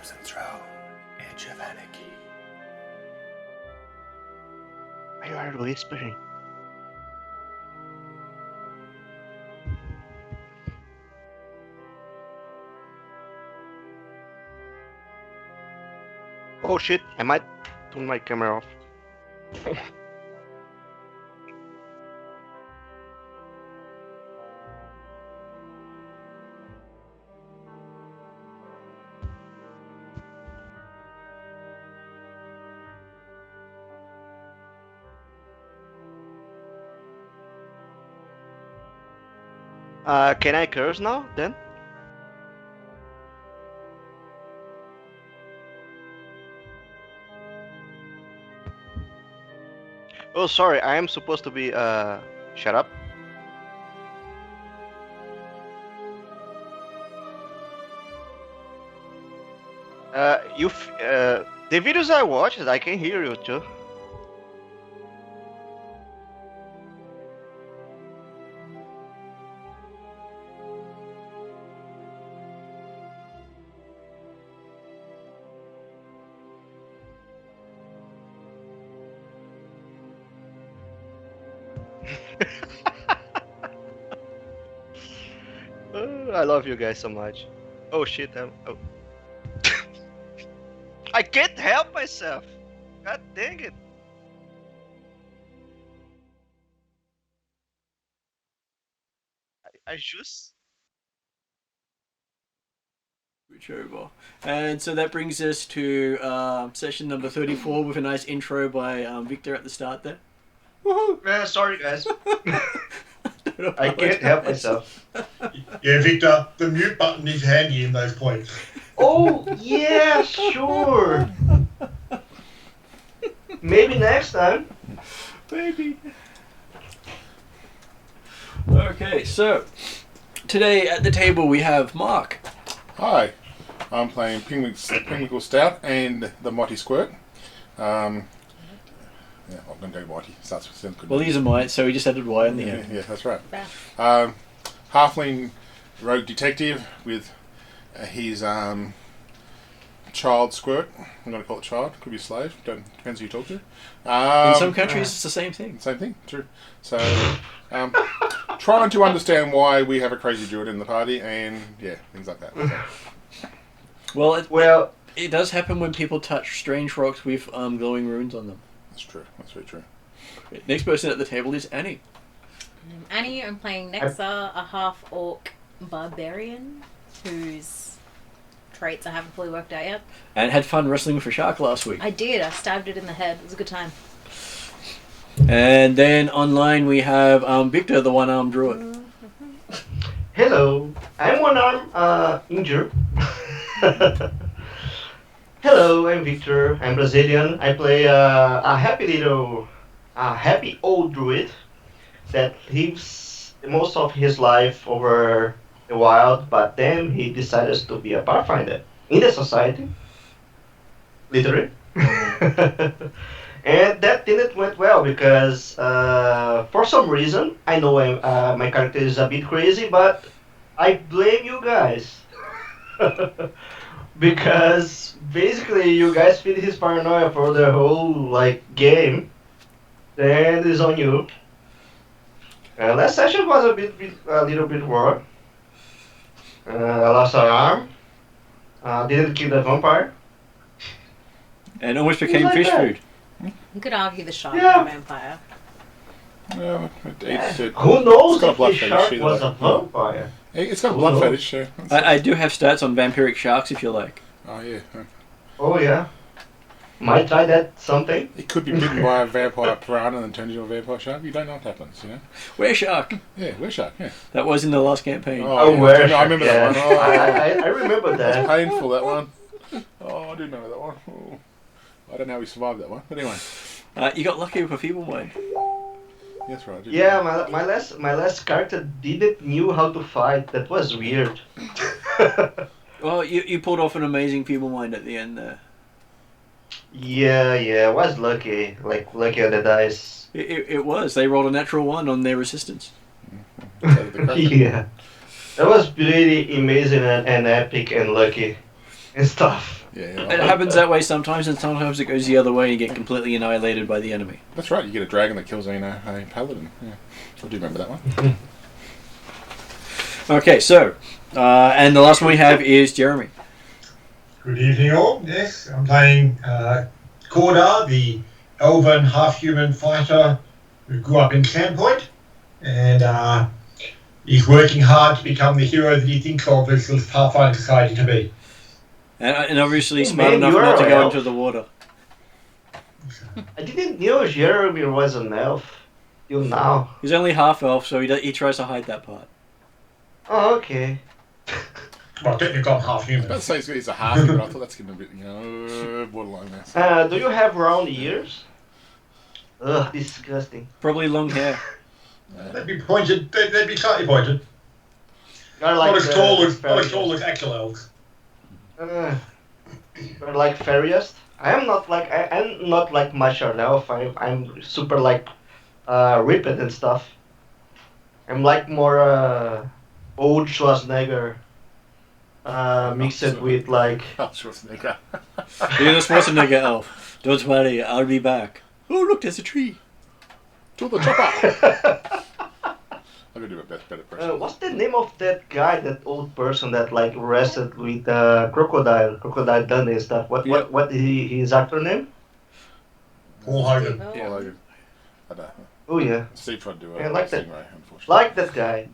Crimson Throne, Age of Anarchy. Why are you whispering? Oh shit, I might turn my camera off. Can I curse now, then? Oh, sorry, I am supposed to be, shut up. The videos I watched, I can hear you too. I love you guys so much. Oh shit, oh. I can't help myself. God dang it. I just... Switch over. And so that brings us to session number 34 with a nice intro by Victor at the start there. Woohoo! Sorry guys. I can't help myself. Yeah, Victor, the mute button is handy in those points. Oh, yeah, sure. Maybe next time. Maybe. Okay, so today at the table we have Mark. Hi, I'm playing Pinnacle Stout and the Mighty Squirt. Yeah, I'm going to go Mighty. Sounds good. Well, these are mine, so we just added Y on the end. Yeah, that's right. Halfling rogue detective with his child squirt. I'm going to call it child. Could be slave. Depends who you talk to. In some countries, it's the same thing. Same thing, true. So, trying to understand why we have a crazy druid in the party, and yeah, things like that. So. Well, it does happen when people touch strange rocks with glowing runes on them. That's true. That's very true. Okay, next person at the table is Annie. Annie, I'm playing Nexa, a half-orc barbarian whose traits I haven't fully worked out yet. And had fun wrestling with a shark last week. I did. I stabbed it in the head. It was a good time. And then online we have Victor, the one-armed druid. Hello, I'm one-arm injured. Hello, I'm Victor. I'm Brazilian. I play a happy old druid that lives most of his life over the wild, but then he decided to be a pathfinder in the society, literally. And that didn't went well because for some reason, I know my character is a bit crazy, but I blame you guys. Because basically you guys feed his paranoia for the whole game, and it's on you. Last session was a little bit war. I lost an arm. Didn't kill the vampire. And almost became fish food. You could argue the shark Yeah. was a vampire. Well, Who knows got a if blood the fetish shark either was way. a vampire? It's got a blood fetish, yeah. I do have stats on vampiric sharks if you like. Oh, yeah. Oh yeah. Might try that something. It could be bitten by a vampire piranha and then turned into a vampire shark. You don't know what happens, you know? Were shark. Yeah, we're shark, yeah. That was in the last campaign. Oh, yeah, where I remember yeah. that one. Oh, I remember that's that. painful, that one. Oh, I do remember that one. Oh. I don't know how we survived that one, but anyway. You got lucky with a feeble mind. That's right. I did Yeah, remember. my last character didn't knew how to fight. That was weird. Well, you pulled off an amazing feeble mind at the end there. Yeah, I was lucky. Lucky on the dice. It was. They rolled a natural 1 on their resistance. Yeah. That was pretty amazing and epic and lucky and stuff. Yeah, It happens that way sometimes, and sometimes it goes the other way and you get completely annihilated by the enemy. That's right. You get a dragon that kills a paladin. Yeah, I do remember that one. Okay, so, and the last one we have is Jeremy. Good evening, all. Yes, I'm playing Cordar, the elven half-human fighter who grew up in Sandpoint, and he's working hard to become the hero that he thinks of as the Pathfinder Society to be. And obviously Hey, smart man, enough you not are to an go elf. into the water. I didn't know Jeremy was an elf. Till now. He's only half elf, so he tries to hide that part. Oh, okay. Well, technically I'm I was half-human. about to say he's a half, but I thought that's getting a bit, borderline there. Do you have round ears? Ugh, disgusting. Probably long hair. They'd be pointed, they'd be slightly pointed. You're Not like as tall as fairies. actual elves. You're like fairies. I'm not like much an elf. I'm super like ripped and stuff. I'm like more old Schwarzenegger mixed with like Schwarzenegger. You're the Schwarzenegger elf. Don't worry, I'll be back. Oh, look, there's a tree. To the chopper! I'm gonna do a better person. what's the name of that guy, that old person that like wrestled with Crocodile Dundee and stuff? What is his actor name? Paul Hogan. Oh. Yeah, like, I don't know. Oh yeah, Steve tried to do Yeah, a like that. stingray, unfortunately. like that guy.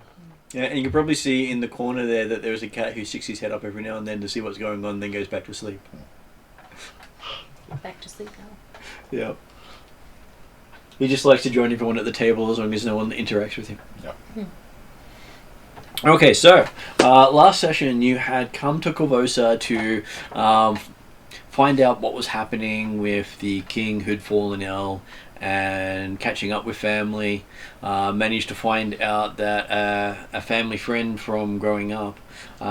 Yeah, and you can probably see in the corner there that there's a cat who sticks his head up every now and then to see what's going on, then goes back to sleep. Back to sleep now. Yeah. He just likes to join everyone at the table as long as no one interacts with him. Yeah. Okay, so last session you had come to Corvosa to find out what was happening with the king who'd fallen ill and catching up with family. Managed to find out that a family friend from growing up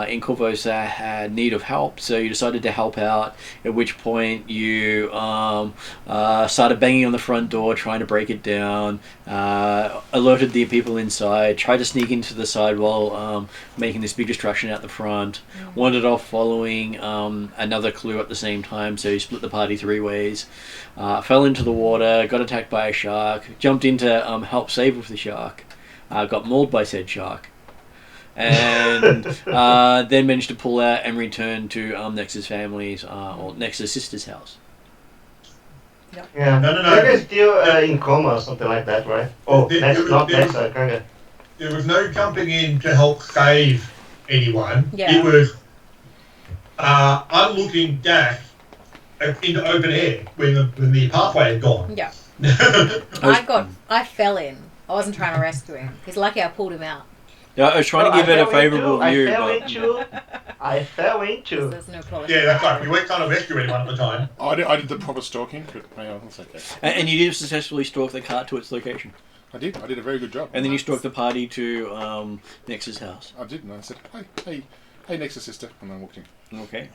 in Corvosa had need of help, so you decided to help out, at which point you started banging on the front door trying to break it down, alerted the people inside, tried to sneak into the side while making this big distraction out the front, wandered off following another clue at the same time, so you split the party three ways, fell into the water, got attacked by a shark, jumped in to help save with the shark, got mauled by said shark, and then managed to pull out and return to Nex's family's or Nex's sister's house. Yeah. No. You guys still in coma or something like that, right? Oh, not Nex, kinda. There was no jumping in to help save anyone. Yeah. It was unlooking dash into open air when the pathway had gone. Yeah. I I fell in. I wasn't trying to rescue him. He's lucky I pulled him out. Yeah, I was trying to give it a favourable view, I fell into. There's no quality. Yeah, that's right. We weren't trying to rescue anyone at the time. I did the proper stalking, but that's okay. and you did successfully stalk the cart to its location. I did a very good job. And then you stalked the party to Nex's house. I did, and I said, hey, Nexus sister, and I walked in. Okay.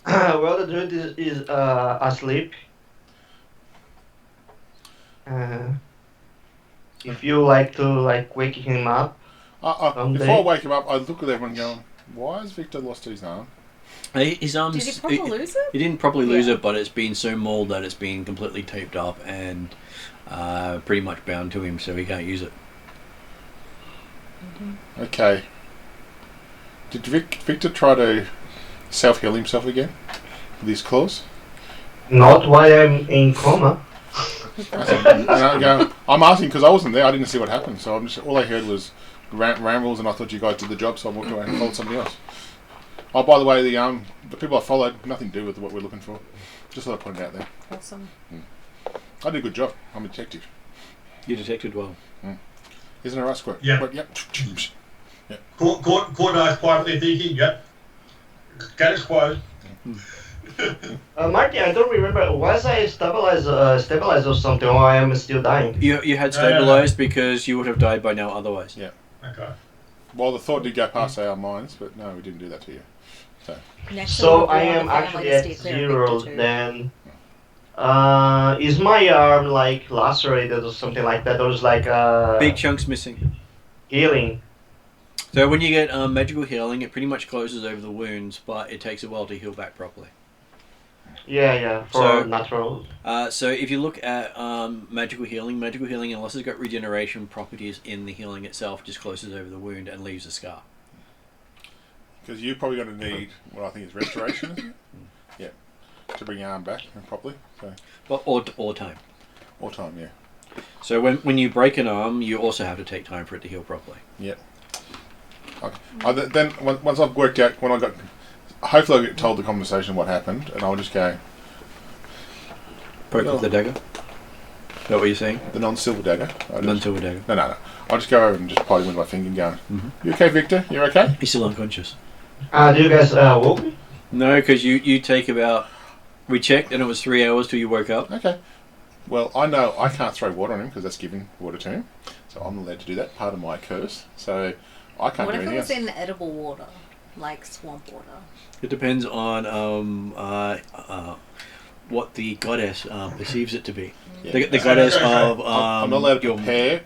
Well, the dude is asleep. If you like to wake him up. Before I wake him up, I look at everyone going, why has Victor lost his arm? His arms. Did he properly lose it? He didn't properly lose Yeah. it, but it's been so mauled that it's been completely taped up and pretty much bound to him, so he can't use it. Okay. Did Victor try to self-heal himself again with his claws? Not while I'm in coma. I'm asking because I wasn't there. I didn't see what happened, so all I heard was rambles, and I thought you guys did the job, so I walked away and followed somebody else. Oh, by the way, the people I followed, nothing to do with what we're looking for. Just thought I'd point it out there. Awesome. I did a good job. I'm a detective. You detected well. Isn't it right, Squirt? Yeah. But, yep. Cordar's quietly thinking, yep. Status quo. Marty, I don't remember. Was I stabilized or something, or I am still dying? You had stabilized because you would have died by now otherwise. Yeah. Okay. Well, the thought did go past our minds, but no, we didn't do that to you. So, Next So to the I wall, am the actually family at to steer clear of 0 Victor too. then. Is my arm lacerated or something like that, or is Big chunks missing. healing? So when you get magical healing, it pretty much closes over the wounds, but it takes a while to heal back properly. Yeah, for So- natural. So if you look at magical healing, unless it's got regeneration properties in the healing itself, just closes over the wound and leaves a scar. Because you're probably going to need what I think is restoration, isn't it? Yeah. To bring your arm back properly. So. But or time. Or time, yeah. So when you break an arm, you also have to take time for it to heal properly. Yep. Okay. Then once I've worked out when I got, hopefully I get told the conversation what happened, and I'll just go. Poke with the dagger. Is that what you're saying? The non-silver dagger. Non-silver dagger. No. I'll just go over and just point with my finger, going. You okay, Victor? You okay? He's still unconscious. Do you guys woke me? No, because you take about. We checked, and it was 3 hours till you woke up. Okay. Well, I know I can't throw water on him because that's giving water to him, so I'm not allowed to do that. Part of my curse. So I can't What do if it anything was else. in edible water, like swamp water? It depends on what the goddess perceives it to be. Yeah. The goddess of I'm not allowed to your prepare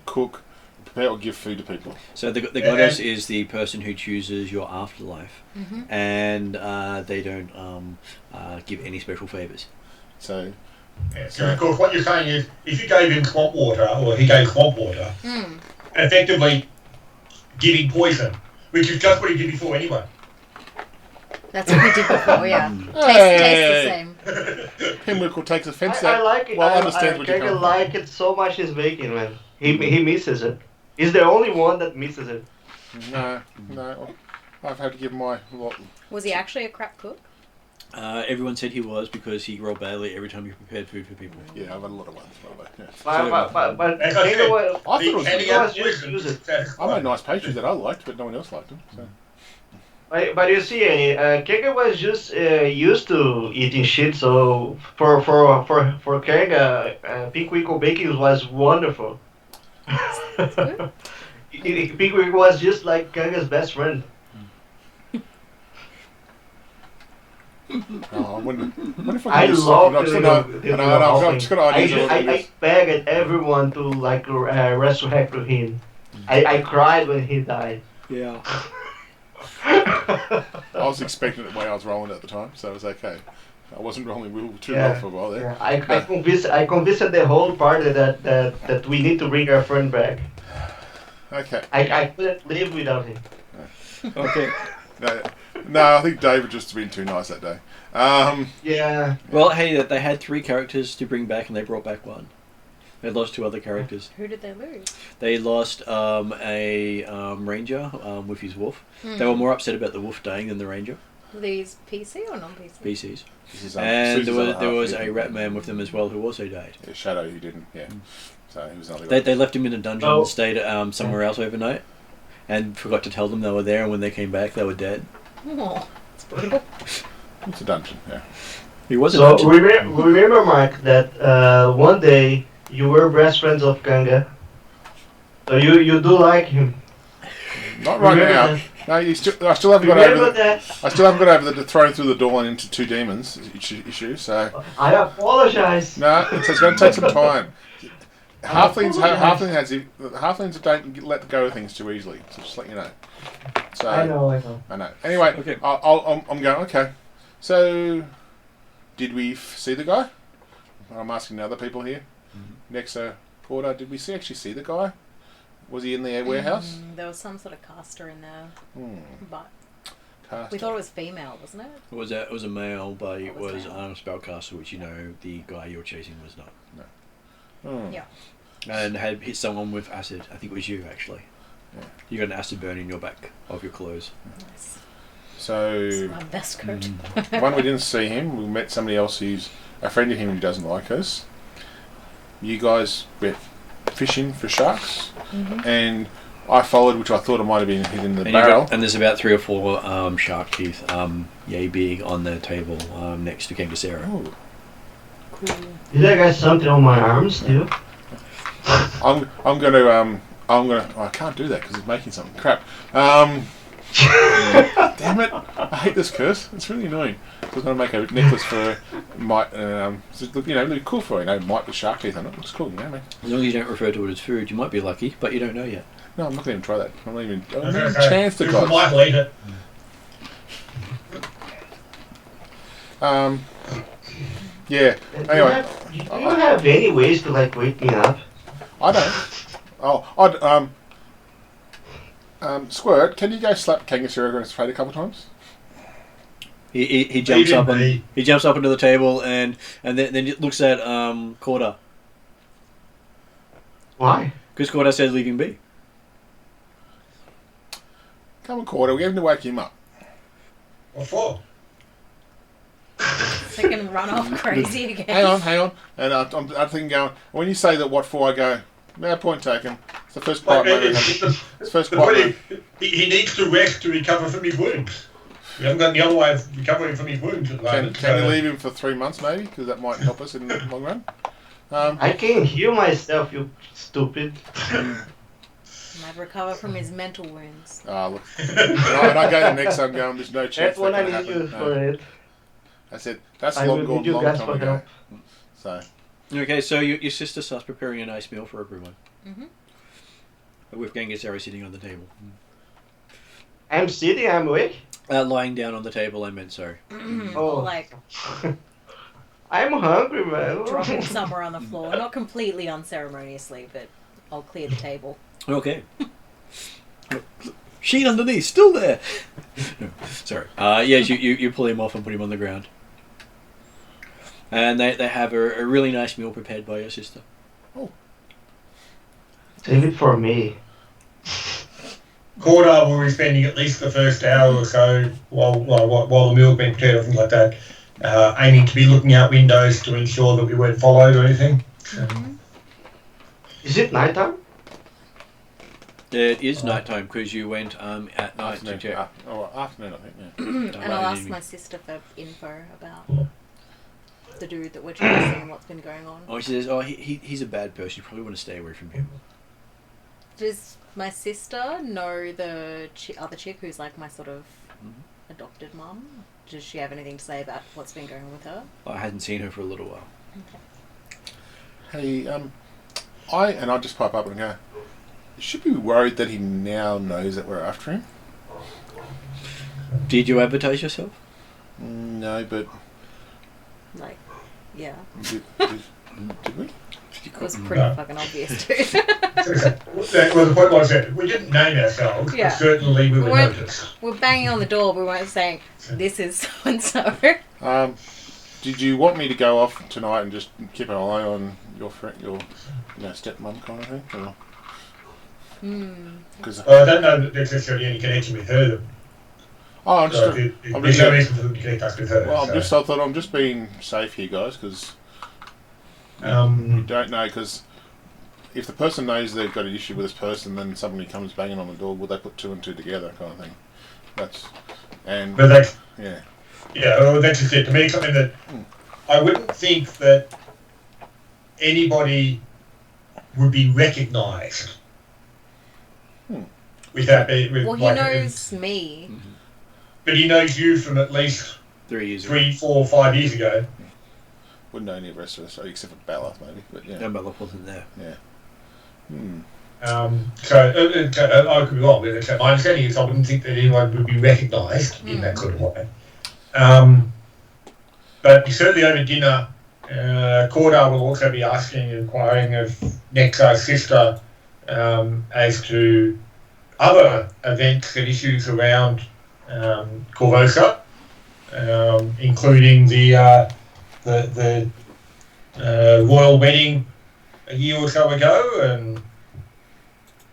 or give food to people. So the goddess is the person who chooses your afterlife, and they don't give any special favors. So So of course what you're saying is if you gave him swamp water, or he gave swamp water, effectively giving poison, which is just what he did before anyway. That's what we did before, yeah. Hey. Taste the same. Pimlico takes offence I that. like it. Well, I understand what you're kinda coming like it so much he's making, man. He misses it. He's the only one that misses it. No. I've had to give my lot. Was he actually a crap cook? Everyone said he was because he rolled badly every time he prepared food for people. Yeah, I've had a lot of ones. Yeah. But As I said, was I thought it was handing good. out just poison use it. satisfies. I made nice pastries that I liked, but no one else liked them. So. But you see, Kega was just used to eating shit. So for Kega, Pinkwinkle baking was wonderful. Pinkwinkle was just like Kega's best friend. Oh, when if I can do love something, the I'm just got ideas. I begged everyone to like resurrect to him. I cried when he died. Yeah. I was expecting it the way I was rolling at the time, so it was okay. I wasn't rolling too well for a while there. Yeah, I convinced the whole party that we need to bring our friend back. Okay. I couldn't live without him. Okay. No, I think David just been too nice that day. Yeah. Well, hey, they had 3 characters to bring back, and they brought back 1. They lost 2 other characters. Who did they lose? They lost a ranger with his wolf. They were more upset about the wolf dying than the ranger. Were these PC or non-PC? PCs. This is, And Susan's there other was half, a yeah. rat man with them as well who also died. Yeah, Shadow, who didn't, yeah. So he was not They left him in a dungeon Oh. and stayed somewhere else overnight, and forgot to tell them they were there. And when they came back, they were dead. Oh, it's brutal. It's a dungeon, yeah. He was a So dungeon. remember, Mark, that one day you were best friends of Kanga. So you do like him. Not right Remember now. that? No, I still haven't got Remember over. that? I still haven't got over the thrown through the door and into 2 demons issue. So I apologize. no, it's going to take some time. Halflings don't let go of things too easily. So just let you know. So I know. I know. Anyway, Okay. I'm going. Okay. So, did we see the guy? I'm asking the other people here. Next, Porter, did we actually see the guy? Was he in the warehouse? There was some sort of caster in there, but Cast. we thought it was female, wasn't it? It was a male, but it was was male. a spellcaster, which you know the guy you're chasing was not. Yeah. And had hit someone with acid. I think it was you actually. Yeah. You got an acid burn in your back of your clothes. Nice. So, It's my best coat. one, we didn't see him. We met somebody else who's a friend of him who doesn't like us. You guys went fishing for sharks, and I followed, which I thought it might have been hidden in the barrel. And there's about 3 or 4 shark teeth, yay big, on the table next to King Sarah. Oh. Cool. Did I get something on my arms too? I'm gonna I can't do that because it's making something crap. Damn it! I hate this curse. It's really annoying. So I was gonna make a necklace for Mite. Look cool for Mite with shark teeth on it. Looks cool, man. As long as you don't refer to it as food, you might be lucky, but you don't know yet. No, I'm not gonna even try that. I'm not even Okay. a chance to You go. might later. Yeah. Do you Anyway, have any ways to like wake me up? I don't. Oh, Squirt, can you go slap Kangasoo on his face a couple of times? He jumps up and he jumps up into the table and then he looks at Corda. Why? Because Corda says leave him be. Come on, Corda, we have to wake him up. What for? So I can run off crazy again. Hang on. And I'm thinking, going, when you say that, what for? I go, no, point taken. It's the first part. It's the first part. He needs to rest to recover from his wounds. We haven't got any other way of recovering from his wounds at the moment. Can you leave him for 3 months, maybe? Because that might help us in the long run. I can heal myself, you stupid. Might recover from his mental wounds. Look. And I go to the next, I'm going, there's no chance That's what that I can need happen. you for it. I said, that's I long will gone, need you long guys time for ago. help. So, Okay, so your sister starts preparing a nice meal for everyone. Mm-hmm. With Gangazari sitting on the table. I'm sitting, I'm awake. Lying down on the table, I meant, sorry. Or like I'm hungry, man. drop him somewhere on the floor. Not completely unceremoniously, but I'll clear the table. Okay. Sheet underneath, still there. No, sorry. Yes, you pull him off and put him on the ground. And they have a really nice meal prepared by your sister. Save it for me. Corda will be spending at least the first hour or so while the meal being prepared or things like that, aiming to be looking out windows to ensure that we weren't followed or anything. Mm-hmm. Is it nighttime? It is nighttime because you went at night to check. Afternoon, I think, yeah. And I'll ask my sister for info about the dude that we're chasing and what's been going on. Oh, she says, he's a bad person. You probably want to stay away from him. Does my sister know the other chick who's like my sort of adopted mum? Does she have anything to say about what's been going on with her? I hadn't seen her for a little while. Hey, I just pipe up and go, you should be worried that he now knows that we're after him. Did you advertise yourself? No, but... Like, yeah. Did we? It was pretty fucking obvious too. Well, the point was that we didn't name ourselves, Yeah. but certainly we were noticed. We're banging on the door, we weren't saying, this is so-and-so. Did you want me to go off tonight and just keep an eye on your stepmom kind of thing? Or? Cause, I don't know that there's necessarily any connection with her. There's no reason for them to connect us with her. Well, I thought I'm just being safe here, guys, because you don't know. Because if the person knows they've got an issue with this person, then somebody comes banging on the door. Will they put two and two together, kind of thing? Well, that's just it. To me, it's something that I wouldn't think that anybody would be recognised without being. Well, he knows me. But he knows you from at least 3, 4, 5 years ago. Wouldn't know any of the rest of us, except for Bella, maybe. But yeah. No, Bella wasn't there. Yeah. So I could be wrong, but my understanding is I wouldn't think that anyone would be recognised in that sort of way. But certainly over dinner, Corda will also be asking and inquiring of Nexar's sister as to other events and issues around Corvosa, including the royal wedding a year or so ago, and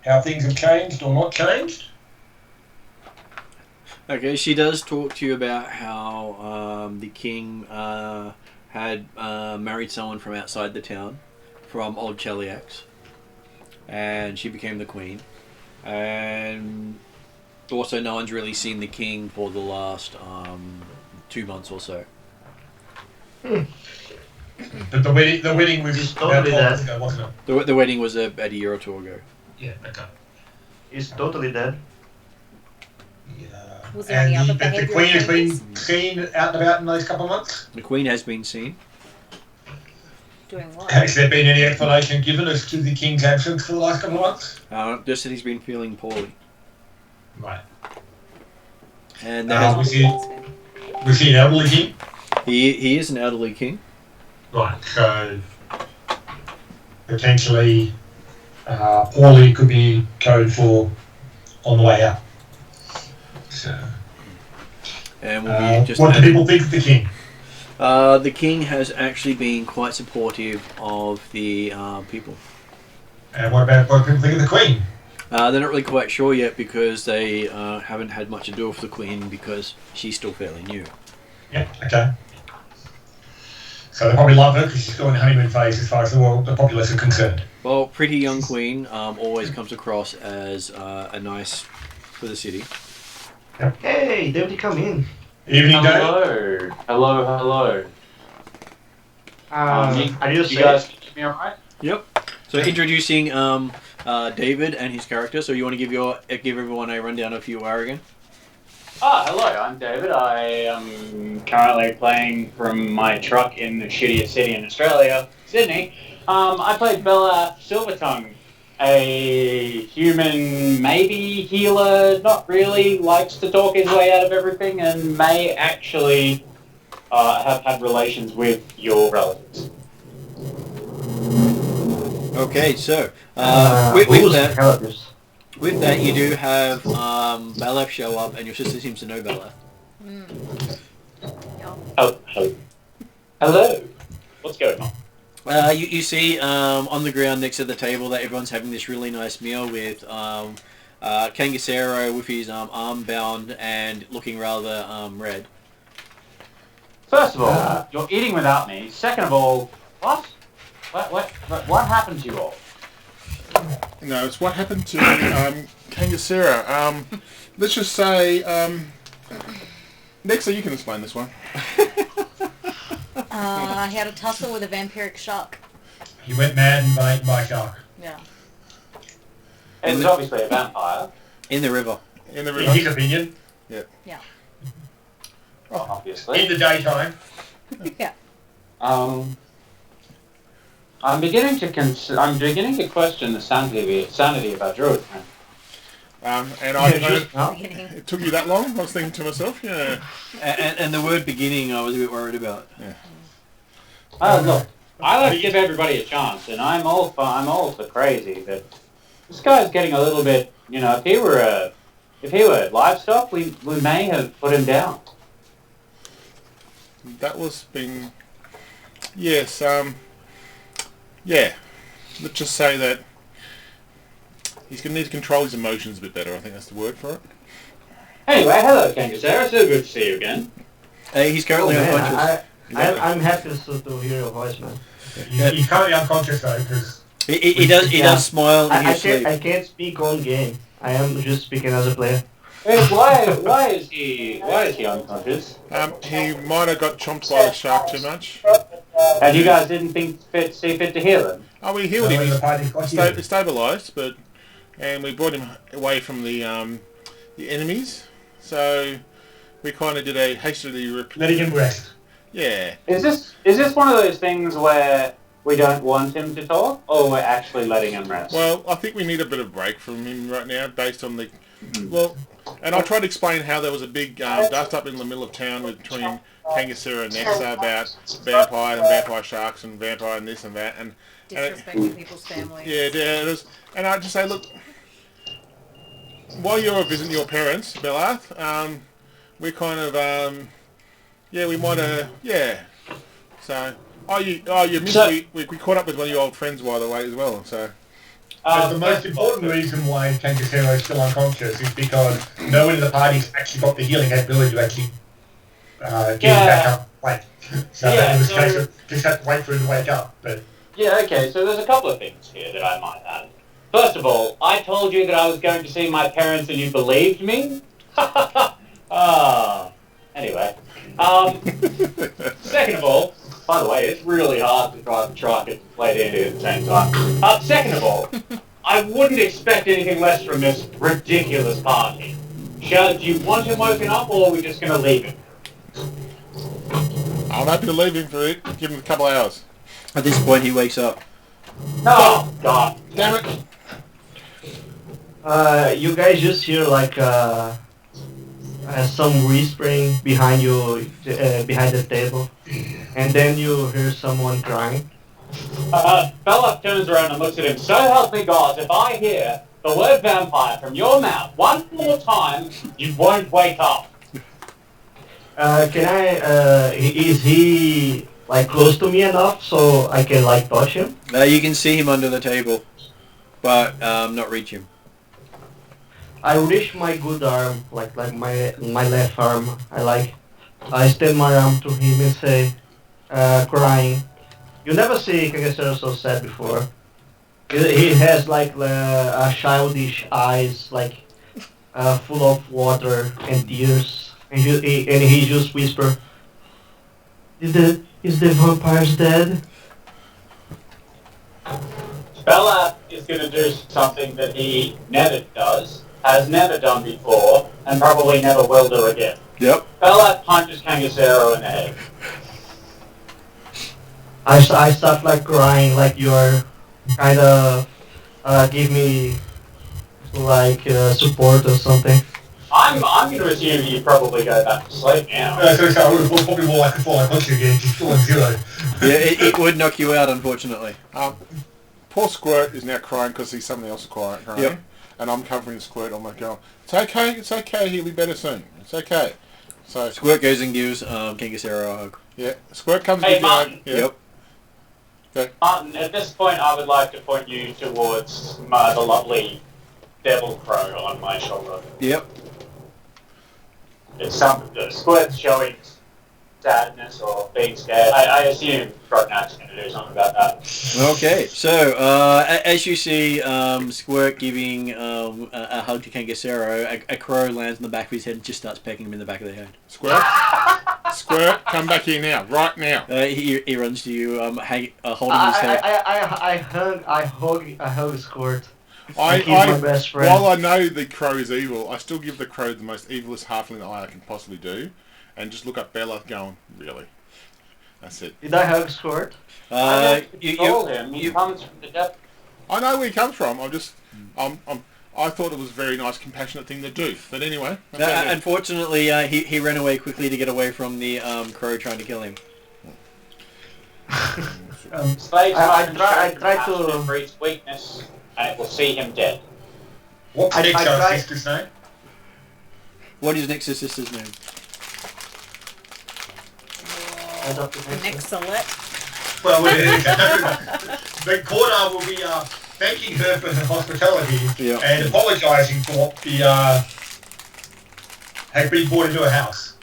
how things have changed or not changed. Okay, she does talk to you about how the king had married someone from outside the town, from Old Cheliax, and she became the queen. And also, no one's really seen the king for the last 2 months or so. But the wedding was totally about 12 months dead. ago, wasn't it? The wedding was about a year or two ago. Yeah, okay. He's totally dead. Yeah. Was there any other the behavioural queen has been changes? seen out and about in those couple of months? The queen has been seen. Doing what? Has there been any explanation given as to the king's absence for the last couple of months? Just that he's been feeling poorly. Right. And was he an elderly king? he is an elderly king. Right, so potentially Paulie could be code for on the way out. So, And we'll be just. what do people think of the king? The king has actually been quite supportive of the people. And what do people think of the queen? They're not really quite sure yet because they haven't had much to do with the queen because she's still fairly new. Yeah, okay. So they probably love her because she's still in the honeymoon phase as far as the populace are concerned. Well, pretty young queen always comes across as a nice for the city. Hey, David, come in. Evening, Dave. Hello. Are you You safe? guys can hear me alright? Yep. So introducing David and his character. So you want to give everyone a rundown of who you are again? Hello, I'm David. I am currently playing from my truck in the shittiest city in Australia, Sydney. I played Bella Silvertongue, a human, maybe healer, not really, likes to talk his way out of everything, and may actually have had relations with your relatives. Okay, so Characters. with that, you do have Bella show up, and your sister seems to know Bella. Oh, hello. What's going on? You see on the ground next to the table that everyone's having this really nice meal with Kangasero with his arm bound and looking rather red. First of all, you're eating without me. Second of all, what? What happened to you all? No, it's what happened to Kangasera. Let's just say, Nexa, you can explain this one. He had a tussle with a vampiric shark. He went mad and got eaten by a shark. Yeah. It was obviously a vampire. In the river. In the In river. his opinion, Yeah. Well, obviously. in the daytime. Yeah. I'm beginning to question the sanity of our druid. And I Beginning. it took you that long? I was thinking to myself, yeah. And the word beginning, I was a bit worried about. Yeah. Look, I like to give everybody a chance, and I'm all for crazy, but this guy's getting a little bit. You know, if he were livestock, we may have put him down. That was been... Yes, yeah. Let's just say that he's going to need to control his emotions a bit better. I think that's the word for it. Anyway, hello, Kangasera. So good to see you again. He's currently unconscious. I'm happy to hear your voice, man. He's currently unconscious though, because He does smile in his sleep. I can't speak on game. I am just speaking as a player. Wait, why is he unconscious? He might have got chomped by the shark too much. And you guys didn't see fit to heal him? Oh, we healed him. the party got healed. He stabilised, and we brought him away from the enemies. So we kind of did a hastily letting him rest. Yeah. Is this one of those things where we don't want him to talk, or we're actually letting him rest? Well, I think we need a bit of break from him right now, based on the... Well, and I tried to explain how there was a big dust up in the middle of town between Kangasera and Nexa about vampire and vampire sharks and vampire and this and that. And Disrespecting people's families. yeah, it was, and I just say, look, while you're visiting your parents, Bellath, we kind of, we might have, So, you missed, we caught up with one of your old friends, by the way, as well, so... The most important reason why Kangasero is still unconscious is because no one in the party's actually got the healing ability to actually get him back up. So in this case, we just have to wait for him to wake up. But yeah, okay, so there's a couple of things here that I might add. First of all, I told you that I was going to see my parents and you believed me? Anyway. Second of all, by the way, it's really hard to drive a truck and play D&D at the same time. Second of all, I wouldn't expect anything less from this ridiculous party. Do you want him woken up, or are we just going to leave him? I'm happy to leave him for it. Give him a couple of hours. At this point, he wakes up. Oh, God. Damn it! You guys just hear like some whispering behind you, behind the table, and then you hear someone crying. Bella turns around and looks at him. So help me God, if I hear the word vampire from your mouth one more time, you won't wake up. Can I? Is he like close to me enough so I can like touch him? You can see him under the table, but not reach him. I reach my good arm, like my left arm. I extend my arm to him and say, crying. You never see Kagestero so sad before. He has like a childish eyes, like full of water and tears, and he just whisper, is the vampires dead?" Bella is going to do something that he never does, has never done before, and probably never will do again. Yep. Bella punches Kangasero in the head. I start like crying, like you're kind of give me like support or something. I'm going to assume you probably go back to sleep now. I would probably more like a 5 punch again. She's still on 0. Yeah, it would knock you out, unfortunately. Poor Squirt is now crying because he's something else crying. Yep. And I'm covering Squirt. I'm like, going, it's okay, he'll be better soon. It's okay. So Squirt goes and gives Kangasero a hug. yeah, Squirt comes Hey, with you. Martin. Yeah. Yep. Martin, at this point I would like to point you towards the lovely devil crow on my shoulder. Yep. It's some Squirt's showing sadness or being scared. I assume Frontenac's going to do something about that. Okay, so as you see Squirt giving a hug to Kangasero, a crow lands on the back of his head and just starts pecking him in the back of the head. Squirt, come back here now, right now. He runs to you, holding his head. I hug Squirt. He's I, my best friend. while I know the crow is evil, I still give the crow the most evilest halfling that I can possibly do, and just look at Bella going, really? That's it. Did I hug Squirt? You told him he comes from the depth. I know where he comes from. I thought it was a very nice, compassionate thing to do. But anyway. Unfortunately, he ran away quickly to get away from the crow trying to kill him. Slaves I try to breeds weakness, and it will see him dead. What's Nick's sister's name? What is Nix's sister's name? Excellent. Well, the Corda will be thanking her for her hospitality and apologising for what had been brought into her house.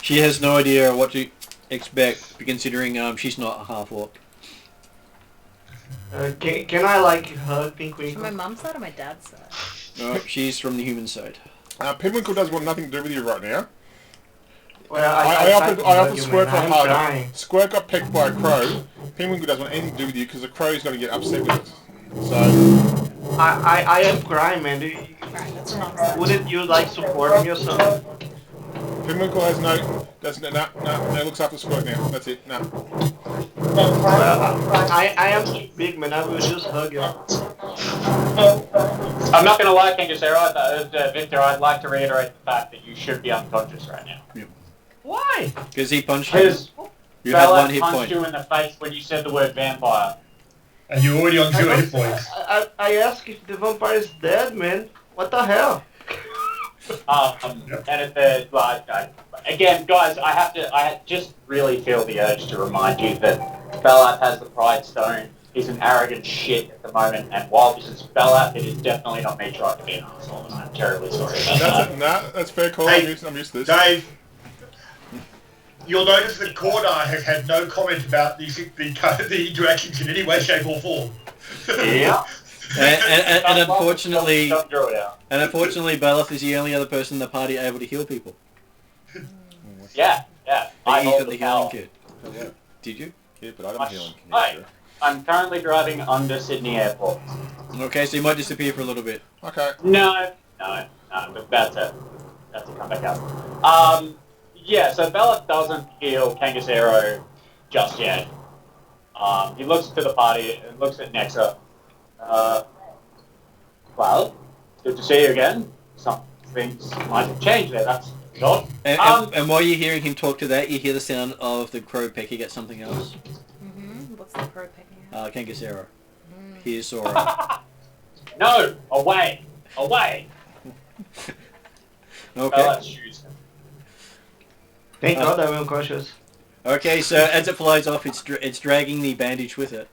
She has no idea what to expect, considering she's not a half-orc. Can I like hug Pinkwinkle? From my mum's side or my dad's side? No, she's from the human side. Pinwinkle does want nothing to do with you right now. Well, I offered you, Squirt man. a I'm hug. trying. Squirt got pecked by a crow. Pinwinkle doesn't want anything to do with you because the crow's going to get upset with us. So I am crying, man. Right, that's your mom's side. Wouldn't you like support me or something? Pinwinkle has no looks after Squirt now. That's it. No. I am big, man. I will just hug you. I'm not going to lie, Kangasero, Victor, I'd like to reiterate the fact that you should be unconscious right now. Why? Because he punched you. Because You had Bella one hit punched point. you in the face when you said the word vampire. And you're already on 0 hit points. I asked if the vampire is dead, man. What the hell? And if the again, guys, I just really feel the urge to remind you that Bellat has the Pride Stone. He's an arrogant shit at the moment, and while this is Bellat, it is definitely not me trying to be an asshole, and I'm terribly sorry about that. That's fair call. Hey, I'm used to this. Dave, you'll notice that Cordar has had no comment about the interactions in any way, shape, or form. Yeah. And unfortunately, Don't draw it out. Belloth is the only other person in the party able to heal people. Yeah. I He's hold got the the healing power. kit. Did you? Yeah, but I don't heal him. Hey, I'm currently driving under Sydney Airport. Okay, so you might disappear for a little bit. Okay. No, but that's it. That's to come back up. Yeah, so Belloc doesn't heal Kangasero just yet. He looks to the party and looks at Nexa. Well, good to see you again. things might have changed there. That's odd. And while you're hearing him talk to that, you hear the sound of the crow pecking at something else. What's the crow pecking at? Kangasero. Here's Sora. No! Away! Away! Okay. Let's shoot him. Thank God I'm unconscious. Okay, so as it flies off, it's dragging the bandage with it.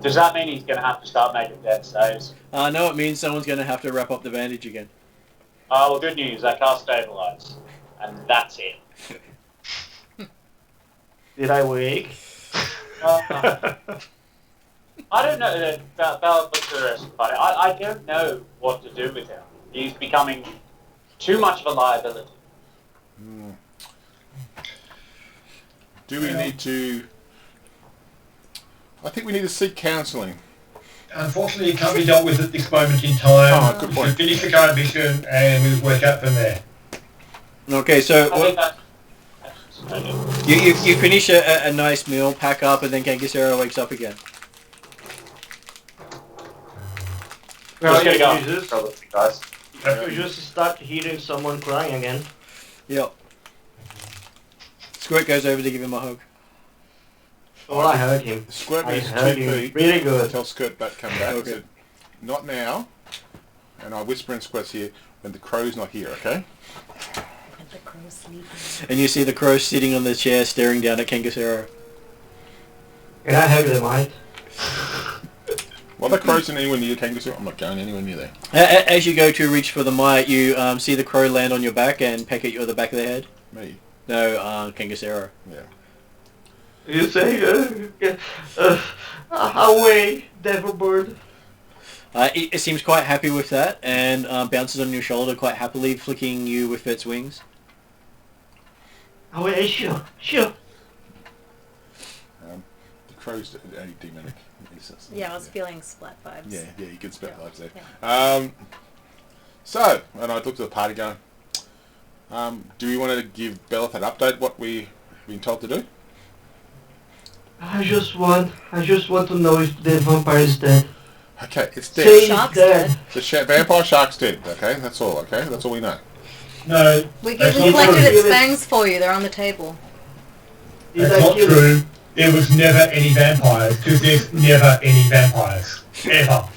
Does that mean he's going to have to start making death saves? No, it means someone's going to have to wrap up the bandage again. Oh, well, good news. I can't stabilize. And that's it. Did I wake? I don't know. Bella looks at the rest of the party. I don't know what to do with him. He's becoming too much of a liability. Do we need to... I think we need to seek counselling. Unfortunately, it can't be dealt with at this moment in time. Oh, good point. We'll finish the current mission and we'll work out from there. Okay, so I think that's... you finish a nice meal, pack up, and then Kangasero wakes up again. Just gonna go. You Guys. you just start hearing someone crying again. Yep. Squirt goes over to give him a hug. Oh, I heard him. Squirt I is heard 2 him. feet. Really good. Tell Squirt back, come back. Okay. I said, not now. And I whisper in Squirt's ear when the crow's not here, okay? And the crow sleeping. And you see the crow sitting on the chair staring down at Kangasero. Can I hug the mic? Well, the crow's in anywhere near Kangasoo. I'm not going anywhere near there. As you go to reach for the mite, you see the crow land on your back and peck at you at the back of the head. Me. No, Kangasero. Yeah. You say, away, devil bird. It seems quite happy with that and bounces on your shoulder quite happily, flicking you with its wings. Away, sure. The crow's only demonic. Yeah, I was feeling splat vibes. Yeah, you can spell vibes there. Yeah. So, and I looked at the party going, do we want to give Belith an update what we've been told to do? I just want to know if the vampire is dead. Okay, it's Say dead. he's Shark's dead. The vampire shark's dead, okay? That's all, okay? That's all we know. No, We that's not collected true. its fangs for you. They're on the table. Did That's I not kill true. it? There was never any vampires, because there's never any vampires. Ever.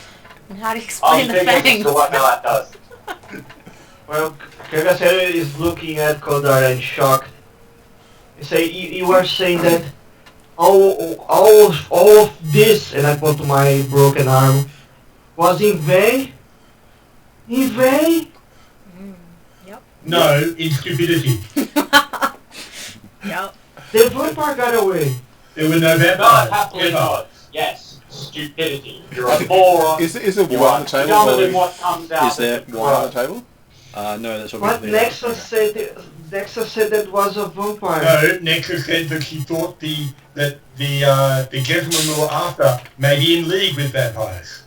And how do you I'll explain the dig into fangs? what that does. Well, Kagasero is looking at Kodar and shocked. You say you are saying that all of this, and I point to my broken arm, was in vain? In vain? Yep. No, in stupidity. Yep. The vampire got away. There were no Not vampires. happily Ever. not. Yes. Stupidity. You're a moron. Is there You wine are on the table? dumber than Or what comes out Is there of the wine on the crowd. table? No, that's But obviously Nexa said that was a vampire. No, Nexus said that she thought the gentleman we were after may be in league with vampires.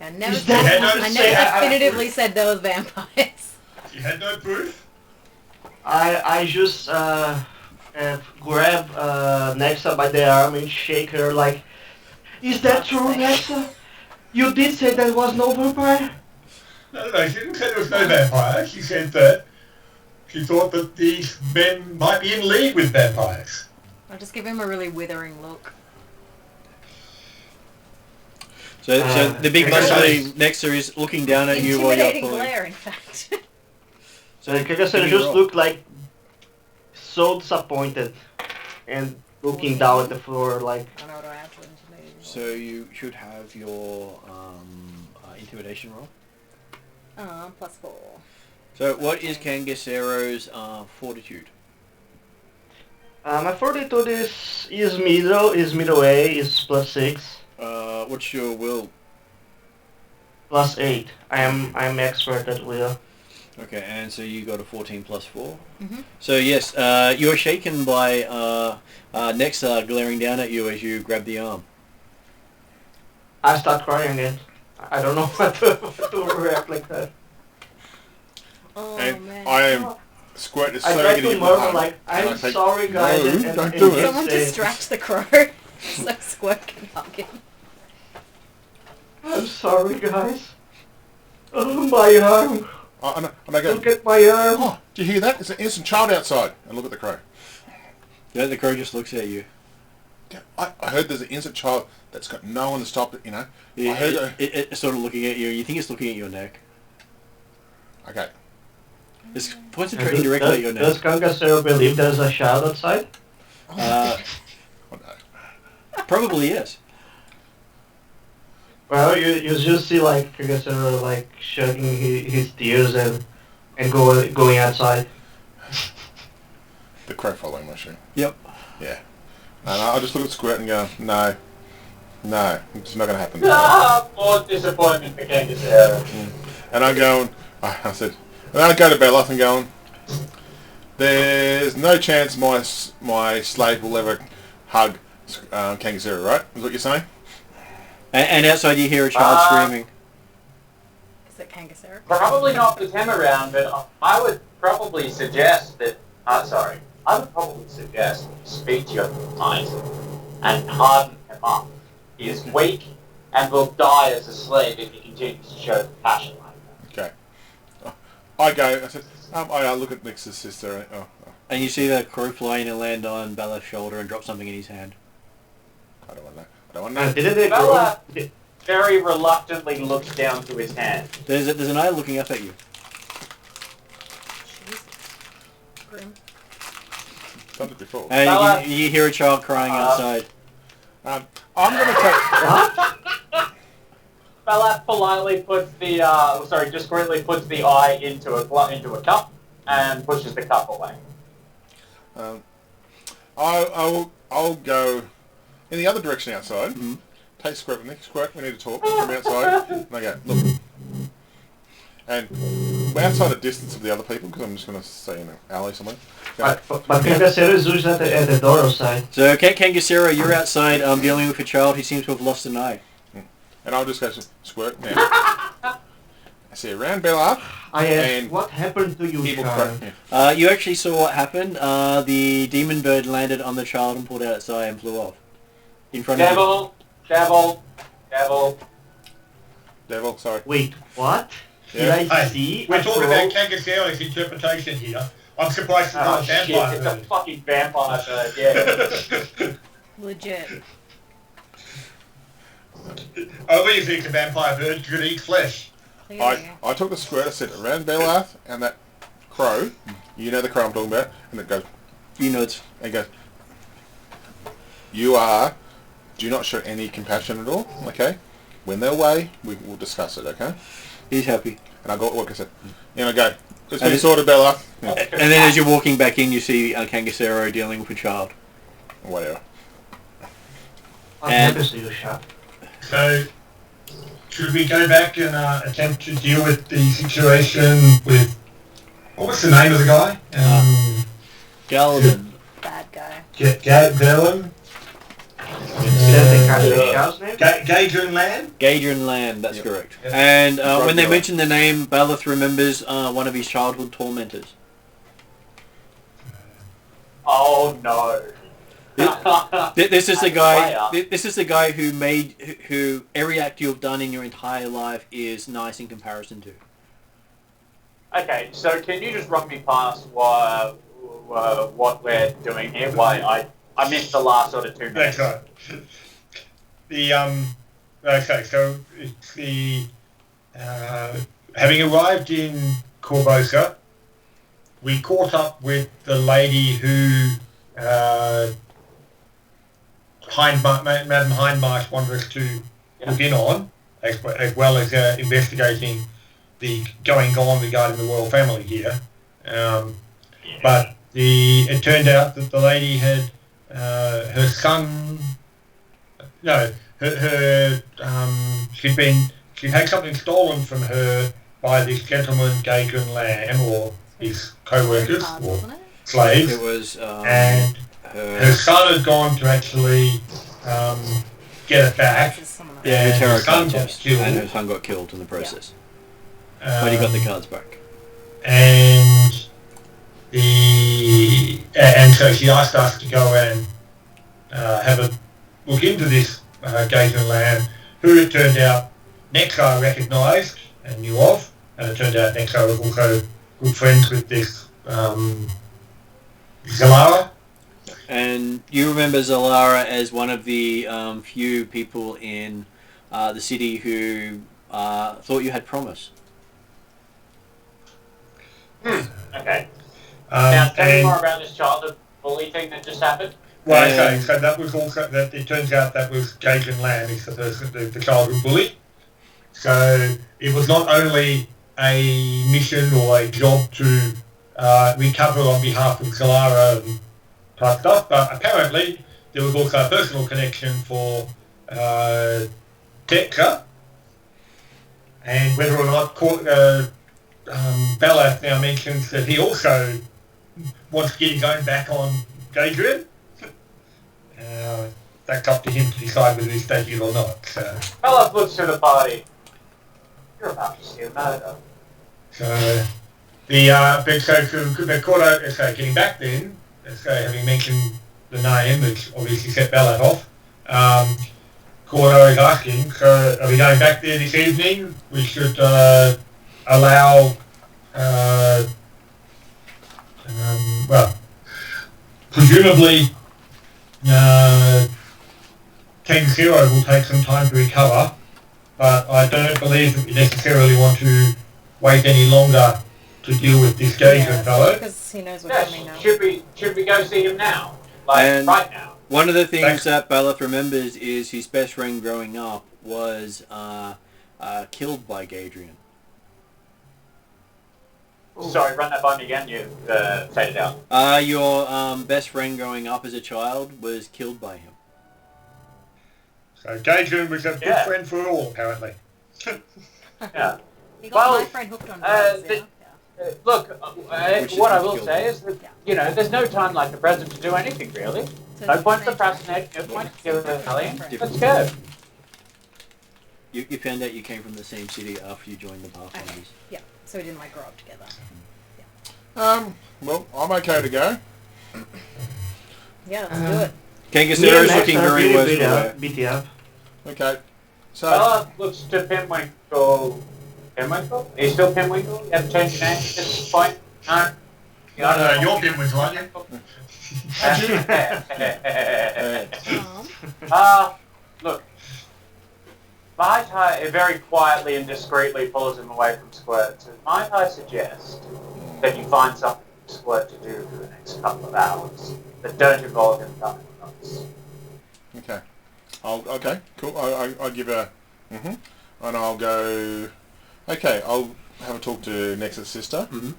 I never, Is that what I you never say? definitively said there was vampires. She had no proof. I just grab Nexa by the arm and shake her like, is that true, Nexa? You did say there was no vampire? No, she didn't say there was no vampire. She said that she thought that these men might be in league with vampires. I'll just give him a really withering look. So the big Kagasero muscly Nexa is looking down at you while you're Intimidating pulling. glare, in fact. So Kagasero give me a just roll. looked like so disappointed and looking down at the floor like, I know what I have to intimidate. So you should have your intimidation roll. +4. So what is Kangasero's fortitude? my fortitude is middle A, is +6, What's your will? +8. I'm expert at will. Okay, and so you got a 14 plus 4. Mhm. So yes, you're shaken by Nexa glaring down at you as you grab the arm. I start crying again. I don't know what to react like that. Oh, And man. I am... Squirt is I so try going to to give me a murmur hug. like, And I I'm say, sorry guys. "No, and don't do it." Someone say, distract the crow so Squirt can hug him. I'm sorry, guys. Oh, my arm. And I go, Look at my arm. oh, do you hear that? It's an innocent child outside. And look at the crow. Yeah, the crow just looks at you. Yeah, I heard there's an innocent child that's got no one to stop it, you know. Yeah, I heard it's sort of looking at you. You think it's looking at your neck. Okay. It's concentrating directly at your neck. Does Kangasero believe there's a child outside? Oh, no. Probably yes. Well, you just see like Kangasero like shrugging his tears and going outside. The crow following my shoe. Yep. Yeah. And I just look at Squirt and go, no, it's not going to happen. More disappointment for Kangasero. And I'm going, I said, and I go to Beloth and going, there's no chance my slave will ever hug Kangasero, right? Is what you're saying? And outside you hear a child screaming. Is it Kangasero? Probably not with him around, but I would probably suggest that. I would probably suggest that you speak to your knight and harden him up. He is weak and will die as a slave if he continues to show passion like that. Okay. I said, I look at Nix's sister. And you see the crow fly in and land on Bala's shoulder and drop something in his hand. I don't want to know. Didn't they grow? Bella very reluctantly looks down to his hand. There's an eye looking up at you. Jesus. Grim. Done it before. And you hear a child crying outside. I'm going to take... Bella politely puts discreetly puts the eye into a cup and pushes the cup away. I'll go in the other direction outside. Mm-hmm. Take Squirt with me. Squirt, we need to talk from outside. And I go, look. And we're outside a distance of the other people because I'm just going to say in an alley somewhere. But Kangasero is usually at the door outside. So Kangasero, you're outside dealing with a child who seems to have lost an eye. And I'll just go, Squirt, now. I see around Bella. I asked, And what happened to you, Evil child? crow. Yeah. You actually saw what happened. The demon bird landed on the child and pulled out its eye and flew off. In front of you. Devil. Sorry. Wait, what? Yeah. Did I see? We're a talking crow? about Kangasero's interpretation here. I'm surprised it's not Oh a shit, vampire it's a bird. fucking vampire bird, yeah. Legit. Obviously it's a vampire bird, could eat flesh. Clearly. I took the Squirt, I said around Bellath and that crow, you know the crow I'm talking about, and it goes, You nods. and goes, do not show any compassion at all, okay? When they're away, we will discuss it, okay? He's happy. And I got what I said. And I go, it's And been it- sorted, Bella. Yeah, And then as you're walking back in, you see Kangasero dealing with a child. whatever. What And- happens to you, child? So, should we go back and attempt to deal with the situation with... What was the name of the guy? Galadin. Bad guy. Galen? Is that the Kangasero child's name? Gadrin Land? Gadrin Land, that's Yep. correct. Yep. And when they Right. mention the name, Baleth remembers one of his childhood tormentors. Oh no. This is the guy. Player. This is the guy who every act you've done in your entire life is nice in comparison to. Okay, so can you just run me past what we're doing here? Why I missed the last sort of 2 minutes. That's right. Okay, so it's the... having arrived in Corvosa, we caught up with the lady who... Madam Hindmarsh wanted us to look in on, as well as investigating the going-on regarding the royal family here. But it turned out that the lady had her son... No, she'd had something stolen from her by this gentleman, Gadrin Lamb, or his co-workers, Cards, or wasn't it? slaves, It was and her her, son had gone to actually get it back. This is someone else. yeah, the and tarot her son card got test, killed. and her son got killed in the process. But he got the cards back. And so she asked us to go and have a look into this Gadrin Lamb, who it turned out Nexo I recognised and knew of, and it turned out Nexo was also good friends with this Zalara. And you remember Zalara as one of the few people in the city who thought you had promise. Okay. Now, tell me more about this childhood bully thing that just happened. Well, okay, so that was also, that it turns out that was Jason Lamb, is the childhood bully. So it was not only a mission or a job to recover on behalf of Zalara and type stuff, but apparently there was also a personal connection for Tekka, and whether or not Bella now mentions that he also wants to get his own back on Jade. That's up to him to decide whether he's taking it or not. So. Bella looks to the party. You're about to see a murder. So getting back then, so having mentioned the name, which obviously set Bella off, Cordo is asking, so are we going back there this evening? We should allow, presumably King Zero will take some time to recover, but I don't believe that we necessarily want to wait any longer to deal with this Gagan fellow. Because he knows what's coming now. Should we go see him now? Like, right now? One of the things that Baleth remembers is his best friend growing up was killed by Gadrian. Sorry, run that by me again. You faded out. Your best friend growing up as a child was killed by him. So Gadrian was a good friend for all, apparently. Yeah. He got my friend hooked on drugs, look, what I will say is that, there's no time like the present to do anything, really. So no point procrastinating, no point killing Helene. Let's go. You found out you came from the same city after you joined the Pathfinders. Okay. Yeah, so we didn't grow up together. Well, I'm okay to go. Yeah, let's do it. Kangasaurus looking very worse for wear. BTF. Okay. So looks to Pinwinkle. Pinwinkle? Are you still Pinwinkle? You haven't changed your name at this point? No? No, you're Pinwinkle, aren't you? Look. Might I very quietly and discreetly pulls him away from Squirt. So might I suggest that you find something for Squirt to do for the next couple of hours that don't involve him coming with us? Okay. Okay, cool. I'll give a... and I'll go... Okay, I'll have a talk to Nexus' sister. Do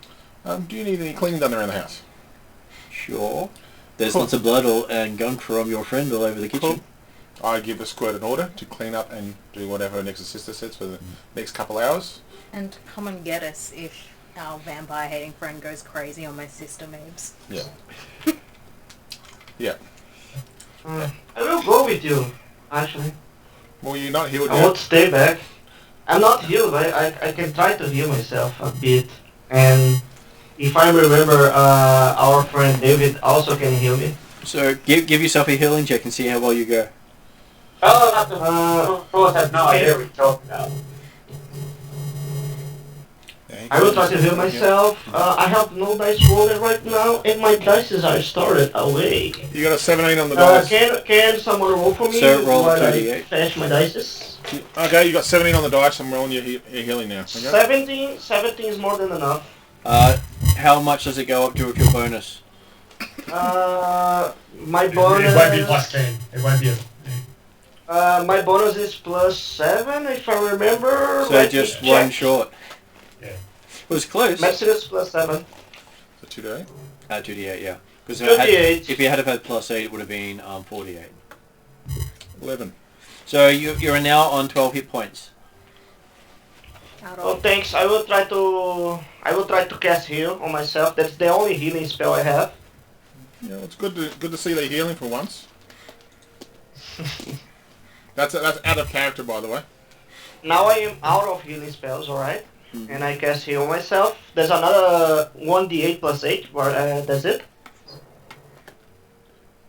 you need any cleaning done around the house? Sure. There's lots of blood and gunk from your friend all over the kitchen. Cool. I give the Squirt an order to clean up and do whatever Nexus' sister says for the next couple hours. And come and get us if our vampire-hating friend goes crazy on my sister memes. Yeah. Yeah. I will go with you, actually. Well, you're not healed I yet. won't stay back. I'm not healed, I can try to heal myself a bit. And if I remember, our friend David also can heal me. So give yourself a healing check and see how well you go. Of course, has no idea what you're talking about. I will try to heal myself. I have no dice rolling right now, and my dices are stored away. You got a 17 on the dice. Can someone roll for me roll while 38. I finish my dices? Okay, you got 17 on the dice. I'm rolling your healing now. Okay? 17 is more than enough. How much does it go up to with your bonus? My bonus... It won't be plus 10. It won't be a... my bonus is plus 7, if I remember. So just one short. Yeah. It was close. Maximum is plus 7. So 2d8? 2d8, yeah. Because 2d8. if you had had plus 8, it would have been 48. 11. So you're now on 12 hit points. Oh, thanks. I will try to cast heal on myself. That's the only healing spell I have. Yeah, it's good to see they're healing for once. That's out of character, by the way. Now I am out of healing spells, alright? And I cast heal myself. There's another 1d8 plus 8, that's it.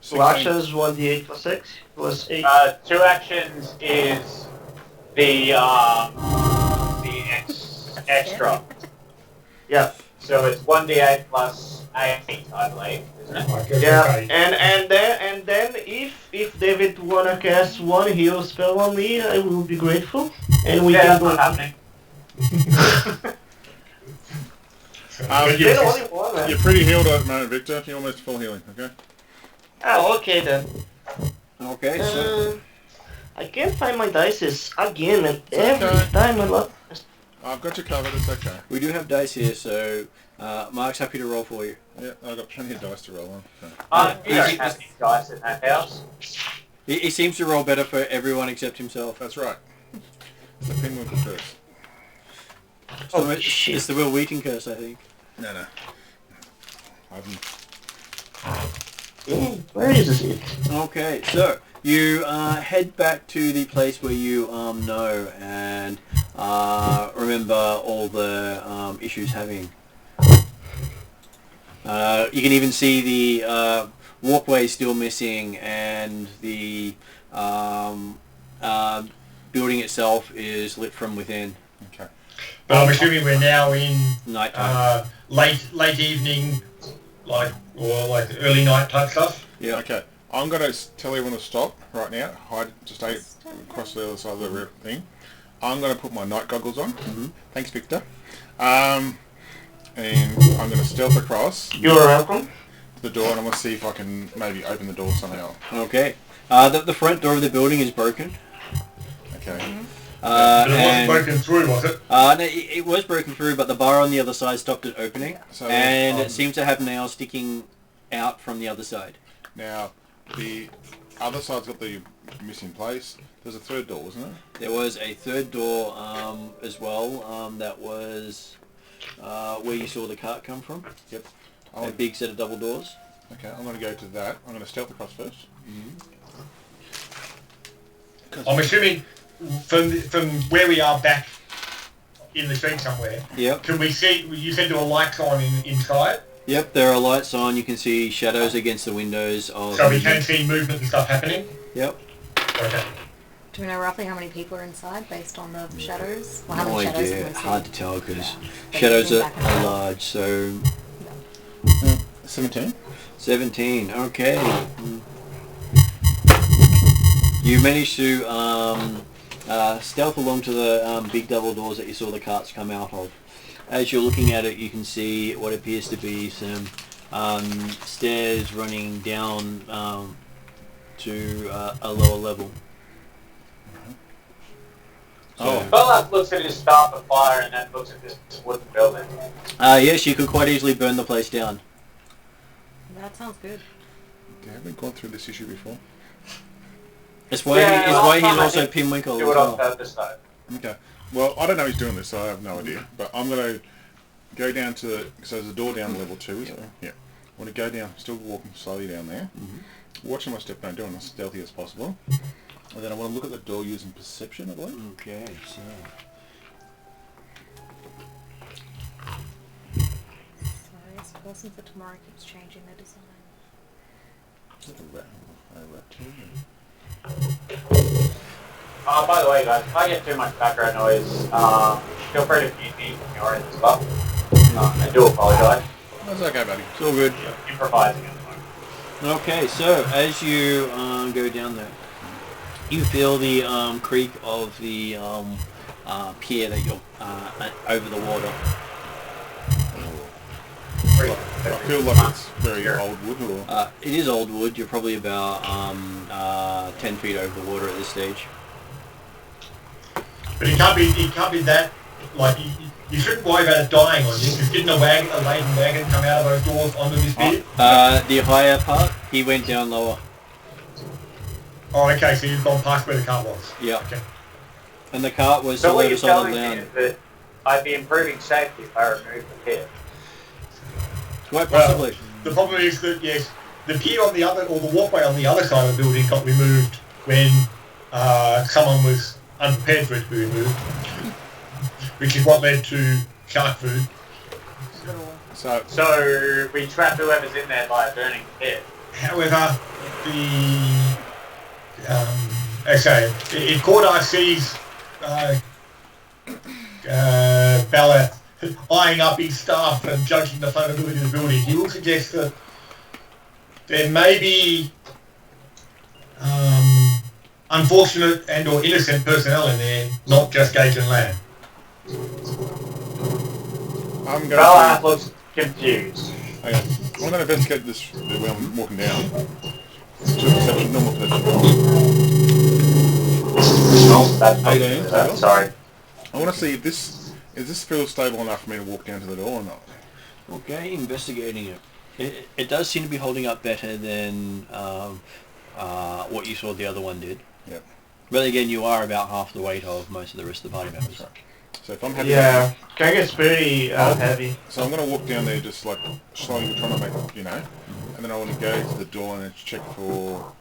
2 actions, 1d8 plus 6, plus 8. 2 actions is the extra. Yeah. So it's 1d8 plus 8, I believe, isn't it? I guess Yeah, okay. and then if David wanna cast one heal spell on me, I will be grateful, and we Yeah, can that's go. not happening. So, Um, but you- Then yes, only one. Man. You're pretty healed at the moment, Victor. You're almost full healing, okay? Oh, okay then. Okay, so I can't find my dices again, and It's every okay. time I love. I've got you covered, it's okay. we do have dice here, so Mark's happy to roll for you. Yeah, I've got plenty of dice to roll on. Okay. You don't have any dice in that house. He seems to roll better for everyone except himself. That's right. It's the Pinwinkel curse. Oh, it's, shit. it's the Will Wheaton curse, I think. No. I haven't. Where is it? Okay, so you head back to the place where you know and remember all the issues having. You can even see the walkway still missing, and the building itself is lit from within. Okay. but I'm assuming we're now in Nighttime. late evening, or early night type stuff. Yeah. Okay. I'm going to tell everyone to stop right now. Hide, just stay across the other side of the thing. I'm going to put my night goggles on. Mm-hmm. Thanks, Victor. And I'm going to stealth across You're welcome. the door, and I'm going to see if I can maybe open the door somehow. Okay. The front door of the building is broken. Okay. But it wasn't And broken through, was it? no, it was broken through, but the bar on the other side stopped it opening, So, and it seems to have nails sticking out from the other side. Now, the other side's got the missing place. There's a third door, wasn't there? There was a third door as well. That was where you saw the cart come from. Yep. A big set of double doors. Okay, I'm going to go to that. I'm going to stealth across first. I'm assuming from where we are back in the street somewhere. Yep. Can we see? You said there were lights on inside, Yep. There are lights on. You can see shadows against the windows. so we can see movement and stuff happening. Yep. Okay. Do we know roughly how many people are inside based on the shadows? Or how No many shadows idea. can we see? Hard to tell because But shadows looking are back at it. large. So 17. 17. Okay. You managed to stealth along to the big double doors that you saw the carts come out of. As you're looking at it, you can see what appears to be some stairs running down to a lower level. Oh. Bella looks at his start the fire and then looks at this wooden building. Yes, you could quite easily burn the place down. That sounds good. Okay, have we gone through this issue before? That's why, Yeah, he's last time I also did Pinwinkle Do as it on well. purpose though. Okay. Well, I don't know he's doing this, so I have no idea. But I'm going to go down to the... So there's a door down level 2, isn't there? Yeah. I want to go down, still walking slowly down there. Watching my step, don't doing as stealthy as possible. And then I want to look at the door using perception, I believe. Okay, so... Sorry, this person for tomorrow keeps changing their design. Is that a rat? A rat too? By the way guys, if I get too much background noise, feel free to mute me from your end as well. I do apologise. That's okay, buddy. It's all good. Improvising at the moment. Okay, so as you go down there, you feel the creak of the pier that you're over the water. I feel like it's very old wood or... It is old wood. You're probably about 10 feet over the water at this stage. But it can't be that, like, you shouldn't worry about it dying on you, because didn't a laden wagon come out of those doors onto this pier? The higher part, he went down lower. Oh, okay, so you've gone past where the car was. Yeah. Okay. And the cart was So still what over you're side of telling me land. is that I'd be improving safety if I removed the pit. Quite Well, possibly. the problem is that, yes, the pier on the other, or the walkway on the other side of the building got removed when someone was unprepared for it to be removed, which is what led to shark food. So we trap whoever's in there by burning the pit. However, if Cordar sees Bella eyeing up his staff and judging the fundamentals of the building, he will suggest that there may be unfortunate and or innocent personnel in there, not just Gage and Lamb. I'm going Bella to... looks confused. Hang on. I'm going to investigate this when I'm walking down. Perception, normal perception. Oh, that's not 18, good. Sorry. I want to see if this feels stable enough for me to walk down to the door or not. Okay, investigating it. It does seem to be holding up better than what you saw the other one did. Yep. But again, you are about half the weight of most of the rest of the party members. Right. So if I'm happy... Yeah, Kang is pretty heavy. So I'm going to walk down there just like slowly trying to make, you know, and then I want to go to the door and check for...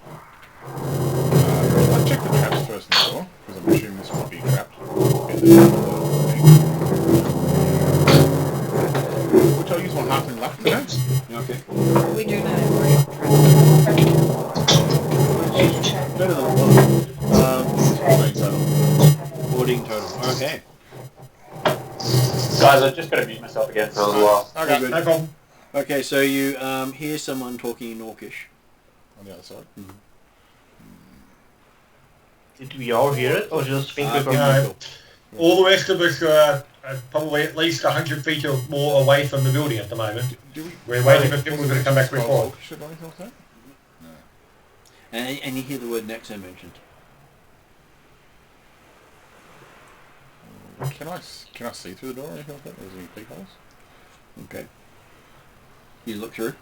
I'll check the traps first in the door, because I'm assuming this might be trapped. Which I'll use my half in luck today. Okay. We do know we're not trapped. Better than one. 14 total. 14 total. Okay. Guys, I just got to mute myself again for a little while. Okay. No problem. Okay, so you hear someone talking in Orcish. On the other side. Did we all hear it, or just think we No. All the rest of us are probably at least 100 feet or more away from the building at the moment. Do we... We're waiting for people to come back to report. Should I anything like that? And you hear the word Nexo mentioned. Can I see through the door or anything like that? Is there any peekholes? Okay. You look through.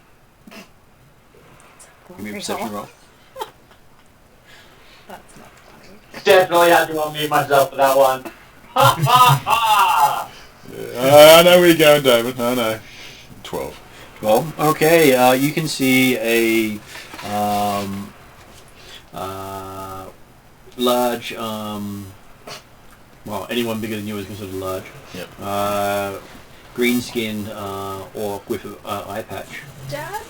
Give me a perception roll. That's not funny. Definitely had to unmute myself for that one. Ha ha ha! Yeah, I know where you're going, David. I know. 12. 12. Okay, you can see a large, well, anyone bigger than you is considered large. Yep. Green-skinned orc with an eye patch. Dad?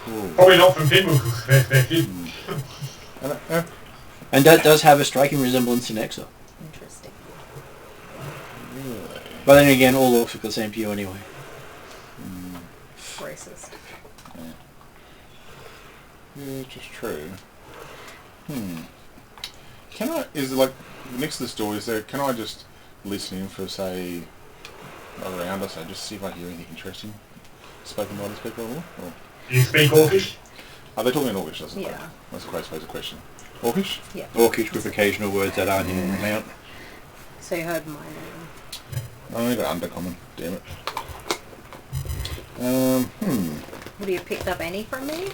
Cool. Probably not from Pinwheel's perspective. And that does have a striking resemblance to Nexo. Interesting. Really? But then again, all orcs look the same to you anyway. Racist. Yeah, which is true. Can I, is it like, next to this door, can I just listen in for, say, around us, and just see if I hear anything interesting spoken by these people at all? Or? Do you speak Orcish? Are they talking in Orcish, doesn't it? Yeah. That's a great space of question. Orcish? Yeah. Orcish with occasional words that aren't in the mount. So you heard my name. I only got undercommon, damn it. Would you have picked up any from me?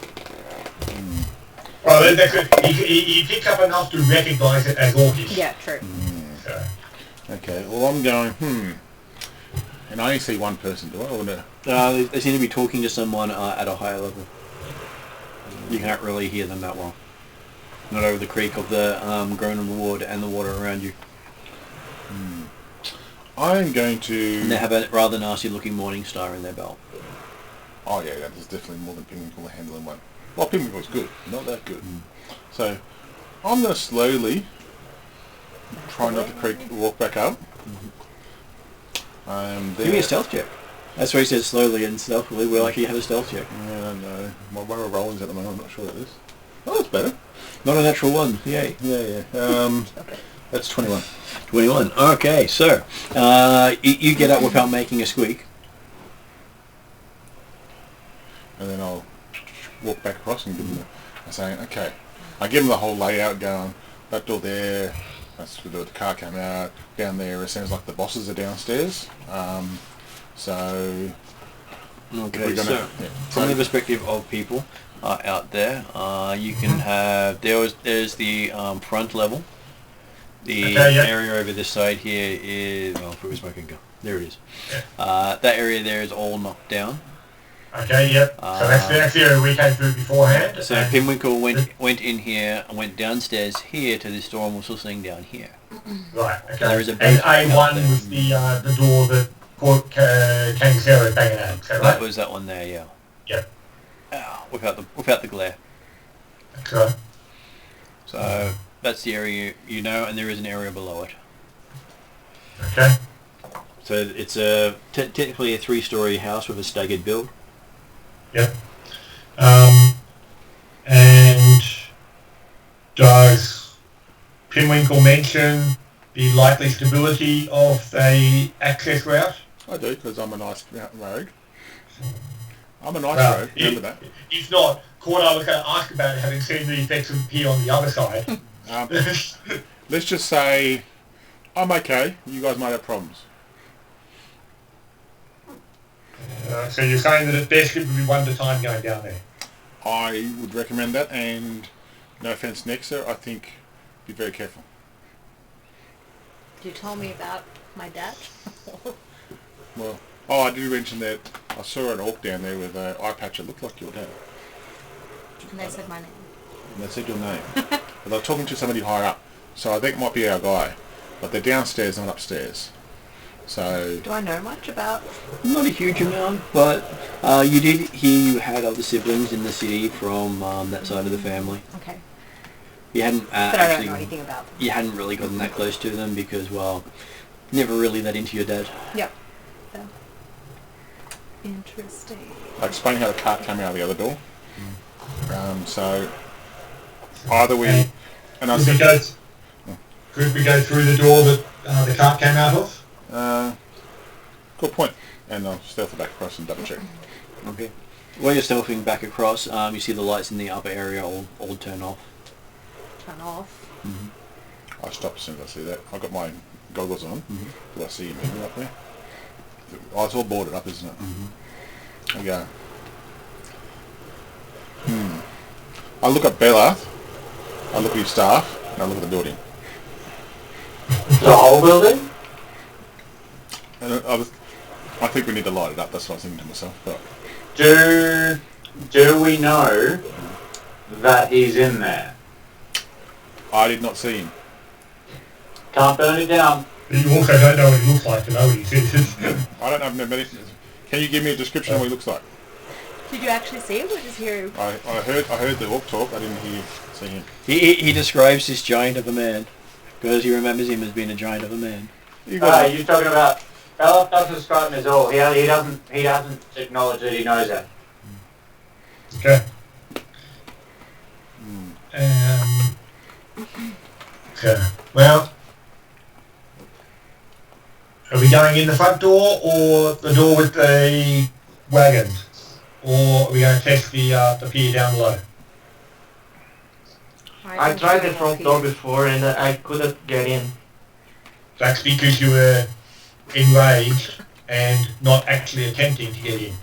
Well, that's it. He picked up enough to recognise it as Orcish. Yeah, true. So. Okay, well I'm going, and I only see one person, do I? Or no? They seem to be talking to someone at a higher level. You can't really hear them that well. Not over the creak of the Gronin Ward and the water around you. I'm going to... And they have a rather nasty looking morning star in their belt. Oh yeah, that is definitely more than Pinwheel to handle in one. Well, Pinwheel's good, not that good. So, I'm going to slowly try not to walk back up. Give me a stealth check. That's why he said slowly and stealthily. We'll actually have a stealth check. Yeah, I don't know. My way of rolling is at the moment, I'm not sure what it is. Oh, that's better. Not a natural one. Yay. Yeah. That's 21. 21. Okay, so you get up without making a squeak. And then I'll walk back across and give them I'm saying, okay. I give them the whole layout going, that door there, that's where the car came out, down there it sounds like the bosses are downstairs. So... Okay, so from the perspective of people out there, you can have, there's the front level. The area over this side here is, well, if it was smoking gun, there it is. That area there is all knocked down. Okay, yep. So that's the area we came through beforehand. So Pinwinkle went in here and went downstairs here to this door and was still sitting down here. Right, okay. There is a and A1 was the door that King Sarah banging at. Is that right? That was that one there, yeah. Yep. Without the glare. Okay. So that's the area you know, and there is an area below it. Okay. So it's technically a 3-story house with a staggered build. Yep. And does Pinwinkle mention the likely stability of the access route? I do, because I'm a nice rogue. I'm a nice rogue, remember that. If not, Corda was going to ask about it, having seen the effects of P on the other side. Let's just say I'm okay. You guys might have problems. So you're saying that at best it would be one at a time going down there? I would recommend that, and no offence, Nexa, I think be very careful. You told me about my dad. Well, I did mention that I saw an orc down there with an eye patch that looked like your dad. And they said my name. And they said your name. But they were talking to somebody higher up, so I think it might be our guy. But they're downstairs, not upstairs. So... Do I know much about... Not a huge amount, but you did hear you had other siblings in the city from that side of the family. Okay. You hadn't But I don't know anything about them. You hadn't really gotten that close to them because, well, never really that into your dad. Yep. So. Interesting. I explained how the cart came out of the other door. So either we... And I said... Could we go through the door that the cart came out of? Good point. And I'll stealth it back across and double check. Okay. While you're stealthing back across, you see the lights in the upper area all turn off. Turn off. Mm-hmm. I stop as soon as I see that. I've got my goggles on. Mm-hmm. Do I see you moving up there? Oh, it's all boarded up, isn't it? Mm-hmm. I go... I look at Bella, I look at your staff, and I look at the building. The whole building? And I think we need to light it up, that's what I was thinking to myself. But Do we know that he's in there? I did not see him. Can't burn it down. You also don't know what he looks like to know what he is. I don't have many... Can you give me a description of what he looks like? Did you actually see him or just hear him? I heard the orc talk, I didn't see him. He describes this giant of a man because he remembers him as being a giant of a man. You You're talking about... Belloc doesn't describe him as all. He doesn't acknowledge that he knows it. Okay. Okay. Well, are we going in the front door or the door with the wagons? Or are we going to test the pier down below? I tried the front door before and I couldn't get in. That's because you were enraged and not actually attempting to get in.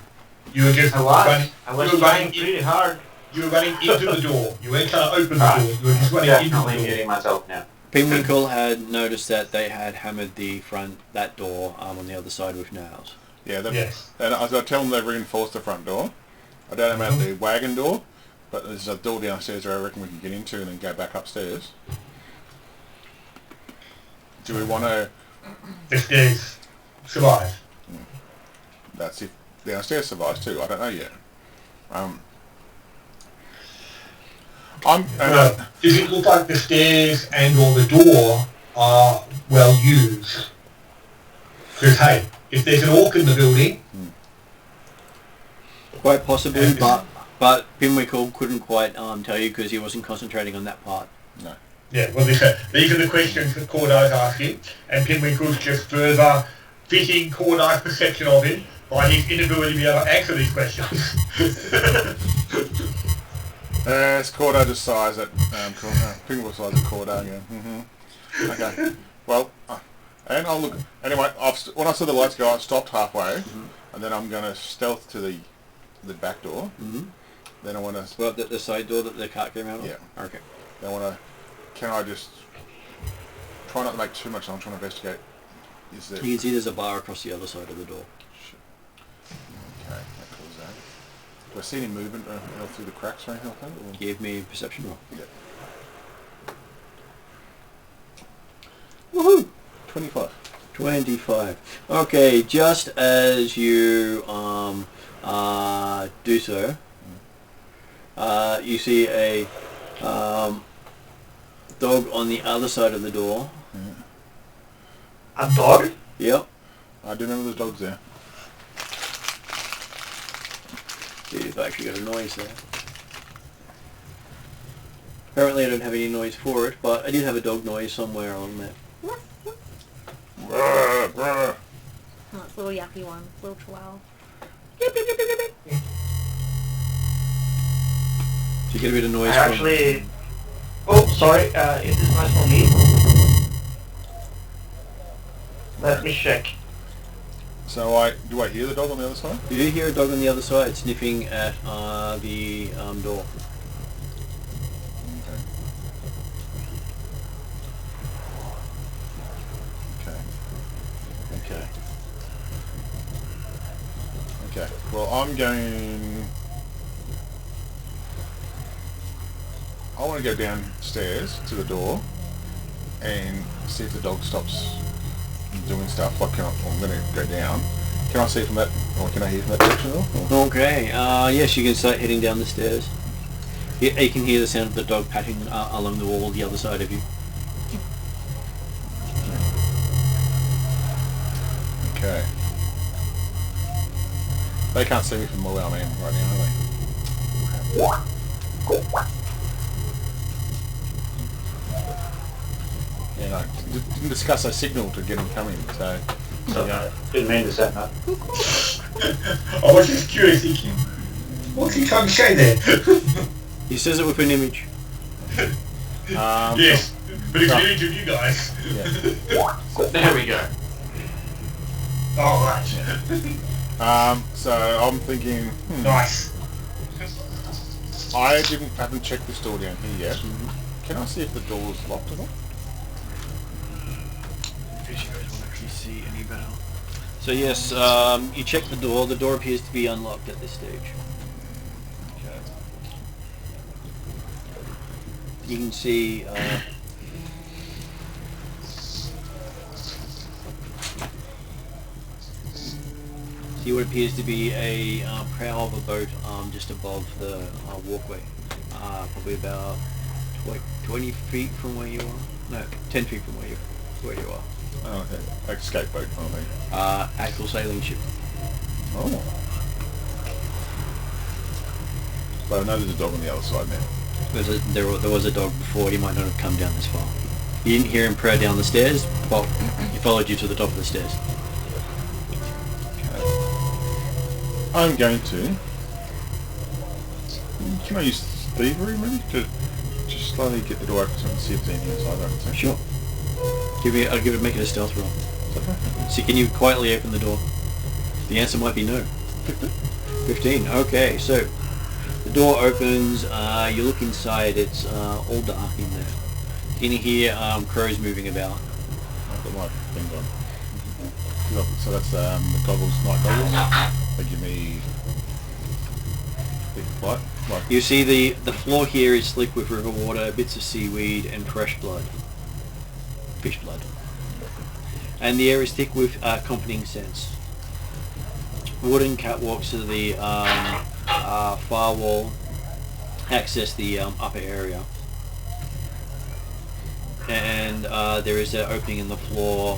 You were just running. I was you were trying running pretty hard. You were running into the door. You weren't trying to open the door. You were just running into the Definitely door. muting myself now. Pinwinkle had noticed that they had hammered that door on the other side with nails. Yeah, Yes. And I tell them they've reinforced the front door. I don't know about the wagon door, but there's a door downstairs where I reckon we can get into and then go back upstairs. Do we want to... The stairs survive. That's if downstairs survives too. I don't know yet. Does it look like the stairs and or the door are well used? Because hey, if there's an orc in the building... Quite possibly, but Pinwinkle couldn't quite tell you because he wasn't concentrating on that part. No. Yeah, well, these are the questions that Cordo's asking, and Pinwinkle's just further fitting Cordo's perception of him by his inability to be able to answer these questions. It's Cordo just size it. Pinwinkle size it Cordo again. Okay. Well, and I'll look... Anyway, when I saw the lights go, I stopped halfway, and then I'm going to stealth to the back door. Then I want to... Well, the side door that the cart came out of? Yeah. Okay. Then I want to... Can I just... Try not to make too much noise, I'm trying to investigate. Is there... You can see there's a bar across the other side of the door. Shit. Okay, that covers that. Do I see any movement through the cracks or anything like that? Or? Give me a perception roll. Yeah. Woohoo! 25. 25. Okay, just as you do so, you see a Dog on the other side of the door. A dog? Yep. I do remember there's dogs there. See if I actually got a noise there. Apparently I don't have any noise for it, but I did have a dog noise somewhere on that. Brr, brr. Oh, it's a little yucky one. Little chihuahua. Did you get a bit of noise I from actually... Oh, sorry. Is this nice for me? Let me check. So do I hear the dog on the other side? You do hear a dog on the other side sniffing at the door. Okay. Well, I want to go downstairs to the door and see if the dog stops doing stuff. I'm going to go down. Can I see from that, or can I hear from that direction at all? Okay, yes, you can start heading down the stairs. You can hear the sound of the dog patting along the wall the other side of you. Okay. They can't see me from where I'm in right now, are they? Yeah, no, didn't discuss a signal to get him coming, so yeah. Didn't mean to say that. I was just curious, thinking, what's he trying to say there? He says it with an image. Yes, but it's an image of you guys. Yeah. There we go. Oh, right. So I'm thinking, Nice. I haven't checked this door down here yet. Can I see if the door's locked at all? If you guys won't actually see any better. So yes, you check the door. The door appears to be unlocked at this stage. Okay. You can see see what appears to be a prow of a boat just above the walkway, probably about 20 feet from where you are. No, 10 feet from where you are. Oh, okay. Like a skateboat kind of thing. Actual sailing ship. Oh. But I know there's a dog on the other side now. There was a dog before. He might not have come down this far. You didn't hear him prow down the stairs, but he followed you to the top of the stairs. Okay. I'm going to... Can I use thievery maybe? To just slowly get the door open so I can see if there's anything inside I can see. Sure. Make it a stealth roll. Is that right? See, can you quietly open the door? The answer might be no. 15. Okay, so the door opens. You look inside. It's all dark in there. You can hear crows moving about. I've got my thing on. So that's the goggles, night goggles. They give me big light. You see the floor here is slick with river water, bits of seaweed, and fresh blood. Fish blood. And the air is thick with comforting scents. Wooden catwalks to the far wall access the upper area. And there is an opening in the floor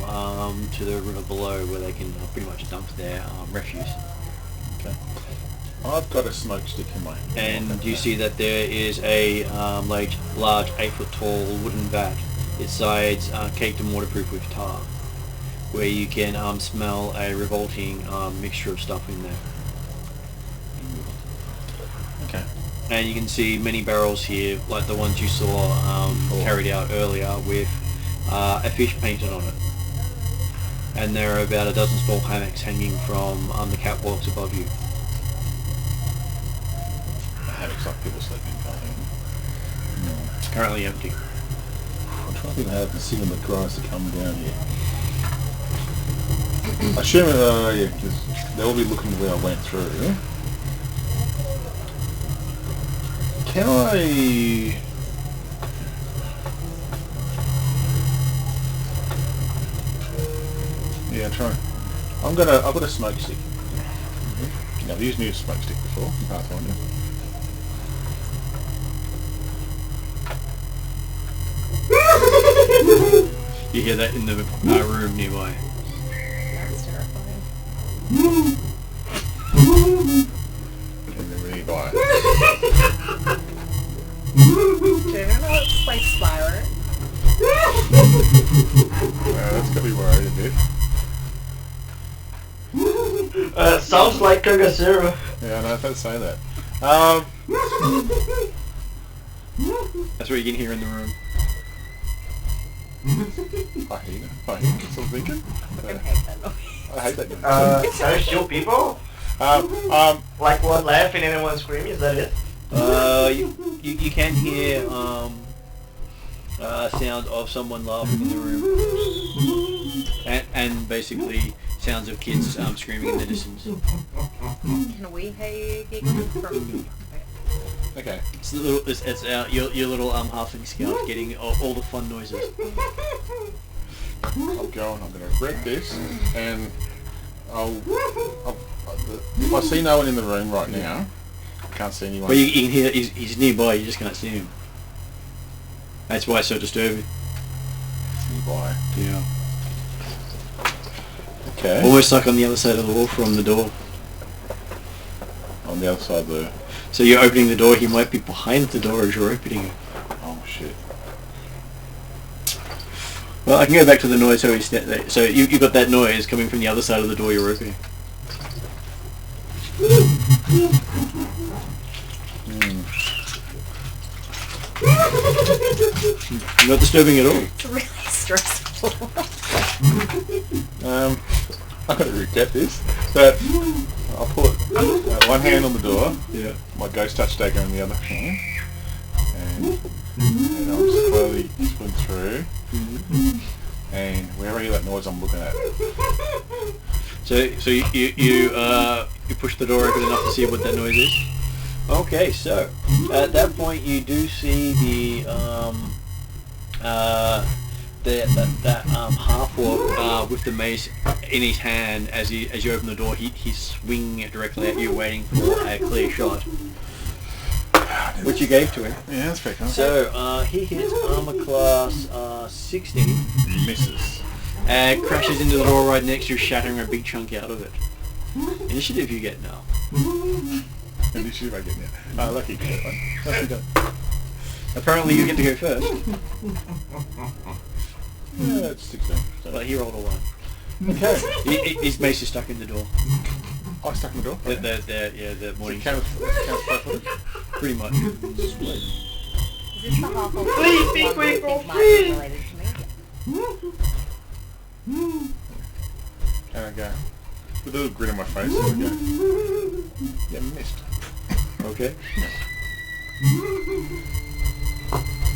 to the river below where they can pretty much dump their refuse. Okay. I've got a smoke stick in my hand. And you see that there is a large 8-foot tall wooden vat. Its sides caked and waterproof with tar, where you can smell a revolting mixture of stuff in there. Okay. And you can see many barrels here, like the ones you saw carried out earlier, with a fish painted on it. And there are about a dozen small hammocks hanging from the catwalks above you. The hammocks like people sleeping kind of thing. It's currently empty. I'm trying to think how to see them that guys to come down here. I assume, yeah, because they'll be looking where I went through. Can I... Yeah, I'm trying. I've got a smoke stick. Now, I've used a smoke stick before in Pathfinder. hear that in the room nearby. That's terrifying. And then really buy. Do you know it's like Spyro? That's gonna be worried a bit. Sounds like Kangasero. Yeah, I know if I'd say that. That's what you can hear in the room. Hyena. That's what I'm thinking. I hate that noise. I hate that. Are there still people? Like one laughing and one screaming? Is that it? You can hear sound of someone laughing in the room, and basically sounds of kids screaming in the distance. Can we hear you giggling from? Okay. It's your little halfling scout getting all the fun noises. I'm going to grab this, and if I see no one in the room right now, I can't see anyone. Well, you can hear he's nearby. You just can't see him. That's why it's so disturbing. Nearby. Yeah. Okay. Almost like on the other side of the wall from the door. On the other side of the... So you're opening the door. He might be behind the door as you're opening it. Oh shit. Well, I can go back to the noise. So you got that noise coming from the other side of the door you're opening. Not disturbing at all. It's really stressful. I'm going to regret this, but I'll put one hand on the door, Yeah. my ghost touch dagger in the other hand, and I'll slowly swing through, and wherever I hear that noise I'm looking at. So you push the door open enough to see what that noise is. Okay, so at that point you do see that half orc with the mace in his hand as you open the door. He's swinging it directly at you, waiting for a clear shot, which you gave to him. Yeah, that's fair. So he hits armor class 16, Misses. and crashes into the door right next to you, shattering a big chunk out of it. Initiative you get now. Initiative I get now. Lucky. Nicely done. Apparently you get to go first. Yeah, that's 16. So. But he rolled a 1. Okay. His mace is stuck in the door. I stuck in the door. The morning. Count footage. Pretty much. Sweet. Is this the half of Please be one quick, you think oh, might please. be related to me? And I go with a little grin on my face. And I go, yeah, missed. Okay.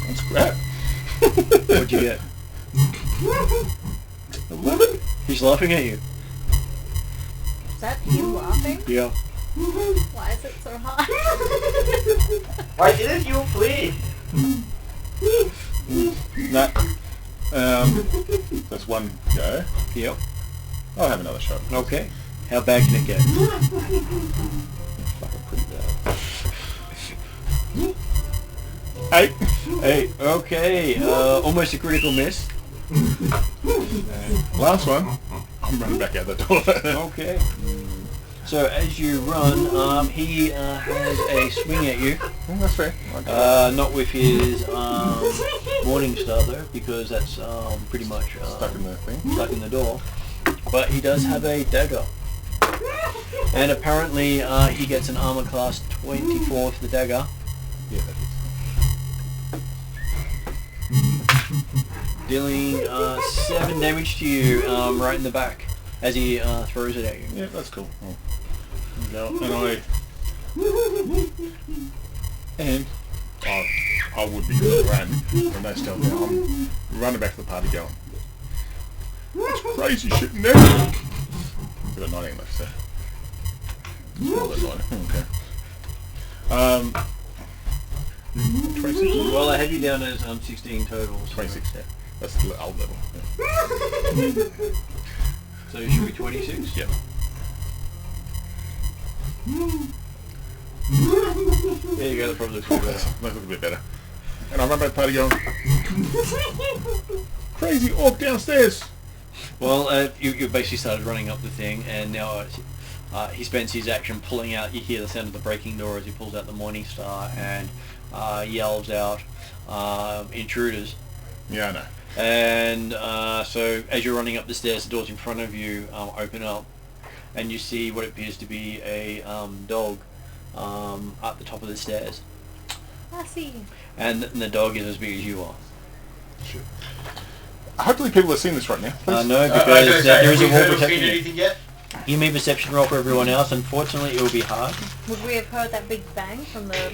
That's crap. What'd you get? 11. He's laughing at you. Is that him laughing? Yeah. Why is it so hard? Why didn't you flee? No. That's one go. Yep. I'll have another shot. Okay. How bad can it get? Fucking pretty bad. 8. 8. Okay. Almost a critical miss. Last one. I'm running back out the door. Okay. So as you run, he has a swing at you. That's fair. Okay. Not with his Morning Star though, because that's pretty much Stuck in the thing. stuck in the door. But he does have a dagger. And apparently he gets an armor class 24 for the dagger. Yeah, that is. Dealing 7 damage to you right in the back as he throws it at you. Yeah, that's cool. And I would be going to run when they still now. I'm running back to the party going, that's crazy shit in there. We've got 19 left, so. More than 9. Okay. 26? Well, I have you down as 16 total. So 26, yeah. That's the old level. Yeah. So it should be 26? Yep. There you go, that probably looks Oh, better. that looks a bit better. And I run back to the party going, Crazy orc downstairs. Well, you basically started running up the thing, and now he spends his action pulling out. You hear the sound of the breaking door as he pulls out the Morning Star and yells out, "Intruders!" Yeah, I know. And so, as you're running up the stairs, the doors in front of you open up, and you see what appears to be a dog at the top of the stairs. I see. And the dog is as big as you are. Shit. Hopefully people are seeing this right now. Please. No, because there is a wall protecting seen you. anything yet? You may perception roll for everyone else. Unfortunately, it will be hard. Would we have heard that big bang from the...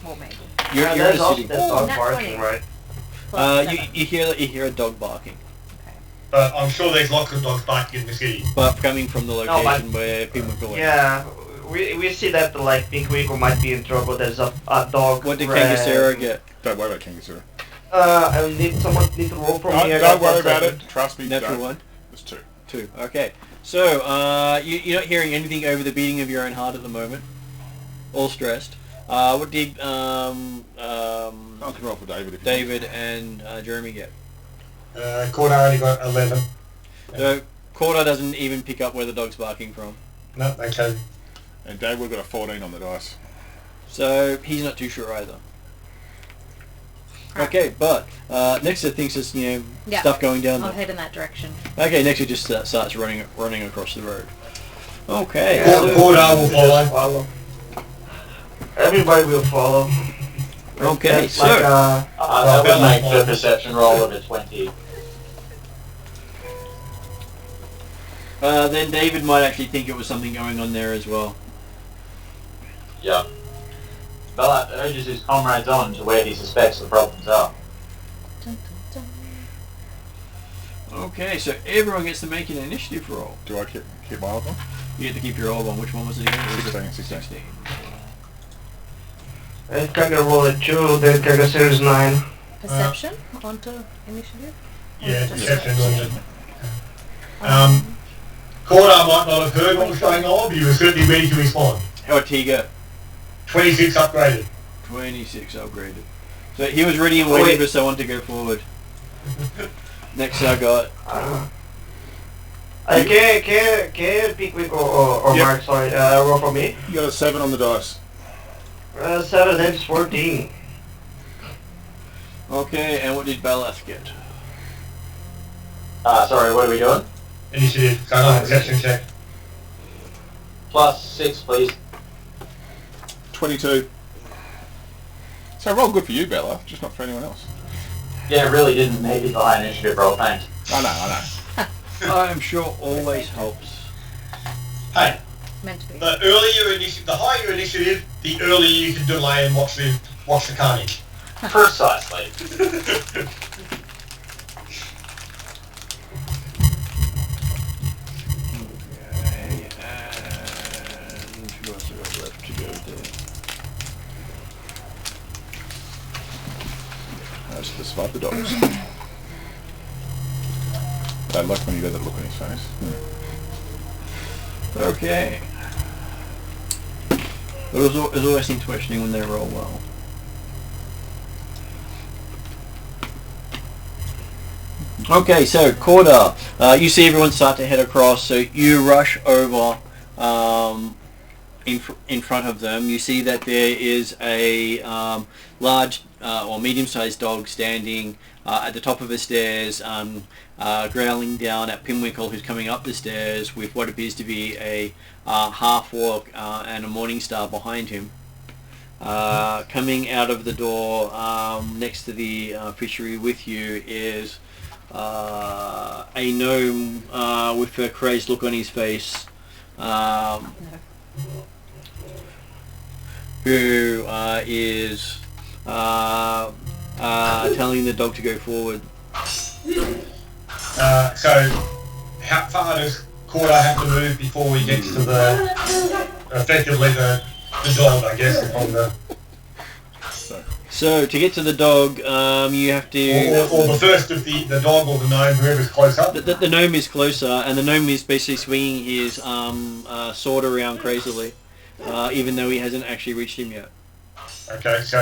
Well, maybe. You're in there's a also city. that dog Nat barking, 20. right? Plus You 7. hear a dog barking, But I'm sure there's lots of dogs barking in the city. but coming from the but- location where people are going. Yeah, we see that like Pink Wigo might be in trouble. There's a dog. What did ran- Kangasera get? Don't worry about Kangasura. I need someone need to roll for me. I Don't got worry plus about 7. it. Trust me. Natural don't. one. It's 2. 2. Okay. So you're not hearing anything over the beating of your own heart at the moment. All stressed. What did I can roll for David if you David and Jeremy get? Corda only got 11. So Corda doesn't even pick up where the dog's barking from. No, okay. And Dave, we've got a 14 on the dice. So he's not too sure either. Okay, but Nexa thinks it's Yeah. stuff going down I'll there. head in that direction. Okay, Nexa just starts running across the road. Okay. Yeah, Corda will follow. follow. Everybody will follow. Okay, That's so like, I will make the perception roll of a 20. then David might actually think it was something going on there as well. Yeah. Bella urges his comrades on to where he suspects the problems are. Dun, dun, dun. Okay, so everyone gets to make an initiative roll. Do I keep my eye on? You get to keep your roll on. Which one was it again? 16. And Kaga roll a 2, then Kagasera is 9. Perception onto initiative? Yeah, Or deception just- on it. Corda might not have heard what was going on, but he was certainly ready to respond. Ortega, 26 upgraded. 26 upgraded. So he was ready and waiting for someone to go forward. Next I got Can Pink Wigo or Yep. Mark, sorry, roll for me. You got a 7 on the dice. 7, that's 14. Okay, and what did Balath get? Sorry, what are we doing? Initiative, so another perception check. Plus 6, please. 22. So roll good for you, Bella, just not for anyone else. Yeah, it really didn't need the high initiative roll, thanks. I know. I'm sure always helps. Hey, Meant to be. the higher your initiative, the earlier you can delay and watch the carnage. Precisely. Okay, and who else have I got left to go there? That's the spot the dogs. I like when you got that look on his face. Okay. It always interesting when they roll well. Okay, so Corda, you see everyone start to head across, so you rush over in front of them. You see that there is a large or medium-sized dog standing at the top of the stairs, growling down at Pinwinkle, who's coming up the stairs with what appears to be a half-orc and a Morning Star behind him. Coming out of the door next to the fishery with you is a gnome with a crazed look on his face, who is telling the dog to go forward. So, how far does Corda have to move before he gets to effectively the dog, I guess, from the... So to get to the dog, you have to... Or the first of the dog or the gnome, whoever's closer. The gnome is closer, and the gnome is basically swinging his sword around crazily, even though he hasn't actually reached him yet. Okay, so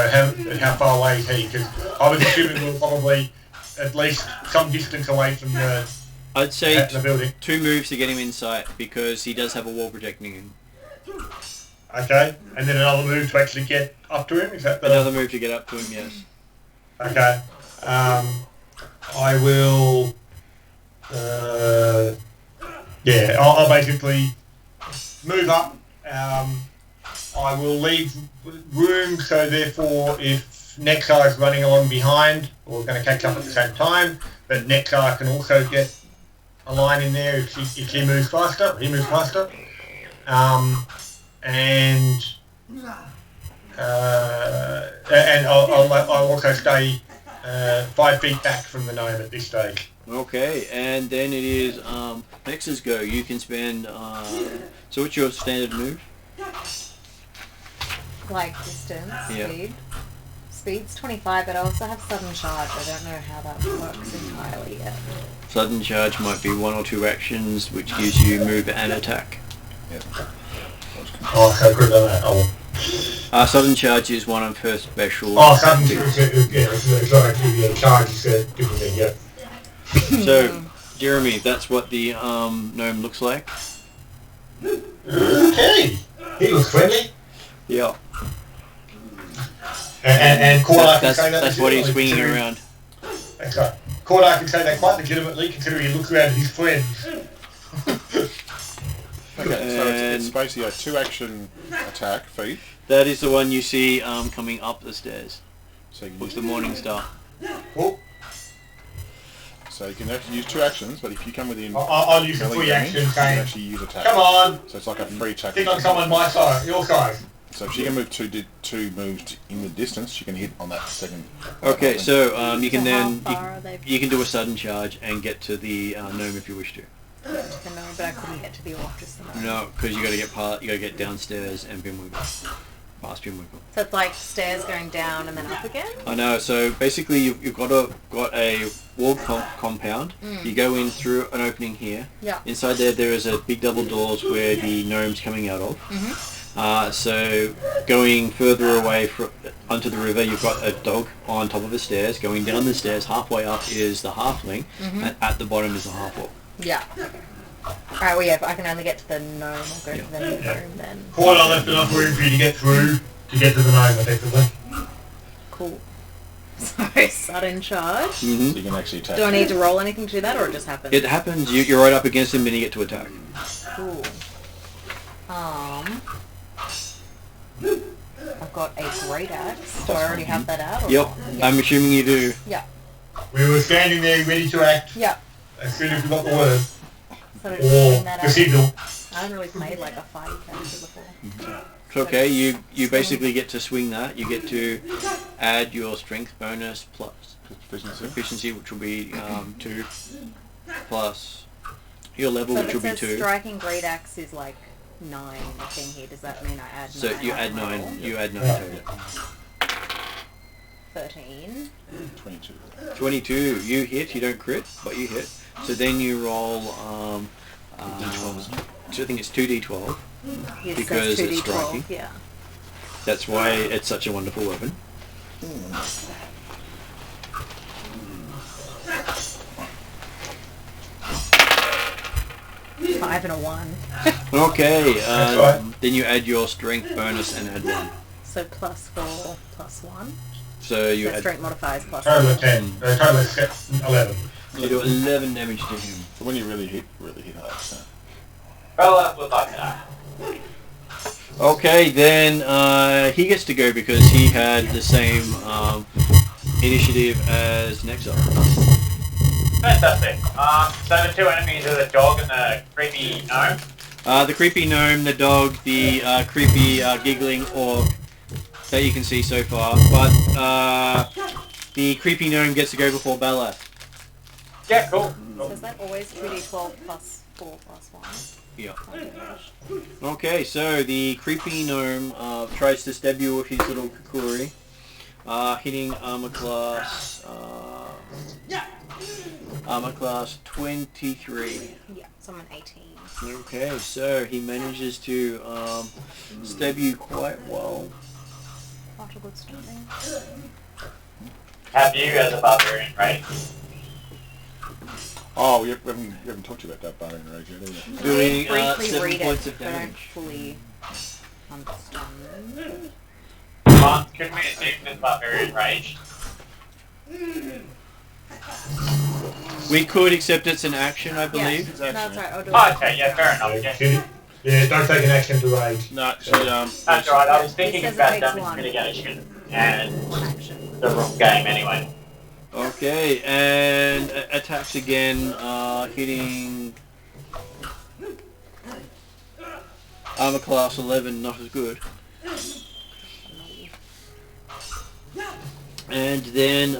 how far away is he? Because I was assuming we'll probably at least some distance away from the I'd say the building. 2 moves to get him in sight because he does have a wall protecting him. Okay, and then another move to actually get up to him. Is that the... Another move to get up to him, yes. Okay. I will. I'll basically move up. I will leave room, so therefore, if Nexar is running along behind, we're going to catch up at the same time. But Nexar can also get a line in there if he moves faster. He moves faster. And I'll also stay 5 feet back from the gnome at this stage. Okay, and then it is Nex's go. You can spend... so what's your standard move? Like distance, Yeah. speed. Speed's 25, but I also have sudden charge. I don't know how that works entirely yet. Sudden charge might be 1 or 2 actions, which gives you move and attack. Yep. Oh, so good on that. Sudden charge is one of her special... Sudden it's like the charge is different thing, yeah. So, Jeremy, that's what the gnome looks like. Okay. He looks friendly. Yeah. And Cordar can say that. That's what he's swinging around. That's right. Cordar can say that quite legitimately, considering he looks around at his friends. Okay, so it's basically a 2-action attack feat. That is the one you see coming up the stairs. So you can With use the Morning Star. Cool. So you can actually use 2 actions, but if you come within... I'll use the melee 3 range, action you can saying, actually use attack. come on, So it's like a free attack. think on someone my size, your size. So if she can move 2 moves in the distance, she can hit on that second... Okay, so you can So then... how far are they? You can do a sudden charge and get to the gnome if you wish to. To the gnome, but I couldn't get to the orc just the moment. No, because you got to get downstairs and Bimwiggle. Past Bimwiggle. So it's like stairs going down and then up again? I know. So basically, you've got a walled compound. You go in through an opening here. Yeah. Inside there is a big double doors where the gnome's coming out of. So going further away onto the river, you've got a dog on top of the stairs. Going down the stairs, halfway up is the halfling, and at the bottom is the half-orc. Yeah. Alright, well yeah, but I can only get to the gnome. I'll go to the gnome then. Cordar left enough room for you to get through, to get to the gnome, effectively. Cool. So, sudden charge. So you can actually attack. Do I need to roll anything to do that, or it just happens? It happens. You're right up against him, and you get to attack. Cool. I've got a great axe. Do I already have that out? Or Yep. not? I'm assuming you do. Yeah. We were standing there ready to act Yeah. as soon as we got the word, So or just bring that the out. signal. I haven't really played like a fighting character before. It's okay. You basically get to swing that. You get to add your strength bonus plus proficiency, which will be 2, plus your level, So which if will it be says 2. striking great axe is like 9 in the thing here. Does that mean I add 9? So you on add the roll? 9. You add 9 to it. 13. 22. 22. You hit. You don't crit, but you hit. So then you roll. D12, I think it's 2d12. Yes, Because that's it's 2d12. striking. Yeah. That's why it's such a wonderful weapon. Five and a 1. Okay. right. Then you add your strength bonus and add 1. So plus 4 plus 1. So you So add. strength modifiers plus Total of 4. 10. Total of 11. So you do 11 damage to him. So when you really hit hard. So. Well, we'll talk to that. Okay, then he gets to go because he had the same initiative as Nexar. Fantastic. So the 2 enemies are the dog and the creepy gnome. The creepy gnome, the dog, the creepy giggling orc that you can see so far. But the creepy gnome gets to go before Bella. Yeah, cool. So is that always 2d12 plus 4 plus 1? Yeah. Okay. Okay, so the creepy gnome tries to stab you with his little kukuri, hitting armor class 23. Yeah, so I'm an 18. Okay, so he manages to stab you quite well. Not a good starting. Have you as a barbarian, right? Oh, we haven't talked to you about that Barbarian Rage yet, either. Doing briefly 7 read points it, of but I don't damage. fully understand. Could we assume that Barbarian Rage? We could, except it's an action, I believe. It's No, action, that's right. I'll do Oh, it. okay, yeah, fair enough. Yeah. Yeah, don't take an action to rage. No, she, That's right, I was thinking It says it about takes damage one. mitigation and One action. the wrong game anyway. Okay, and attacks again, hitting armor class 11, not as good. And then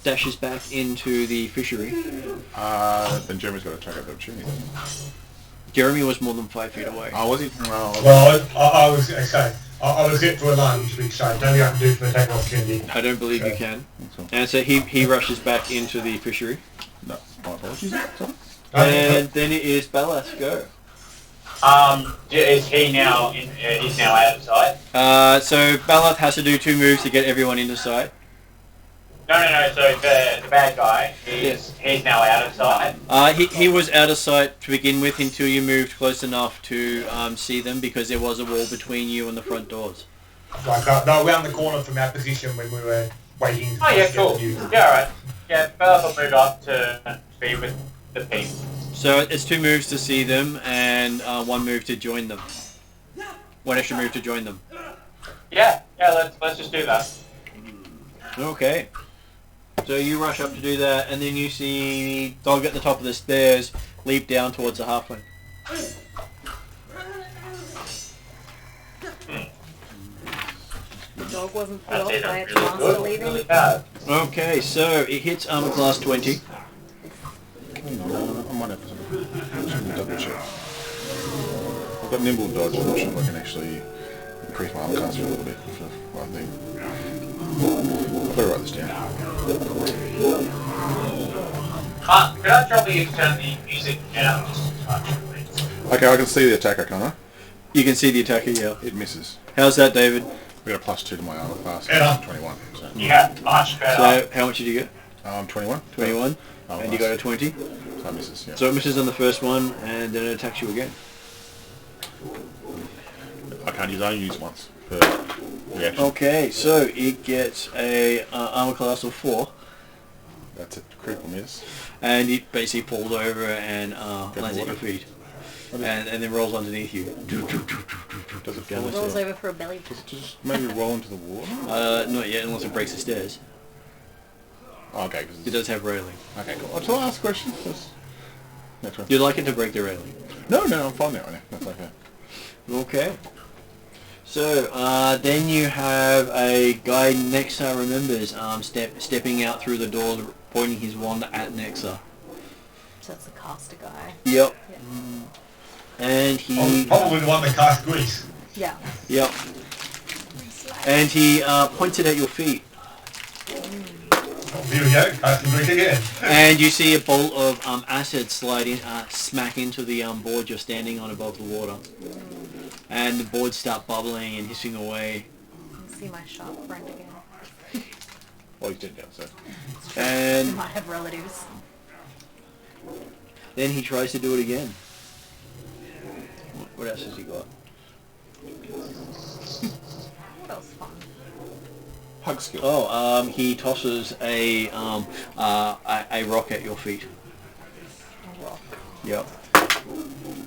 dashes back into the fishery. then Jeremy's got to attack of opportunity. Jeremy was more than 5 feet away. Oh, was he? Oh, Well, I was going to say, I was get to a lunge, which I don't think I can do for attack opportunity. I don't believe you can. so, And so he rushes back into the fishery. no, my apologies. Sorry. And then it is Ballath's go. Is he now he's now out of sight? So Ballath has to do 2 moves to get everyone into sight. No. So the bad guy he's now out of sight. He was out of sight to begin with until you moved close enough to see them, because there was a wall between you and the front doors. Like, they were around the corner from our position when we were waiting. Oh yeah, to cool. get the Yeah, alright. Yeah, Bella will move up to be with the team. So it's 2 moves to see them and 1 move to join them. 1 extra move to join them. Yeah, let's just do that. Okay. So you rush up to do that, and then you see Dog at the top of the stairs leap down towards the halfling. The dog wasn't put I'd off say by that's its really master good, leaving. really bad. Okay, so it hits armor class 20. I might have to double check. I've got nimble dodge. I'm not sure if I can actually increase my arm cast a little bit for one thing. I better write this down. Could I probably turn the music down just a touch, please? Okay, I can see the attacker, can't I? You can see the attacker, yeah. It misses. How's that, David? We got a +2 to my armor class. Yeah. 21. So, Yeah, much better. So how much did you get? 21. 21. Oh, And you got a 20. So that misses, yeah. So it misses on the first one, and then it attacks you again. I can't use, I only use it once per reaction. Okay, so it gets a armor class of 4, That's a critical miss. and it basically falls over and lands at your water. feet, and then rolls underneath you. Does it Down fall the Rolls stairs. over for a belly. Does it just maybe roll into the water? Not yet, unless it breaks the stairs. Oh, okay. 'Cause It does have railing. Okay, cool. I'll ask a question. Next one. You'd like it to break the railing. No, I'm fine now. That's okay. Okay. So then you have a guy Nexa remembers stepping out through the door, pointing his wand at Nexa. So it's the caster guy. Yep. Yeah. And Oh, he. probably the one that cast grease. Yeah. Yep. And he points it at your feet. Oh, here we go, casting grease again. And you see a bolt of acid slide in, smack into the board you're standing on above the water. And the boards start bubbling and hissing away. Let's see my sharp friend again. Well, he's dead now, so. He And might have relatives. then he tries to do it again. What else has he got? What else fun? Hug skill. Oh, he tosses a rock at your feet. A rock. Yep.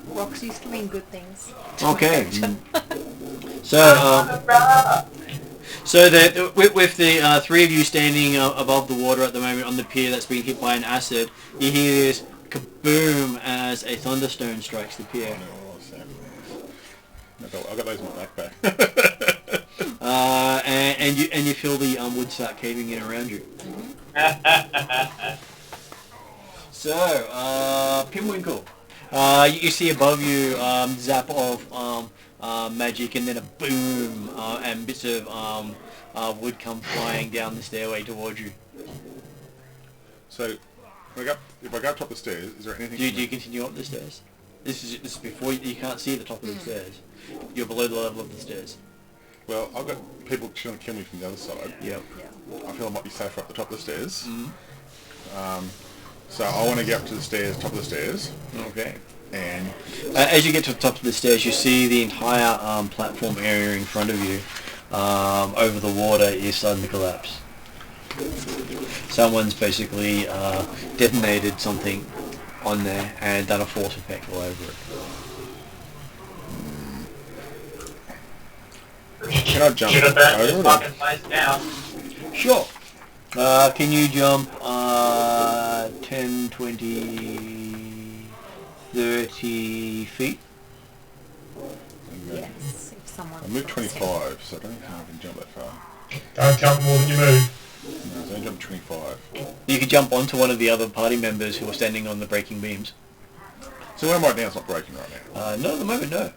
Rocks used to mean good things. Okay. So that with the 3 of you standing above the water at the moment on the pier that's being hit by an acid, you hear this kaboom as a thunderstone strikes the pier. Oh, Sam. I got those in my backpack. And you feel the wood start caving in around you. So, Pimwinkle. You see above you zap of magic, and then a boom, and bits of wood come flying down the stairway towards you. So, if I go up top the stairs, is there anything? Do you continue up the stairs? This is before you can't see the top of the stairs. You're below the level of the stairs. Well, I've got people trying to kill me from the other side. Yep. Yeah. I feel I might be safer up the top of the stairs. Mm-hmm. So I want to get up to the stairs, top of the stairs, Okay. and As you get to the top of the stairs, you see the entire platform area in front of you over the water is starting to collapse. Someone's basically detonated something on there and done a force effect all over it. can I jump Should have burned over this it? fucking place down. Sure. Can you jump 10, 20, 30 feet? Yes, if someone. I moved 25, so I don't think I can jump that far. Don't jump more than you move. No, so I jump 25. You could jump onto one of the other party members who are standing on the breaking beams. So where I'm right now, it's not breaking right now. No, at the moment, no.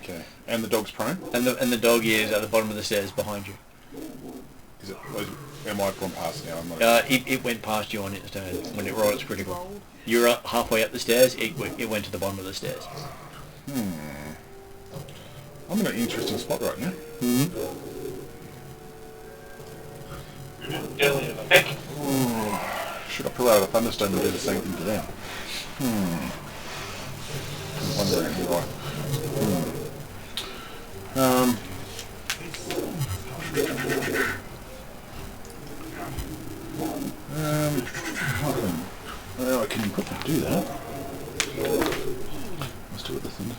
Okay. And the dog's prone? And the dog is at the bottom of the stairs behind you. Is it? Am I gone past now? I'm not. It went past you on its turn when it rolled its critical. You were halfway up the stairs. It went to the bottom of the stairs. I'm in an interesting spot right now. Should I pull out a thunderstone and do the same thing to them? I'm wondering. Right. Well, I can probably do that. Let's do it this end.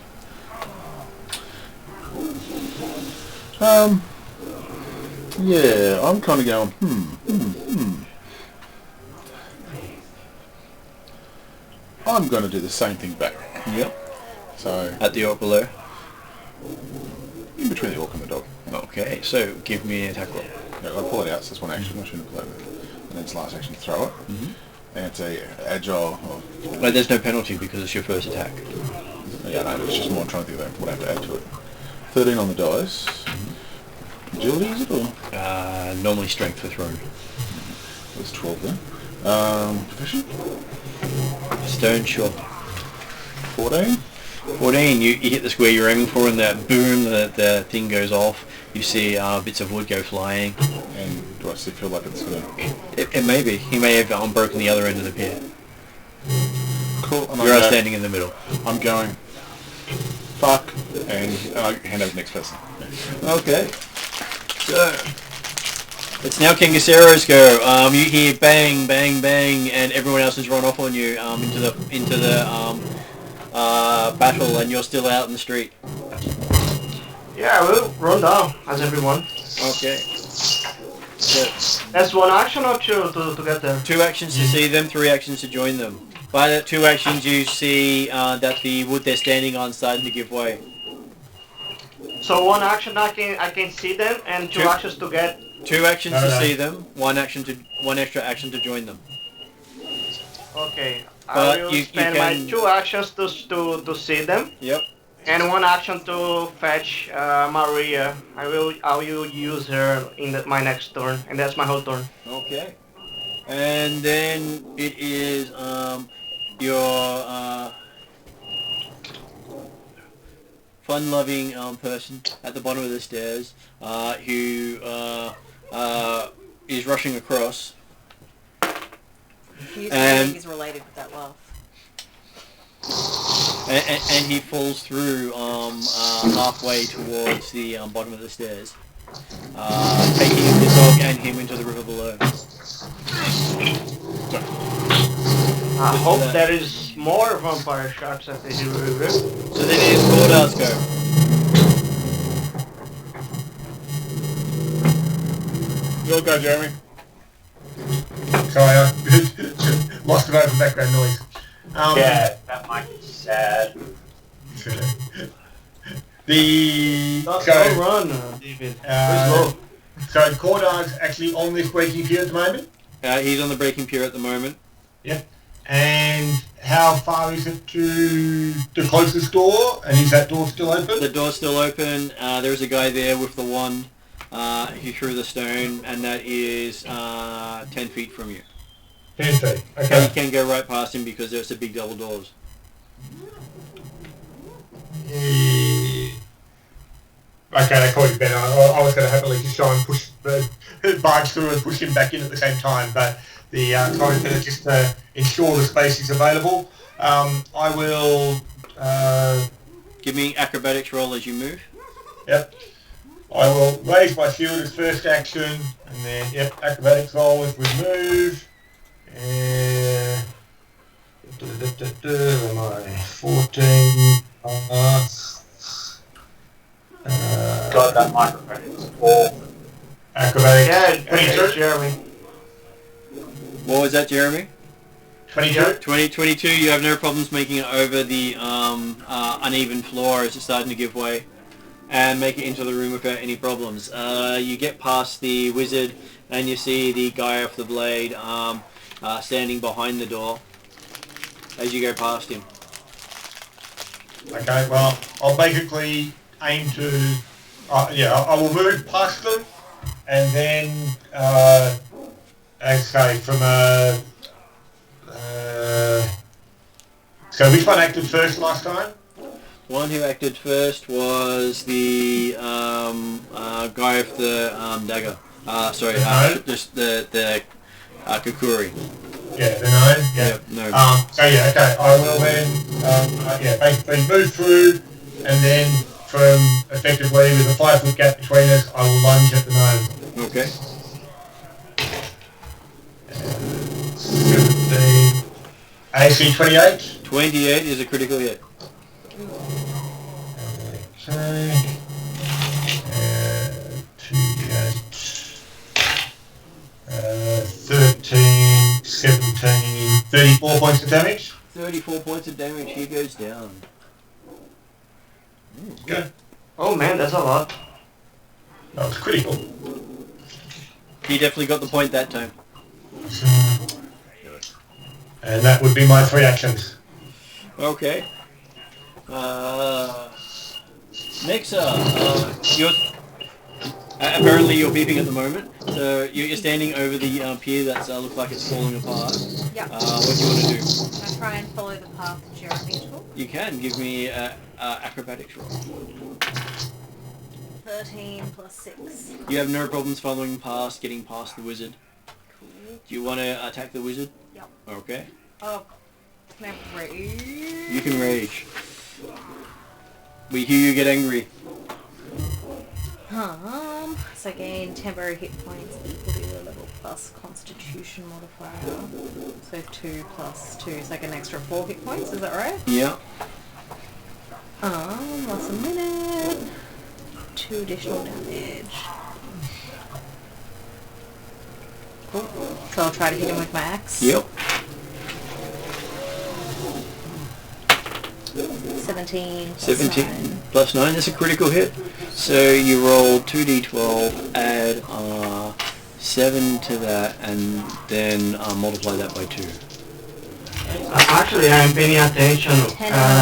Yeah, I'm kind of going, I'm going to do the same thing back. Yep. So, At the orc below. in between the orc and the dog. Okay, so give me an attack roll. Yeah, I'll pull it out, so it's one action. I shouldn't pull it out. And then it's last action to throw it. And it's a agile. Well, there's no penalty because it's your first attack. Yeah, no, it's just more trying to think about what I have to add to it. 13 on the dice. Agility, is it, or? Normally strength for throw. There's 12 then. Proficient? Stone, sure. 14? 14, you hit the square you're aiming for, and that boom, the thing goes off. You see bits of wood go flying. And do I feel like it's going to... It may be. He may have unbroken the other end of the pier. Cool. And You're standing in the middle. I'm going, fuck, and I hand over to the next person. Okay. So, it's now Kingasero's go. You hear bang, bang, bang, and everyone else has run off on you into the battle, and you're still out in the street. Yeah, I will run down as everyone. Okay. So, That's one action or two to get there? 2 actions to see them, 3 actions to join them. By that 2 actions, you see that the wood they're standing on is starting to give way. So one action I can see them, and two actions to get. 2 actions to see them, 1 extra action to join them. Okay, But I will you spend can- my 2 actions to see them, Yep. and 1 action to fetch Maria. I will use her in my next turn, and that's my whole turn. Okay. And then it is your fun-loving person at the bottom of the stairs who is rushing across. He's And- he's related with that laugh. And he falls through halfway towards the bottom of the stairs, taking the dog and him into the river below. I hope there is more vampire sharks at the river. So then it is Gordar's go. Your go, Jeremy. Sorry, I lost it over background noise. Yeah, that might be sad. Don't So, run, David. Where's Lo? so Cordar's actually on this breaking pier at the moment. He's on the breaking pier at the moment. Yep. And how far is it to the closest door? And is that door still open? The door's still open. There's a guy there with the wand. He threw the stone, and that is 10 feet from you. 10 feet. And Okay. you can go right past him because there's the big double doors. Okay, that probably better. I was going to happily just try and push the barge through and push him back in at the same time, but the corridor just to ensure the space is available. I will. Give me acrobatics roll as you move. Yep. I will raise my shield as first action, and then acrobatics roll as we move. Where am I? 14. God, that microphone is awful. Acrobatics. Yeah, 22. Jeremy. What was that, Jeremy? 22. 22, you have no problems making it over the uneven floor as it's starting to give way and make it into the room without any problems. You get past the wizard and you see the guy off the blade standing behind the door as you go past him. Okay, well, I'll basically aim to... I will move past them and then, from a... so which one acted first last time? One who acted first was the guy with the dagger. Just the Kukuri. Yeah, the gnome. Yeah. No. Okay. I will then, basically move through, and then from effectively with a 5-foot gap between us, I will lunge at the gnome. Okay. 17. AC 28. 28 is a critical hit. Okay. 2d8. 13, 17, 34 points of damage. 34 points of damage. He goes down. Good. Oh man, that's a lot. That was critical. He definitely got the point that time. And that would be my 3 actions. Okay. Nexa, apparently you're beeping at the moment, so you're standing over the pier that looks like it's falling apart. Yeah. What do you want to do? I try and follow the path Jeremy took. You can give me acrobatics roll. 13 plus 6. You have no problems getting past the wizard. Cool. Do you want to attack the wizard? Yep. Okay. Oh, can I rage? You can rage. We hear you get angry. So gain temporary hit points equal to your level plus constitution modifier. So 2 plus 2, so like an extra 4 hit points, is that right? Yeah. Lost a minute. 2 additional damage. Cool. So I'll try to hit him with my axe. Yep. 17 plus 17 9. plus 9, that's a critical hit. So you roll 2d12, add 7 to that, and then multiply that by 2. Actually, I'm paying attention.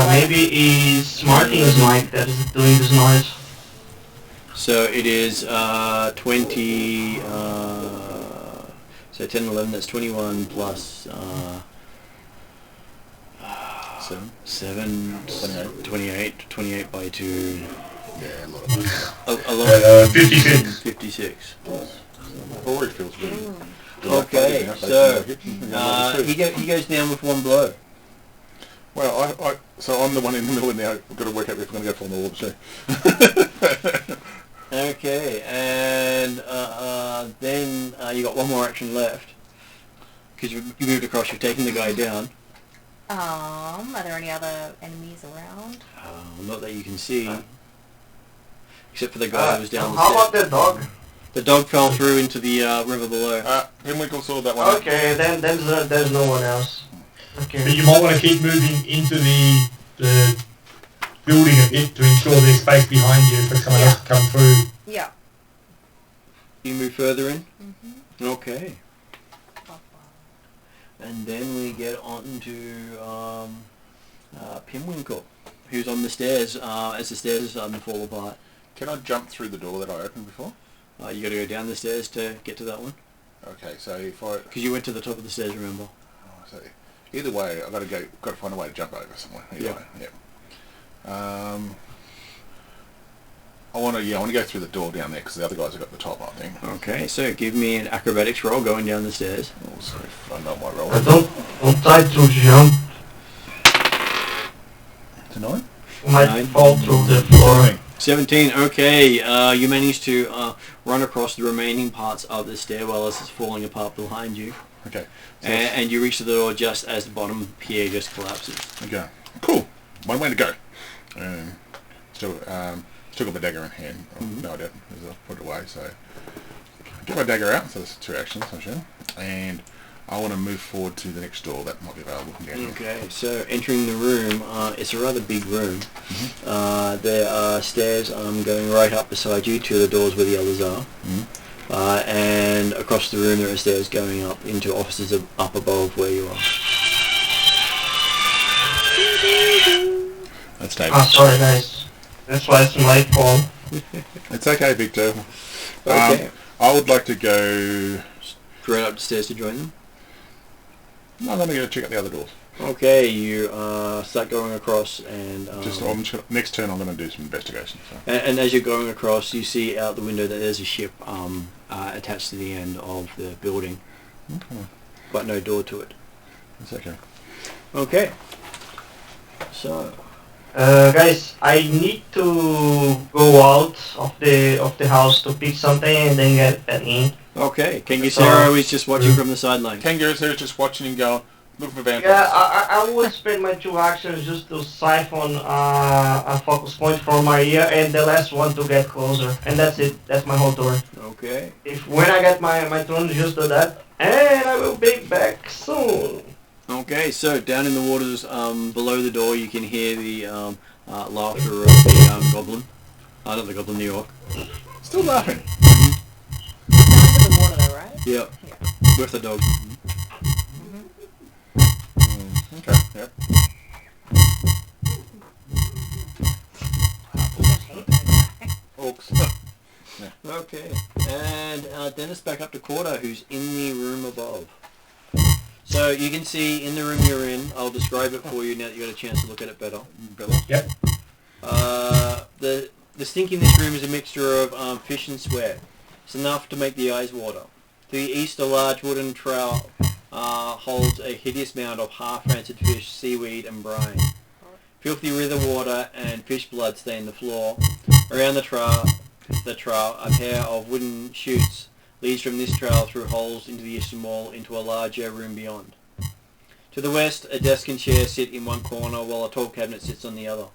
Maybe it's Martin's mic that is doing this noise. So it is 20, so 10, 11, that's 21 plus 7, 28 by 2. Yeah, a lot of A lot. 56. 56. already feels good. Okay, so he goes down with 1 blow. Well, so I'm the one in the middle now. We've got to work out if we're going to go for Runelords too. Okay, and then you got 1 more action left. Because you moved across, you've taken the guy down. Are there any other enemies around? Not that you can see. Except for the guy who was down the How stairs. about the dog? The dog fell through into the river below. Himwick will sort that one out. Okay, then there's no one else. Okay. But you might want to keep moving into the building a bit to ensure there's space behind you for someone else to come through. Yeah. You move further in? Mm-hmm. Okay. And then we get on to Pimwinkle, who's on the stairs as the stairs are starting to fall apart. Can I jump through the door that I opened before? You got to go down the stairs to get to that one. Okay, so if I... Because you went to the top of the stairs, remember? Oh, so either way, I've got to find a way to jump over somewhere. Either Yeah. way, yeah. I want to go through the door down there because the other guys are at the top, I think. Okay, so give me an acrobatics roll going down the stairs. Oh, sorry, I know my roll. Don't try to jump. It's a 9? You might 9. fall through the floor. 17. Okay, you managed to run across the remaining parts of the stairwell as it's falling apart behind you. Okay. So And you reach the door just as the bottom pier just collapses. okay. Cool. One way to go. Still got my dagger in hand. Oh, no, I don't. I'll put it away. So get my dagger out. So there's 2 actions, I'm sure. And I want to move forward to the next door that might be available from down here. Okay, so entering the room, it's a rather big room. There are stairs going right up beside you to the doors where the others are. And across the room there are stairs going up into offices up above where you are. That's David. Ah, sorry guys. That's why it's my fault. It's okay, Victor. Okay. I would like to go... Straight up the stairs to join them. No, I'm going to go check out the other doors. Okay, you start going across and... next turn I'm going to do some investigation. So. And as you're going across, you see out the window that there's a ship attached to the end of the building, but no door to it. That's okay. Okay. So... Guys, I need to go out of the house to pick something and then get back in. Okay, Kangasero is just watching from the sideline. Kangaroo's here just watching and going, looking for vampires. Yeah, I would spend my 2 actions just to siphon a focus point from my ear and the last one to get closer. And that's it. That's my whole turn. Okay. When I get my turn, just do that. And I will be back soon. Okay, so down in the waters below the door you can hear the laughter of the goblin. Not the goblin, New York. Still laughing. Under the water though, right? Yep. With the dog. Okay, yep. Orcs. Okay, and Dennis back up to Quarter, who's in the room above. So you can see in the room you're in, I'll describe it for you now that you got a chance to look at it better. Yep. The stink in this room is a mixture of fish and sweat. It's enough to make the eyes water. To the east, a large wooden trough holds a hideous mound of half-rancid fish, seaweed and brine. Filthy river water and fish blood stain the floor. Around the trough, a pair of wooden chutes leads from this trail through holes into the eastern wall into a larger room beyond. To the west, a desk and chair sit in one corner while a tall cabinet sits on the other.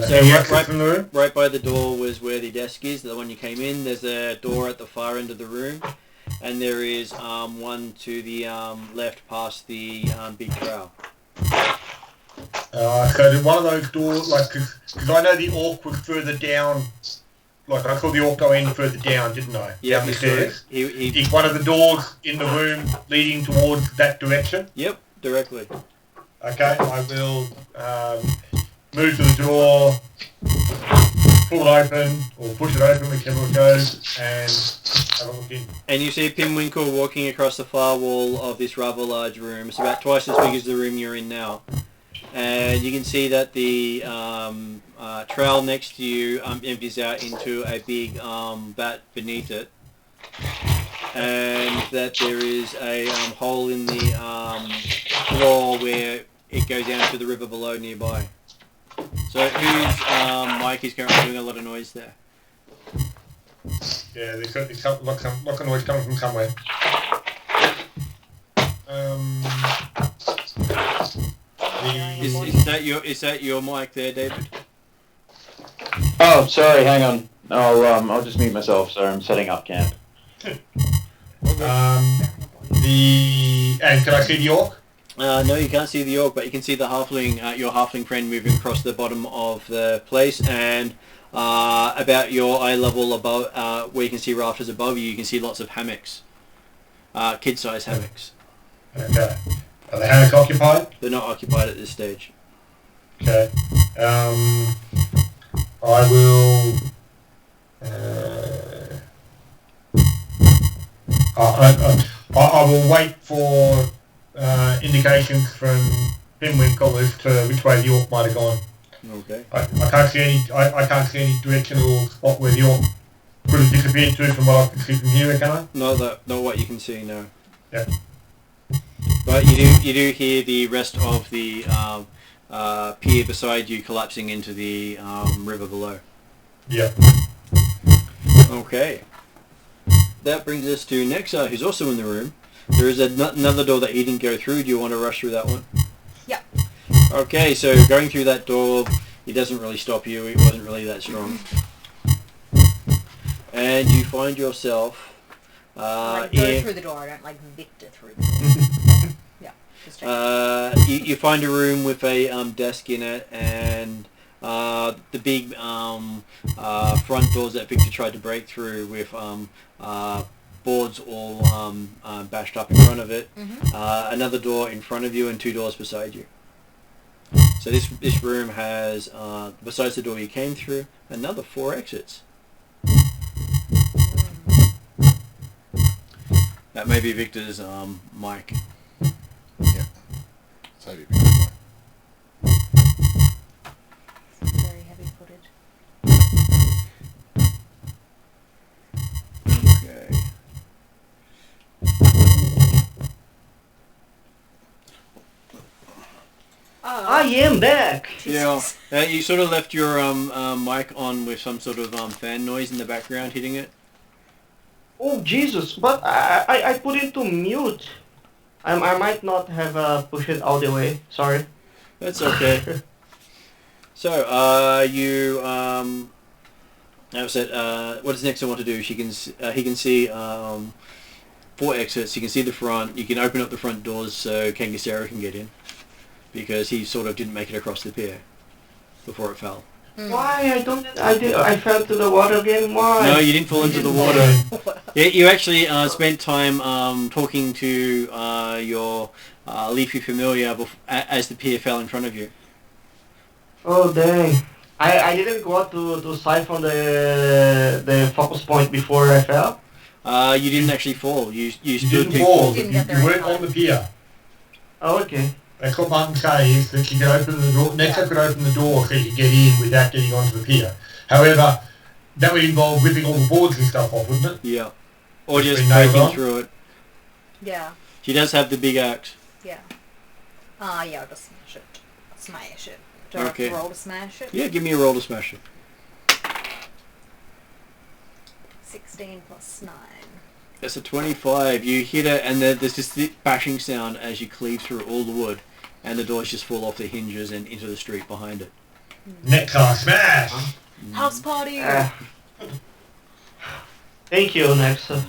So right by the door was where the desk is, the one you came in. There's a door at the far end of the room, and there is one to the left past the big trail. So did one of those doors, like, because I know the orc was further down, like I saw the orc go in further down, didn't I? Yeah, down the stairs. He Is one of the doors in the room leading towards that direction? Yep, directly. Okay, I will move to the door, pull it open, or push it open, whichever it goes, and have a look in. And you see Pinwinkle walking across the far wall of this rather large room. It's about twice as big as the room you're in now. And you can see that the trail next to you empties out into a big vat beneath it. And that there is a hole in the floor where it goes down to the river below nearby. So whose mic is currently doing a lot of noise there? Yeah, there's got to be lots of noise coming from somewhere. Is that your mic there, David? Oh, sorry, hang on. I'll just mute myself. Sorry, I'm setting up camp. And can I see the orc? No, you can't see the orc, but you can see the halfling, your halfling friend moving across the bottom of the place, and about your eye level above, where you can see rafters above you, you can see lots of hammocks, kid-sized hammocks. Okay. Are the hammocks occupied? They're not occupied at this stage. Okay. I will. I will wait for indications from Pinwinkle as to which way the orc might have gone. Okay. I can't see any. I can't see any directional spot where the orc could have disappeared to from what I can see from here, can I? Not what you can see, no. Yeah. But you do hear the rest of the pier beside you collapsing into the river below. Yeah. Okay. That brings us to Nexa, who's also in the room. There is another door that he didn't go through. Do you want to rush through that one? Yeah. Okay, so going through that door, it doesn't really stop you. It wasn't really that strong. And you find yourself Like go through the door. I don't like Victor through the door. Yeah. Just checking. you find a room with a desk in it, and the big front doors that Victor tried to break through with boards all bashed up in front of it. Another door in front of you and 2 doors beside you. So this room has, besides the door you came through, another 4 exits. That may be Victor's mic. Yeah. So Very heavy-footed. Okay. I am back. Yeah. You sort of left your mic on with some sort of fan noise in the background hitting it. Oh Jesus! But I put it to mute. I might not have pushed it all the way. Sorry. That's okay. So, you as I said, what does Nexa want to do? He can see 4 exits. You can see the front. You can open up the front doors so Kangasera can get in, because he sort of didn't make it across the pier before it fell. Why? I fell to the water again. Why? No, you didn't fall into the water. Yeah, you actually spent time talking to your leafy familiar as the pier fell in front of you. Oh dang! I didn't go out to siphon the focus point before I fell. You didn't actually fall. You You stood didn't fall. Didn't You get there in weren't time. on the pier. Oh, okay. That's what Martin says, that you could open the door. Nexa could open the door so you could get in without getting onto the pier. However, that would involve ripping all the boards and stuff off, wouldn't it? Yeah. Or just Been nailed breaking on? through it. Yeah. She does have the big axe. Yeah. Yeah, I'll just smash it. Smash it. Do I have Okay. to roll to smash it? Yeah, give me a roll to smash it. 16 plus 9. That's a 25. You hit it, and there's this bashing sound as you cleave through all the wood, and the doors just fall off the hinges and into the street behind it. Nexa, smash! House party! Thank you, Nexa.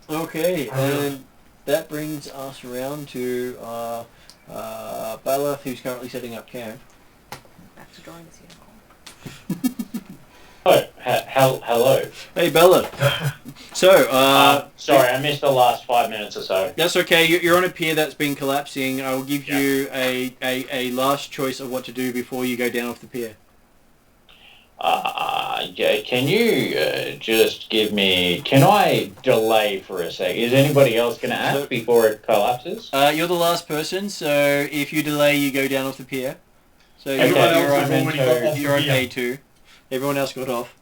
Okay, and that brings us around to Bala, who's currently setting up camp. Back to drawing this unicorn. Oh, hello. Hey, Bella. So, Sorry, I missed the last 5 minutes or so. that's okay. You're on a pier that's been collapsing. I will give you a last choice of what to do before you go down off the pier. Yeah, can you just give me... Can I delay for a sec? Is anybody else going to ask before it collapses? You're the last person, so if you delay, you go down off the pier. So Okay. you're on Everyone else has already got off the you're on pier. A2. Everyone else got off.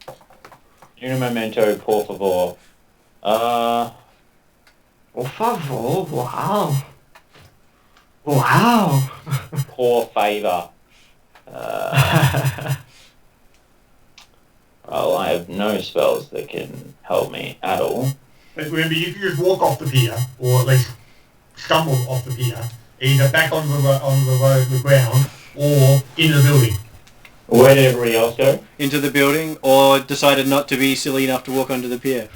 Un momento, por favor. Por favor, wow. Wow. Por favor. Well, I have no spells that can help me at all. But remember, you can just walk off the pier, or at least stumble off the pier, either back on the ground, or in the building. Where did everybody else go? Into the building, or decided not to be silly enough to walk onto the pier.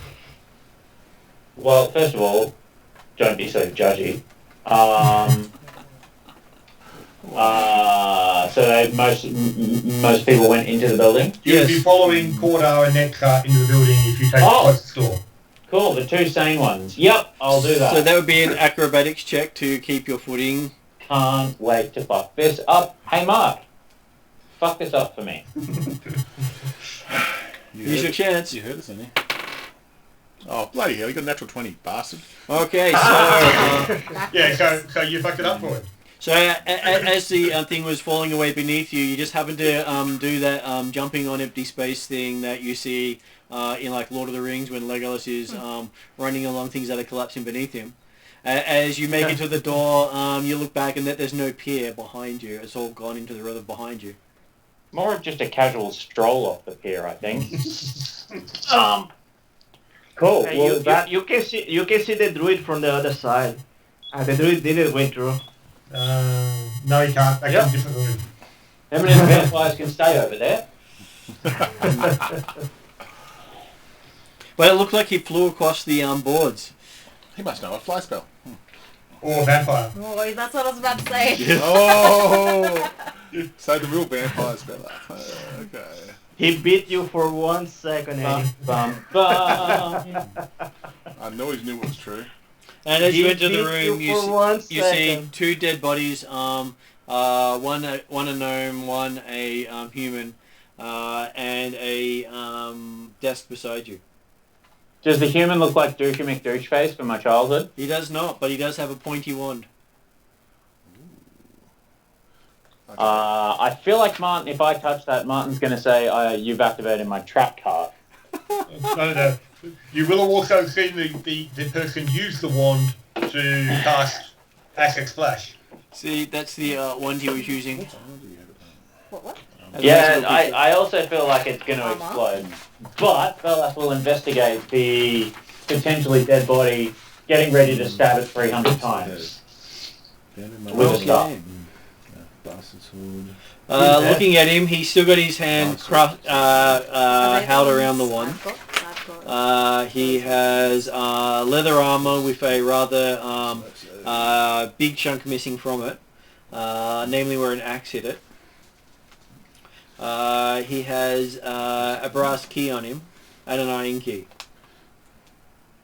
Well, first of all, don't be so judgy. So most people went into the building? You'll Yes. be following Cordar and Nexa into the building if you take the closest door. Cool, the 2 sane ones. Yep, I'll do that. So that would be an acrobatics check to keep your footing. Can't wait to fuck this up. Hey, Mark. Fuck this up for me. Use your chance. You heard us, didn't you? Oh, bloody hell, you got a natural 20, bastard. Okay, so Yeah, so you fucked it up for him. So as the thing was falling away beneath you, you just happened to do that jumping on empty space thing that you see in like Lord of the Rings when Legolas is running along things that are collapsing beneath him. As you make it to the door, you look back and there's no pier behind you. It's all gone into the river behind you. More of just a casual stroll off the pier, I think. Cool. Hey, Well, you can see the druid from the other side. The druid didn't went through. No, you can't. That's in a different room. how many vampires can stay over there? But it looked like he flew across the boards. He must know a fly spell. Or a vampire. Oh, that's what I was about to say. Oh! So the real vampire spell. Okay. He beat you for 1 second, Eddie. Bum, bum. I know he knew it was true. And as you He enter the beat room, you for 1 you see second. 2 dead bodies. One a gnome, one a human, and a desk beside you. Does the human look like Dookie McDoucheface from my childhood? He does not, but he does have a pointy wand. Okay. I feel like Martin, if I touch that, Martin's going to say, you've activated my trap card. No. You will have also seen the person use the wand to cast Acid Splash. See, that's the wand he was using. What? Yeah, I also feel like it's going to Armor? explode. But Velas will investigate the potentially dead body, getting ready to stab it 300 times. With a staff. Looking at him, he's still got his hand held around the wand. I've got. He has leather armor with a rather big chunk missing from it, namely where an axe hit it. He has a brass key on him and an iron key.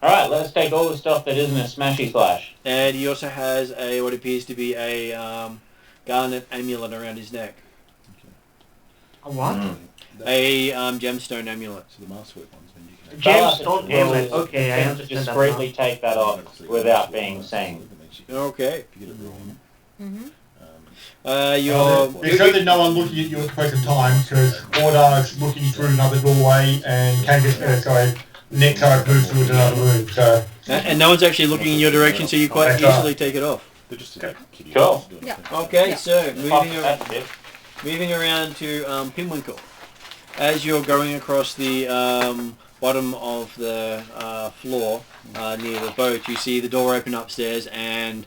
Alright, let's take all the stuff that isn't a smashy slash. And he also has what appears to be a garnet amulet around his neck. A what? A gemstone amulet. So the masterwork ones, then you can... Gemstone amulet. Okay, I Can understand that discreetly now. take that off without being seen. Okay. If you get it wrong, Mm-hmm. You're... There's certainly no one looking at you at the present time because Ordar's looking through another doorway and Nectar moves through another room. So And no one's actually looking in your direction, so you quite easily take it off. they're just kitty Cool. Yeah. Okay, Yeah. so That's it. moving around to Pinwinkle. As you're going across the bottom of the floor near the boat, you see the door open upstairs and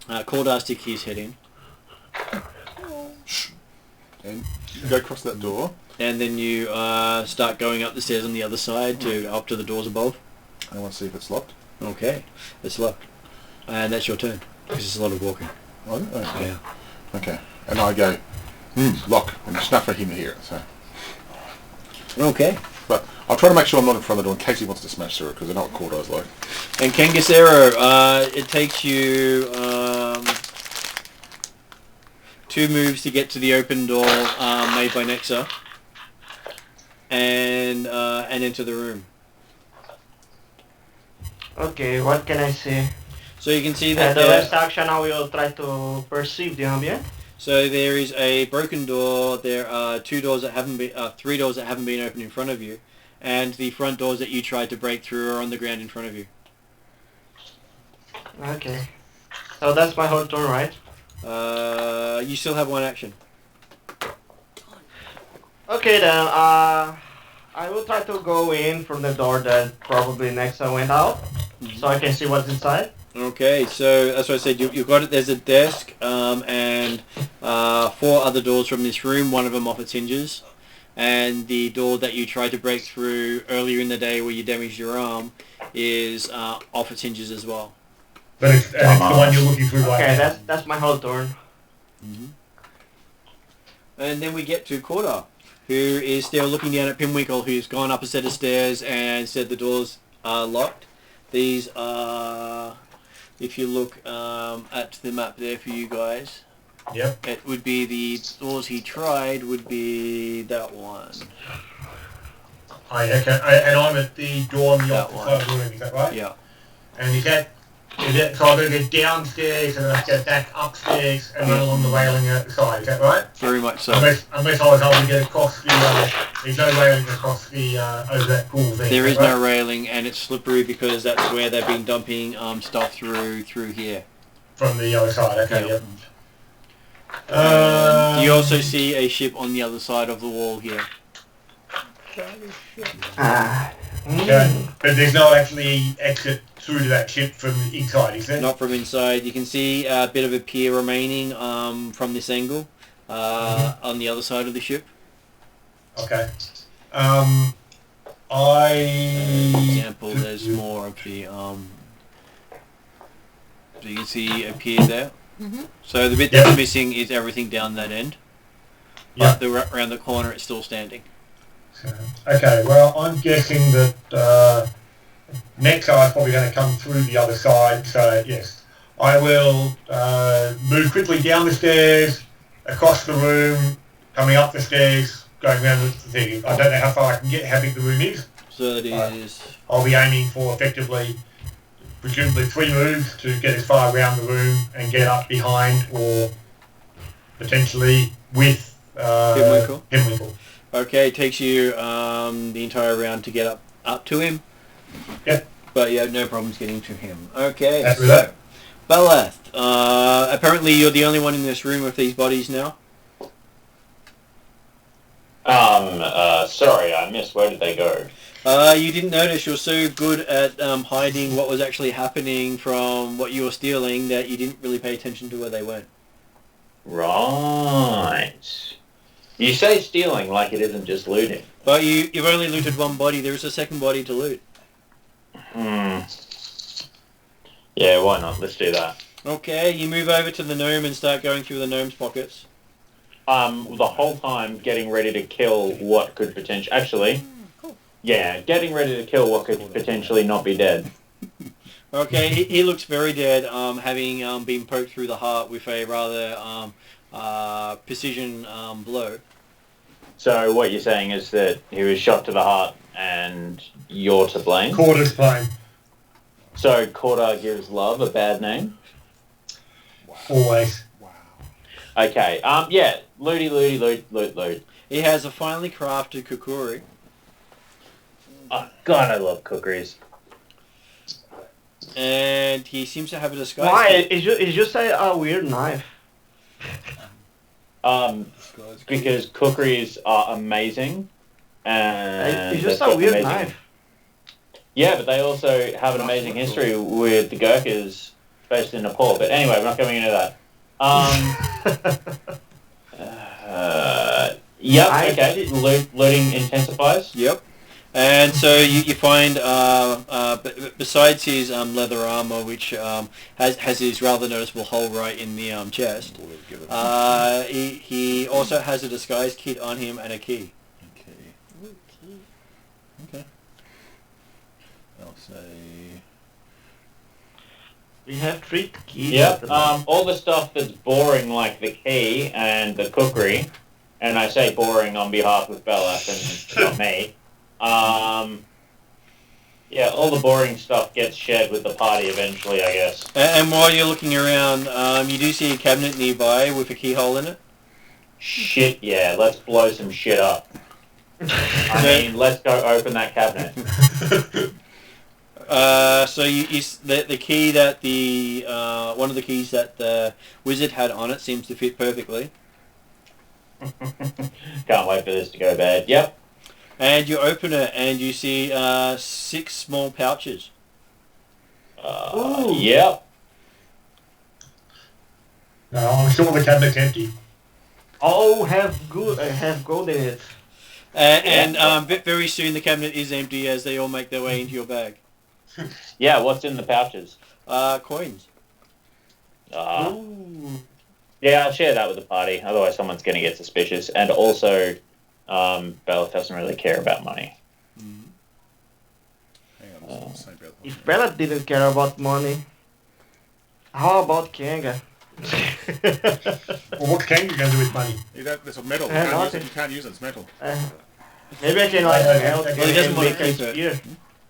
Cordar stick his head in. And you go across that door. And then you start going up the stairs on the other side to up to the doors above. I want to see if it's locked. Okay, it's locked. And that's your turn, because it's a lot of walking. Oh, okay. Yeah. Okay. And I go, lock, and snuff for him to hear it. So, Okay. but I'll try to make sure I'm not in front of the door in case he wants to smash through it, because I know what Cordar's like. And Kangasero, it takes you 2 moves to get to the open door made by Nexa, and enter the room. Okay, what can I say? So you can see that The last action I will try to perceive the ambient. so there is a broken door. There are 3 doors that haven't been opened in front of you, and the front doors that you tried to break through are on the ground in front of you. Okay. So that's my whole turn, right? You still have 1 action. Okay then, I will try to go in from the door that probably Nexa went out, so I can see what's inside. Okay, so that's what I said. You've got it. There's a desk and 4 other doors from this room. One of them off its hinges, and the door that you tried to break through earlier in the day, where you damaged your arm, is off its hinges as well. but it's the one you're looking through right Okay, now. that's my whole turn. And then we get to Cordar, who is still looking down at Pinwinkle, who's gone up a set of stairs and said the doors are locked. These are, if you look at the map there for you guys, Yep. it would be the doors he tried would be that one. Okay. And I'm at the door on the That opposite one. side of the room. Is that right? Yeah. And is that So I've got to go downstairs and then I have to go back upstairs and run along the railing at the side. Is that right? Very much so. Unless I was able to get across the. There's no railing across the over that pool thing. There is right? no railing, and it's slippery because that's where they've been dumping stuff through here. From the other side. Okay. Yep. Yep. You also see a ship on the other side of the wall here. Okay. But there's no actually exit through to that ship from the inside, is there? Not from inside. You can see a bit of a pier remaining from this angle on the other side of the ship. Okay. For example, there's more of the... so you can see a pier there. Mm-hmm. So the bit that's missing is everything down that end. Yeah. But around the corner it's still standing. Okay, well, I'm guessing that next hour's probably going to come through the other side, so yes. I will move quickly down the stairs, across the room, coming up the stairs, going around the thing. I don't know how far I can get, how big the room is. So it is... I'll be aiming for effectively, presumably 3 moves to get as far around the room and get up behind or potentially with Himwinkle. Okay, it takes you the entire round to get up to him. Yep. But you have no problems getting to him. Okay, After that. Balath, apparently you're the only one in this room with these bodies now. Sorry, I missed. Where did they go? You didn't notice. You're so good at hiding what was actually happening from what you were stealing that you didn't really pay attention to where they went. Right. You say stealing like it isn't just looting. But you've only looted one body. There is a second body to loot. Yeah, why not? Let's do that. Okay, you move over to the gnome and start going through the gnome's pockets. The whole time getting ready to kill what could potentially... Actually, yeah, getting ready to kill what could potentially not be dead. Okay, he looks very dead, having been poked through the heart with a rather precision blow. So what you're saying is that he was shot to the heart and you're to blame? Quarter's blame. So Quarter gives Love a bad name? Wow. Always. Wow. Okay, yeah, loot. He has a finely crafted kukuri. Oh, God, I love cookeries. And he seems to have a disguise. Why? It's just a weird knife. Because cookeries are amazing. And It's just they've a got weird amazing... knife. Yeah, but they also have an amazing history with the Gurkhas based in Nepal. But anyway, we're not going into that. Yep, okay. Looting intensifies. Yep. And so you find, besides his leather armor, which has his rather noticeable hole right in the chest, he also has a disguise kit on him and a key. Okay. I'll say... We have 3 keys. Yep, all the stuff that's boring like the key and the cookery, and I say boring on behalf of Bellas and not me, yeah, all the boring stuff gets shared with the party eventually, I guess. And while you're looking around, you do see a cabinet nearby with a keyhole in it. Shit, yeah, let's blow some shit up. I mean, let's go open that cabinet. So the key that the one of the keys that the wizard had on it seems to fit perfectly. Can't wait for this to go bad. Yep. And you open it and you see 6 small pouches. Yep. No, I'm sure the cabinet's empty. All have gold in it. And very soon the cabinet is empty as they all make their way into your bag. Yeah, what's in the pouches? Coins. Yeah, I'll share that with the party, otherwise someone's going to get suspicious. And also, Bella doesn't really care about money. Hang on, say Bella. If Bella didn't care about money, how about Kanga? Well, what can you going to do with money? There's a metal. Nothing. You can't use it. It's metal. Maybe I can like melt Well, he doesn't want to make a keep it. spear.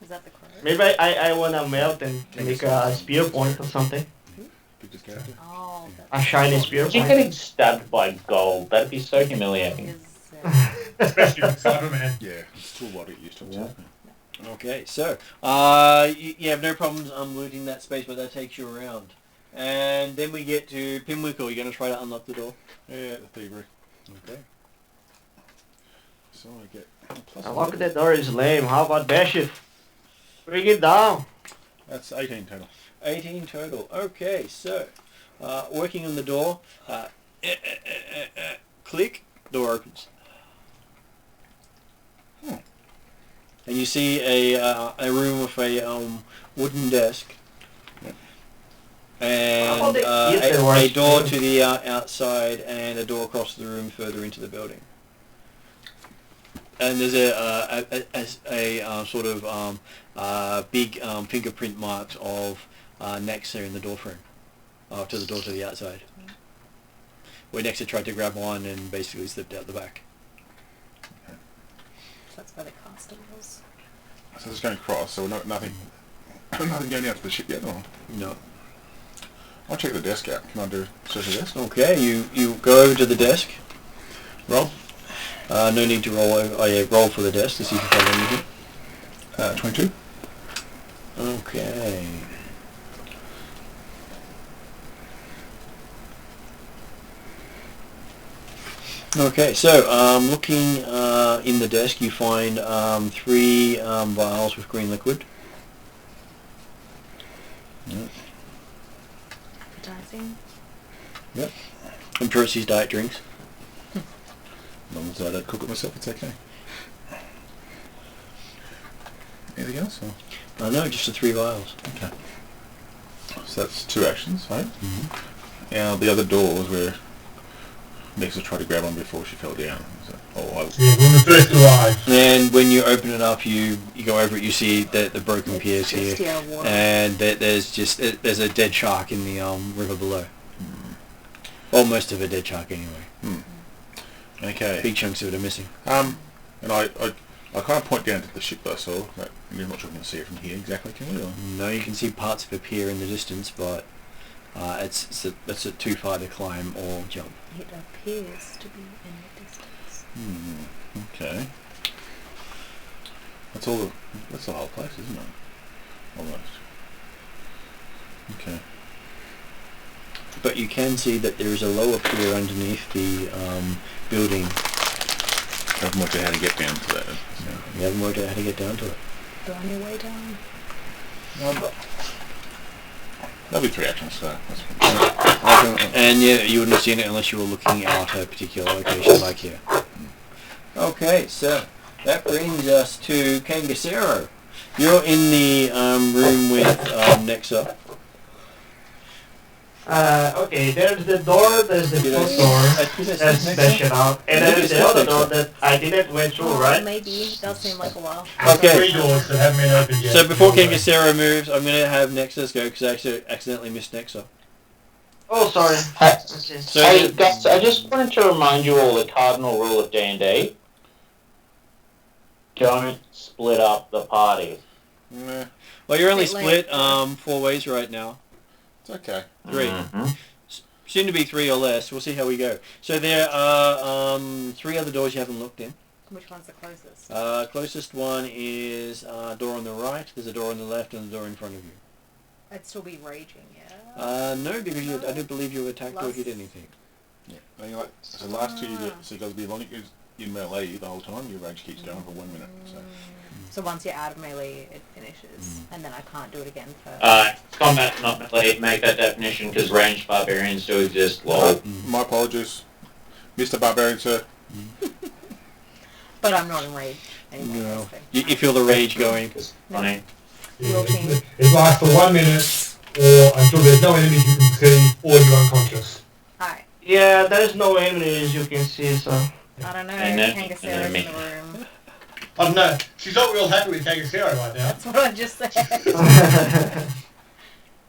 Is that the crow? Maybe I wanna melt and make a spear point or something. Biggest character. Oh, A shiny spear Imagine point. getting stabbed by gold. That'd be so humiliating. is, Especially with Cyberman. Yeah, it's too what it used to. Yeah. Okay, so you have no problems looting that space, but that takes you around. And then we get to Pinwickle. You're going to try to unlock the door? Yeah, the thievery. Okay. So I get plus. Lock the door is lame. How about bash it? Bring it down. That's 18 total. 18 total. Okay, so working on the door. Click. Door opens. And you see a room with a wooden desk. And a door to the outside, and a door across the room further into the building. And there's a sort of big fingerprint marks of Nexa in the door frame, to the door to the outside. Where Nexa tried to grab one and basically slipped out the back. That's where the caster was. So it's going across, so nothing going out to the ship yet, or? No. I'll check the desk out. Can I do search the desk? Okay, you go over to the desk. Roll. No need to roll over. Oh yeah, roll for the desk to see if you find anything. 22. Okay. Okay, so looking in the desk, you find 3 vials with green liquid. Yep. Appetizing. Yep. I'm sure it's these diet drinks. As long as I don't cook it myself, it's okay. Anything else? Or? No, just the 3 vials. Okay. So that's 2 actions, right? Mm-hmm. Now the other door was where Nexa tried to grab one before she fell down. So, Yeah, when we first arrived. And when you open it up, you go over it. You see the broken piers here, Water. and there's a dead shark in the river below. Well, most of a dead shark anyway. Okay. Big chunks of it are missing. And I kind of point down to the ship that I saw. But I'm not sure if we can see it from here exactly, can we? Or? No, you can see parts of a pier in the distance, but it's too far to climb or jump. It appears to be in the distance. Okay. That's the whole place, isn't it? Almost. Okay. But you can see that there is a lower pier underneath the building. I haven't worked out how to get down to that. So. You haven't worked out how to get down to it. Go on your way down. That'll be 3 actions, so that's fine. And yeah, you wouldn't have seen it unless you were looking out a particular location like here. Okay, so that brings us to Kangasero. You're in the room with Nexa. Okay, there's the door, there's the front door, that's special out, and then the other door that I didn't went through, right? Maybe. It does seem like a while. Okay. 3 doors that haven't been opened yet. So before Kangasero moves, I'm going to have Nexus go because I actually accidentally missed Nexa. Oh, sorry. Hey, Okay. So hey guys, I just wanted to remind you all the cardinal rule of D&D. Don't split up the party. Nah, well, you're only Bit late. split 4 ways right now. it's okay. 3. Mhm. Soon to be 3 or less. We'll see how we go. So there are 3 other doors you haven't looked in. Which one's the closest? Closest one is a door on the right. There's a door on the left and a door in front of you. I'd still be raging, yeah? No, because I don't believe you attacked or Last- hit anything. Yeah. I think so last 2 you get, so you got to be long in melee the whole time. Your rage keeps going for 1 minute. So. So once you're out of melee, it finishes, and then I can't do it again for... Combat, not melee, make that definition because ranged barbarians do exist, lol. My apologies, Mr. Barbarian, sir. But I'm not enraged anymore. No. that's fair. You feel the rage going. Funny. Real team. It lasts for 1 minute, or until there's no enemies you can see, or you're unconscious. Alright. Yeah, there's no enemies you can see, so... I don't know, And then- Kangasero's and then in the room. I don't know. She's not real happy with Kangasero right now. That's what I just said.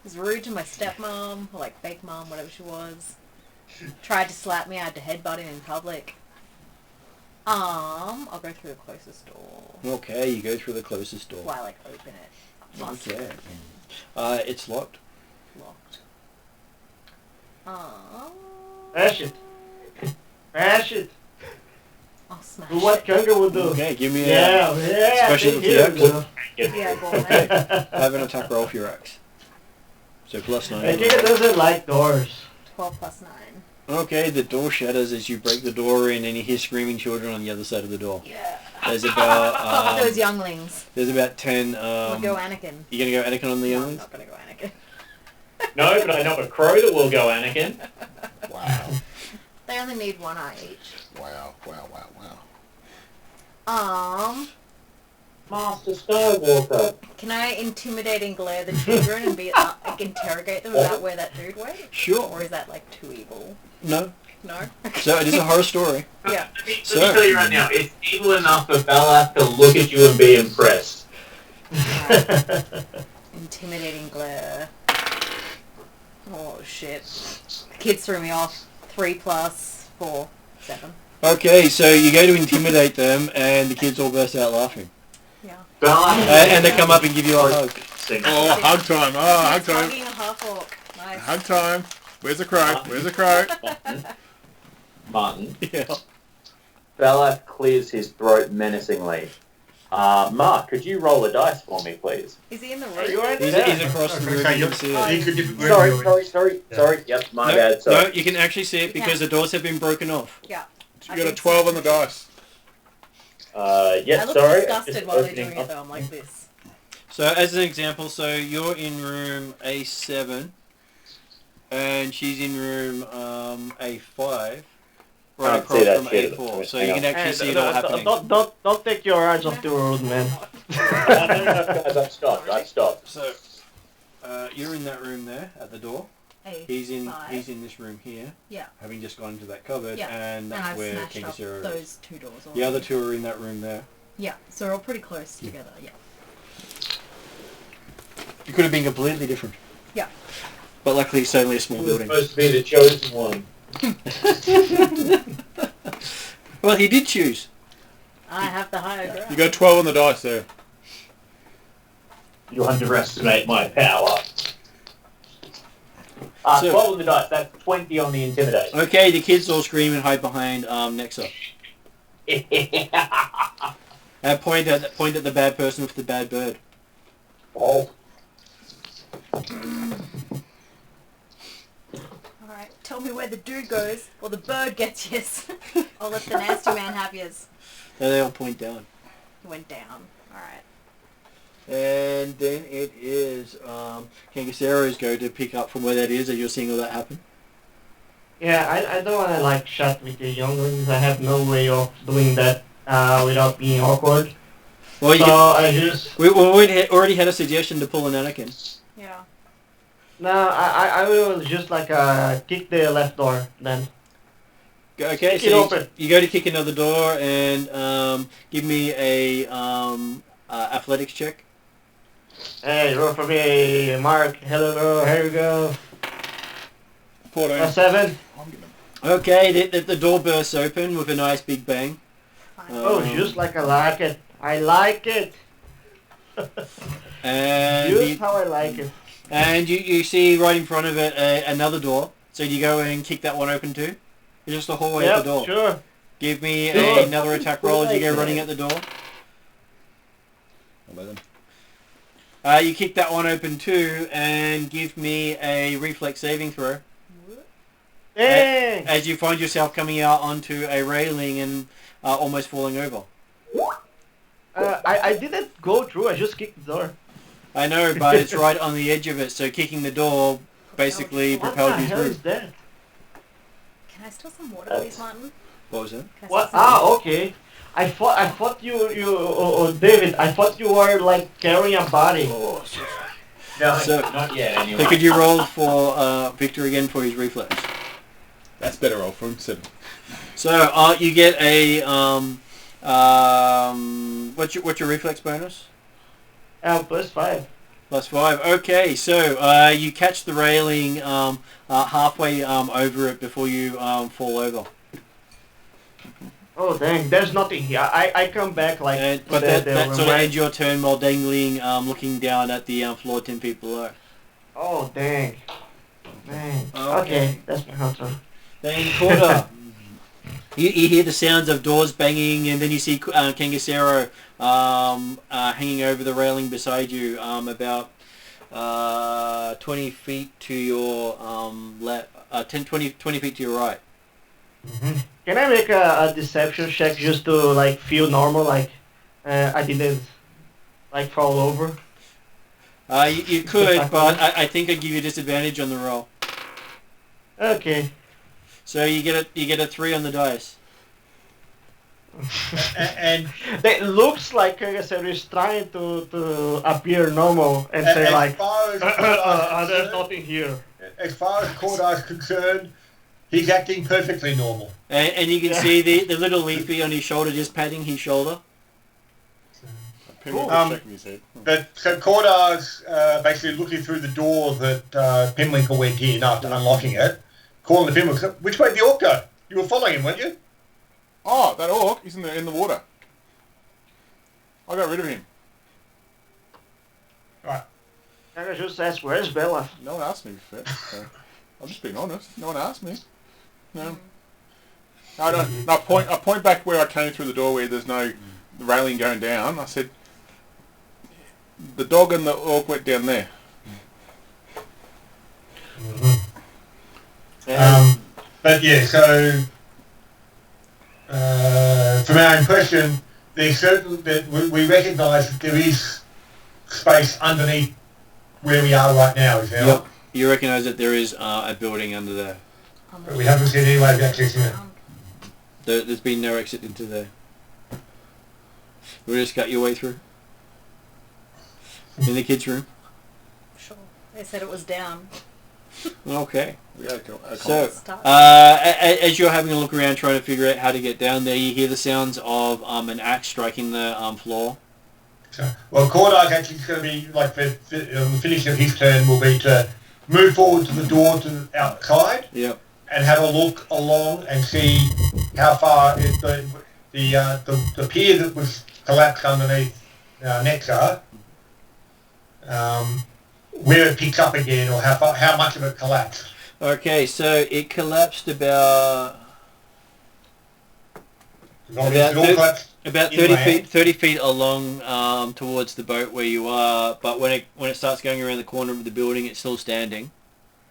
Was rude to my stepmom, or like fake mom, whatever she was. Tried to slap me, I had to headbutt him in public. I'll go through the closest door. Okay, you go through the closest door. Well, I like open it. Okay. It's locked. Locked. Smash it. Smash it. I'll smash Do what it. Kanga would do. Okay, give me a Yeah. special take it. attack. Yeah, go on Okay, then. have an attack roll for your axe. So plus 9. Kanga doesn't like doors. 12 plus 9. Okay, the door shatters as you break the door in, and you hear screaming children on the other side of the door. Yeah. There's about Fuck those younglings. there's about 10. I'll go Anakin. You gonna go Anakin on the No, I'm younglings? not gonna go Anakin. No, but I know a crow that will go Anakin. Wow. They only need one eye each. Wow. Master Skywalker. Can I intimidate and glare the children and be like, interrogate them about where that dude went? Or Sure. is that like too evil? No. No? So it is a horror story. Yeah. Let me So- tell you right now, it's evil enough for Bella to look at you and be impressed. Intimidating glare. Oh shit. The kids threw me off. 3 plus 4. 7. Okay, so you go to intimidate them, and the kids all burst out laughing. Yeah. Bella. And they come up and give you a hug. Oh, hug time. Oh, hug He's time. hugging a half-orc. Nice. Hug time. Where's the crow? Where's the crow? Martin. Yeah. Bella clears his throat menacingly. Mark, could you roll a dice for me, please? Is he in the Hey, you room? right He's there. across the Okay, room. so You can see it. It's a different room. Sorry. Yep, my No, bad. Sorry. no, you can actually see it because the doors have been broken off. Yeah. You got a 12 on the dice. Yes, I look sorry. disgusted Just while they're opening doing up. it though. I'm like this. So as an example, so you're in room A7, and she's in room A5, right Can't across see that from shit. A4. So Hang you on. can actually see it all happening. Don't take your eyes off the road, man. No, guys, I've stopped. So you're in that room there at the door. Hey. He's in 5. this room here. Yeah. Having just gone into that cupboard, Yeah. and And that's I've where smashed King up Sarah is. those 2 doors. The already. other 2 are in that room there. Yeah. So we're all pretty close together. Yeah. It could have been completely different. Yeah. But luckily it's only a small Who's building. supposed to be the chosen one? Well, he did choose. I have the higher ground. You got 12 on the dice there. You underestimate my power. So- 12 on the dice, that's 20 on the intimidate. Okay, the kids all scream and hide behind Nexa. And point at the bad person with the bad bird. Oh. Alright, tell me where the dude goes, or the bird gets yous. I'll let the nasty man have yous. So they all point down. He went down. Alright. And then it is King Casaro's go to pick up from where that is, and you're seeing all that happen. Yeah, I don't want to like shot with the younglings. I have no way of doing that without being awkward. Well, So I just we already had a suggestion to pull an Anakin. Yeah. no, I will just like kick the left door then. Okay, Kick it so open. you go to kick another door and give me a athletics check. Hey, roll for me, Mark. Hello, here we go. 14. A 7. Okay, the door bursts open with a nice big bang. Fine. Oh, just like I like it. I like it. And Just how I like it. and you see right in front of it another door. So you go and kick that one open too. It's just a hallway at Yep, the door. sure. Give me Sure. another attack roll as you go Like running that. at the door. 11. You kick that one open too, and give me a reflex saving throw Dang! as you find yourself coming out onto a railing and almost falling over. I didn't go through. I just kicked the door. I know, but it's right on the edge of it, so kicking the door basically What the propelled you hell through. is that? Can I steal some water, please, Martin? What was that? Can I What? steal some water? Okay. I thought you, David. I thought you were like carrying a body. No, So- not yet, So anyway. could you roll for Victor again for his reflex? That's better roll for him. 7. So you get a what's your reflex bonus? +5. +5. Okay, so you catch the railing halfway over it before you fall over. Oh dang, there's nothing here. I come back like. But that sort of ends your turn while dangling, looking down at the floor 10 feet below. Oh dang. Dang. Okay. Okay, that's my turn. Then Corda. You hear the sounds of doors banging, and then you see Kangasero hanging over the railing beside you, about 20 feet to your left, 20 feet to your right. Mm-hmm. Can I make a deception check just to like feel normal, like I didn't like fall over? You could, but I think I'd give you a disadvantage on the roll. Okay. So you get a 3 on the dice. And It looks like Kangasero is trying to appear normal and say like, there's nothing here. as far as Cordar's concerned, he's acting perfectly normal. And you can see the little leafy on his shoulder just patting his shoulder. Shaking his head. But so Cordar's basically looking through the door that Pinwinkle went in after unlocking it, calling the Pinwinkle. Which way did the orc go? You were following him, weren't you? Oh, that orc is in the water. I got rid of him. Right. I just asked, where's Bella? No one asked me for it. So I'm just being honest. No one asked me. No. No, I don't. No, I point back where I came through the doorway. There's no railing going down. I said, the dog and the orc went down there. But yeah, so from our impression, there's certain that we recognise that there is space underneath where we are right now. Is there? Yep. You recognise that there is a building under there. But we haven't seen any way of accessing it. There's been no exit into there. We'll just cut your way through. In the kids' room. Sure. They said it was down. Okay. Yeah, So, as you're having a look around trying to figure out how to get down there, you hear the sounds of an axe striking the floor. So, well, Cordar's actually going to be, like, the finish of his turn will be to move forward to the door to the outside. Yep. And have a look along and see how far the pier that was collapsed underneath Nexa, where it picks up again, or how much of it collapsed. Okay, so it collapsed about 30 feet along towards the boat where you are, but when it starts going around the corner of the building, it's still standing.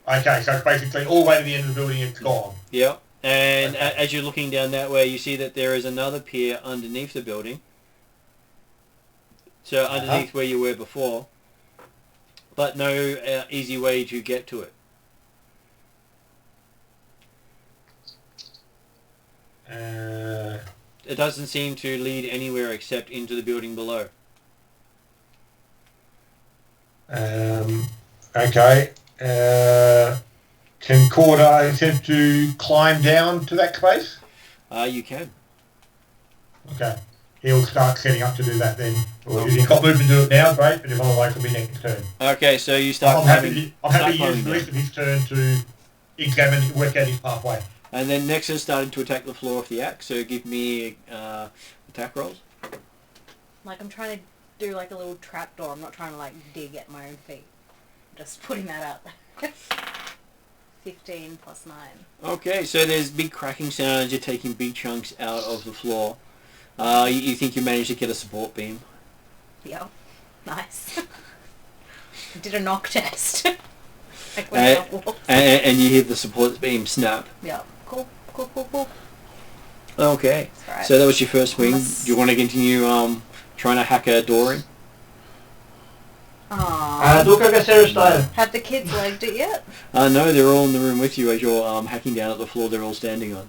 Okay, so it's basically all the way to the end of the building, it's gone. Yep. And as you're looking down that way, you see that there is another pier underneath the building. So underneath where you were before, but no easy way to get to it. It doesn't seem to lead anywhere except into the building below. Okay. Can Corda attempt to climb down to that space? You can. Okay. He'll start setting up to do that then. Or if you've got movement to do it now, great, but if otherwise it'll be next turn. Okay, so you start I'm happy to use the rest of his turn to work out his pathway. And then next is starting to attack the floor with the axe, so give me attack rolls. Like I'm trying to do like a little trapdoor. I'm not trying to like dig at my own feet. Just putting that out there. 15 plus 9. Okay, so there's big cracking sounds. You're taking big chunks out of the floor. You think you managed to get a support beam? Yeah, nice. I did a knock test. Like when I walked. And you hear the support beam snap. Yeah, cool. Okay, Right. so that was your first swing. Do you want to continue trying to hack a door in? Aww. Do Kangasero style. Have the kids legged it yet? No, they're all in the room with you as you're hacking down at the floor they're all standing on.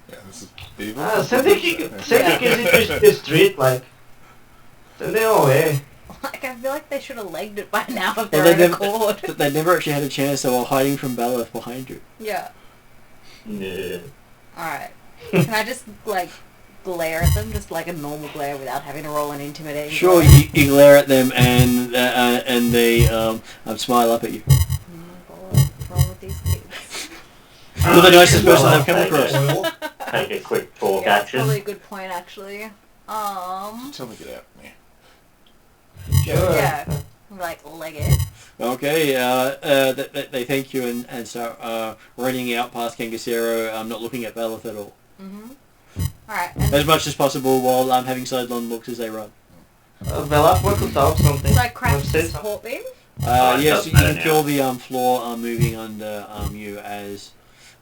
Yeah, this is evil. Send the kids into the street, like. Send them away. Like, I feel like they should have legged it by now if they're in a cord. They never actually had a chance. They were hiding from Bella behind you. Yeah. Yeah. Alright. Can I just, like, glare at them? Just like a normal glare without having to roll an intimidating Sure, glare? you glare at them and they smile up at you. Oh my god, what's wrong with these kids? You're the nicest person I've come across. Oil. Take a quick talk Yeah, action. probably a good point, actually. Tell me to get out. Yeah. Yeah, like leg it. Okay, they thank you and start running out past Kangasero, not looking at Belith at all. Alright, and As much as possible while having sidelong looks as they run. Velaf want to talk something. so I craft Say the something. support beam. Yes, doesn't you can matter feel the floor moving under you as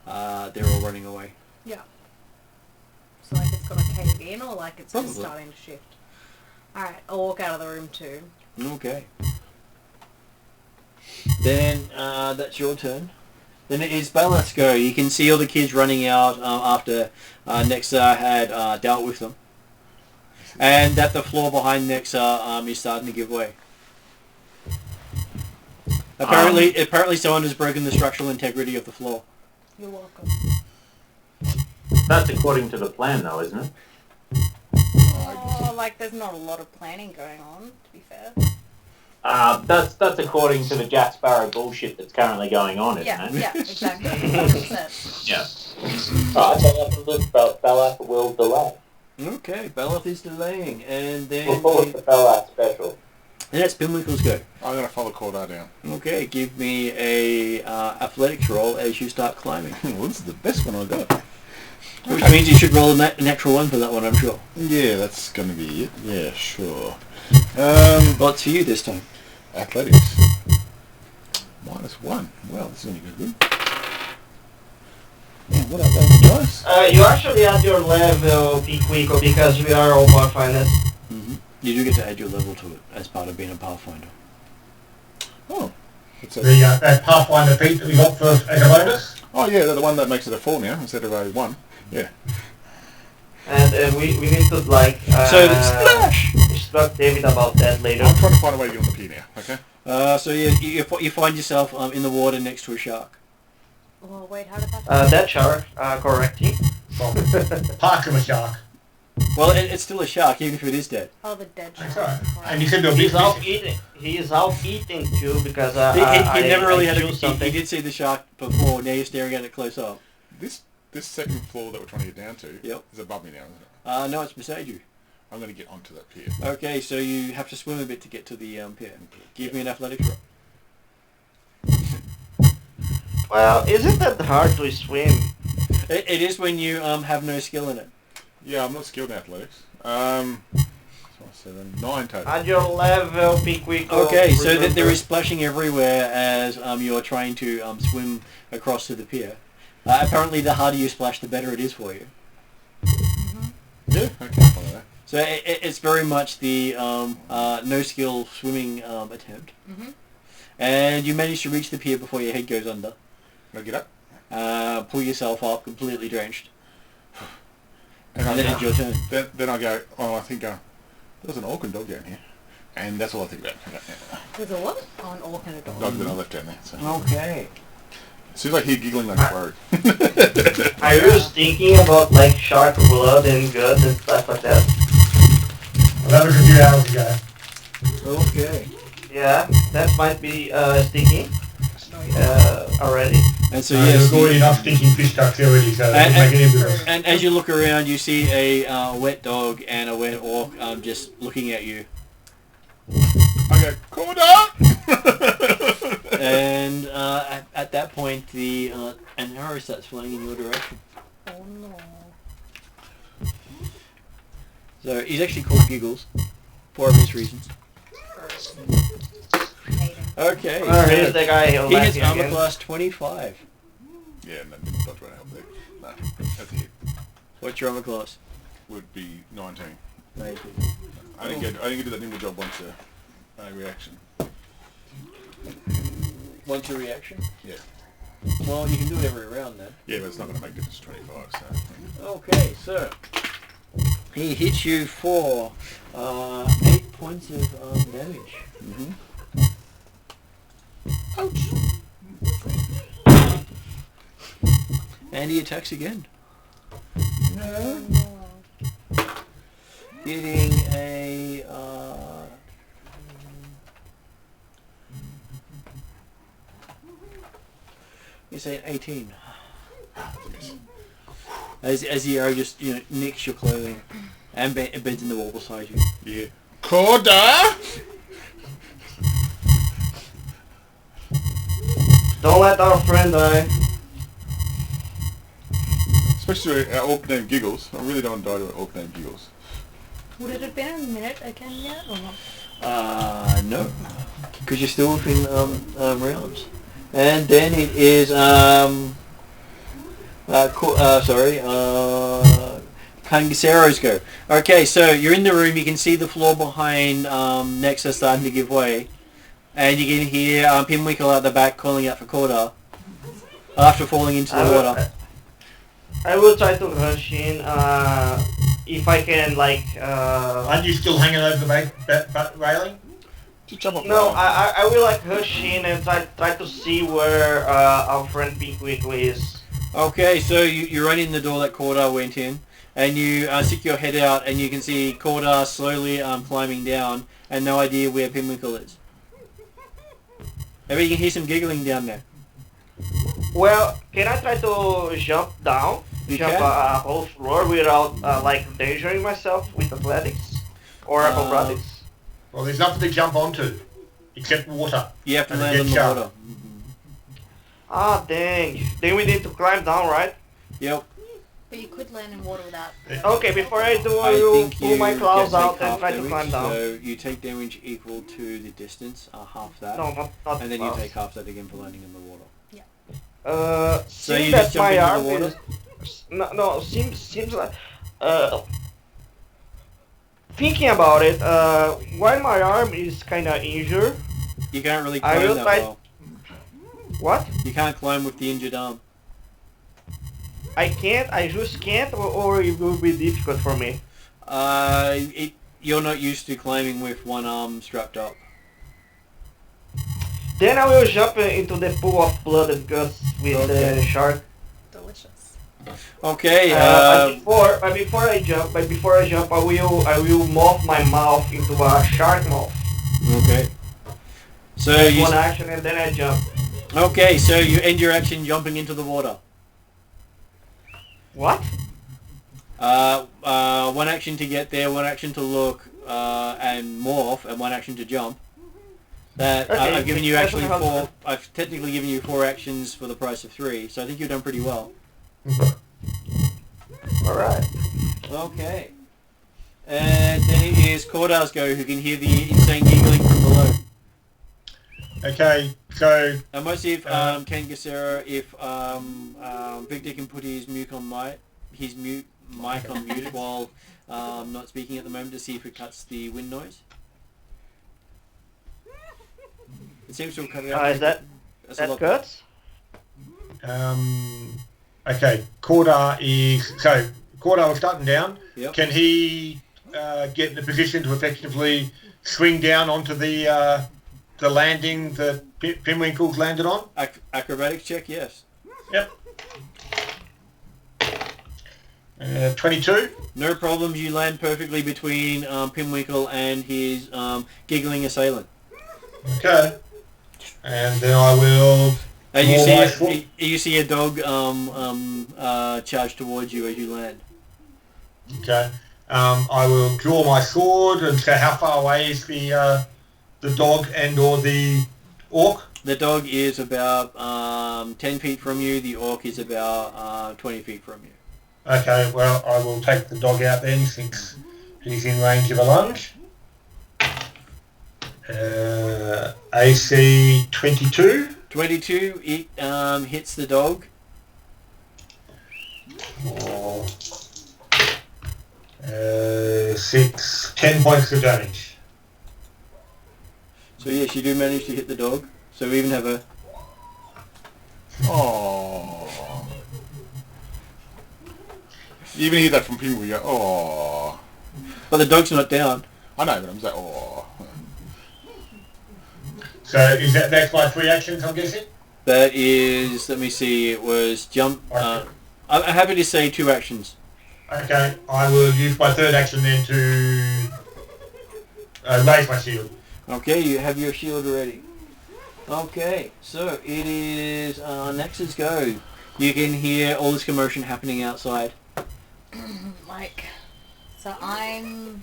they're all running away. So like it's gonna cave in or like it's just Probably. starting to shift. Alright, I'll walk out of the room too. Okay. Then that's your turn. Then it is Beleth's go. You can see all the kids running out after Nexa had dealt with them. And that the floor behind Nexa is starting to give way. Apparently someone has broken the structural integrity of the floor. You're welcome. That's according to the plan, though, isn't it? Oh, like there's not a lot of planning going on, to be fair. That's according to the Jack Sparrow bullshit that's currently going on, isn't Yeah, it? yeah, exactly. 100%. Yeah. Alright, so nothing looks about Belak will delay. Okay, Beleth is delaying, and then We'll call it the Belak special. and that's Pinwinkle's go. I'm going to follow Cordar down. Okay, give me a athletics roll as you start climbing. Well, this is the best one I got. Which means you should roll a natural one for that one, I'm sure. Yeah, that's going to be it. Yeah, sure. Well, it's for you this time. Athletics. -1. Well, this is going to go good. Yeah, what up, guys? You actually add your level, Piquico, because we are all Pathfinders. You do get to add your level to it as part of being a Pathfinder. Oh. What's that? That Pathfinder feat that we got for as a bonus. Oh yeah, they're the one that makes it a 4 now instead of a 1. Yeah. And we need to like So splash! instruct David about that later. I'm trying to find a way to get on the pier now. Okay. So you find yourself in the water next to a shark. Oh, wait, how did that That shark, correcting. Well, Park of a shark. Well, it's still a shark, even if it is dead. Oh, the dead That's shark. right. And you said there'll be He's out eating. He is out eating too because He never really had killed he something. did see the shark before, now you're staring at it close up. This second floor that we're trying to get down to Yep. is above me now, isn't it? No, it's beside you. I'm going to get onto that pier. Okay, so you have to swim a bit to get to the pier. Give me an athletics roll. Well, isn't that hard to swim? It is when you have no skill in it. Yeah, I'm not skilled in athletics. 9 total. At your level, Piquico. Okay, so there remember. is splashing everywhere as you're trying to swim across to the pier. Apparently, the harder you splash, the better it is for you. Yeah, okay, I'll follow that. So it's very much the no skill swimming attempt. And you manage to reach the pier before your head goes under. Can I get up? Pull yourself up, completely drenched. And And then it's your turn. Then I go, oh, I think there's an orc and dog down here. And that's all I think about. There's a what? Oh, an orc and a dog. Dog that I left down there. So. Okay. As soon as I hear giggling, I'm worried. I was thinking about like shark blood and guts and stuff like that. Well, that was a few hours ago. Okay. Yeah, that might be stinky already. And so There's yes, already enough stinking fish ducks already, so it doesn't make any difference. and as you look around, you see a wet dog and a wet orc just looking at you. I go, Corda! And at that point, an arrow starts flying in your direction. Oh no. So he's actually called Giggles for obvious reasons. Hate him. Okay. Here's So the guy on he left has here armor again. class 25. Yeah, no, didn't dodge right help there. No, that's a hit. What's your armor class? Would be 19. Maybe. I didn't get to do that ninja job once a reaction. Once a reaction? Yeah. Well, you can do it every round then. Yeah, but it's not going to make difference to 25, so... Okay, so he hits you for 8 points of damage. Ouch! And he attacks again. No. Getting a you say an 18. As the arrow just nicks your clothing and bends in the wall beside you. Yeah. Corda! Don't let our friend die. Especially our orc named Giggles. I really don't want to die to an orc named Giggles. Would it have been a minute again yet, or not? No. Because you're still within realms. And then it is, Kangasero's go. Okay, so you're in the room, you can see the floor behind Nexus starting to give way. And you can hear Pinwinkle at the back calling out for Corda after falling into the water. I will try to rush in, if I can, like, Aren't you still hanging over the railing? Just jump up. No, I will, like, rush in and try to see where, our friend Pinwinkle is. Okay, so you run in the door that Corda went in, and you stick your head out, and you can see Corda slowly climbing down, and no idea where Pinwinkle is. Maybe you can hear some giggling down there. Well, can I try to jump down? You Jump can. a whole floor without, like, endangering myself with athletics? Or acrobatics? Well, there's nothing to jump onto, except water. You have to And land on get the sharp. water. Ah, dang. Then we need to climb down, right? Yep. But you could land in water without. Okay, before I do, I I will think pull you my claws take out and half try to damage, climb down. So you take damage equal to the distance, half that, No, not and then you claws. take half that again for landing in the water. So seeing you that just jump my into the arm water? is... No, seems like... Thinking about it, while my arm is kinda injured... You can't really I climb will that try- well. What? You can't climb with the injured arm. I can't? I just can't? Or it will be difficult for me? You're not used to climbing with one arm strapped up. Then I will jump into the pool of blood and guts with Okay. the shark. Delicious. Okay, But before I jump, I will morph my mouth into a shark mouth. okay. So That's you... one action and then I jump. Okay, so you end your action jumping into the water. What? One action to get there, one action to look, and morph, and one action to jump. That Okay, I've given you that's actually what I was- 4. I've technically given you 4 actions for the price of 3, so I think you've done pretty well. Alright. Okay. And then it is Cordar's go, who can hear the insane giggling from below. Okay, so And let's see if Kangasera, if Victor can put his mic on mute while not speaking at the moment to see if it cuts the wind noise. It seems to have cut it out. Is that That's a lot. cuts? okay, Corda was starting down. Yep. Can he get in a position to effectively swing down onto the landing that Pinwinkle's landed on? Acrobatics check, yes. Yep. 22. No problems. You land perfectly between Pinwinkle and his giggling assailant. Okay. And then I will. And you draw see my a, sword. you see a dog charge towards you as you land. Okay. I will draw my sword and say how far away is the dog and or the orc? The dog is about 10 feet from you. The orc is about 20 feet from you. Okay, well, I will take the dog out then since he's in range of a lunge. AC 22. 22, it hits the dog. Or, 10 points of damage. So yes, you do manage to hit the dog. So we even have a... Oh. You even hear that from people. You go, oh. But the dog's not down. I know, but I'm just like, oh. So is that's my 3 actions, I'm guessing? That is, let me see, it was jump... I'm happy to say 2 actions. Okay, I will use my 3rd action then to raise my shield. Okay, you have your shield ready. Okay, so it is Nexus go. You can hear all this commotion happening outside. So I'm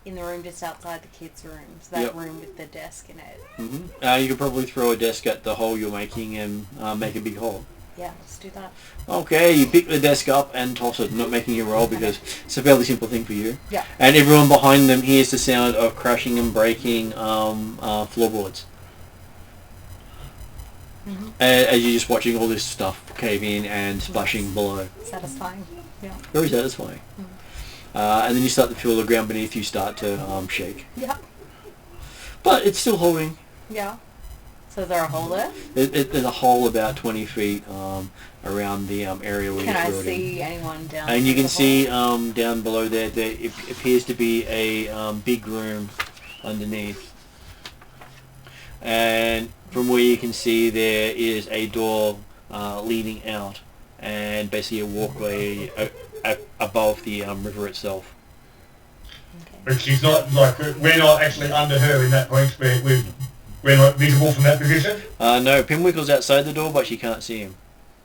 in the room just outside the kids' rooms. That room with the desk in it. You could probably throw a desk at the hole you're making and make a big hole. Yeah, let's do that. Okay, you pick the desk up and toss it, not making you roll because it's a fairly simple thing for you. Yeah. And everyone behind them hears the sound of crashing and breaking floorboards. As you're just watching all this stuff cave in and splashing below. Satisfying. Yeah. Very satisfying. And then you start to feel the ground beneath you start to shake. Yeah. But it's still holding. Yeah. So is there a hole there? There's a hole about 20 feet around the area where Can you I threw it see in. anyone down And you can the see hole? down below there it appears to be a big room underneath. And from where you can see there is a door leading out and basically a walkway above the river itself. Okay. But she's not, like, we're not actually under her in that point. We're not visible from that position? No, Pimwickle's outside the door, but she can't see him.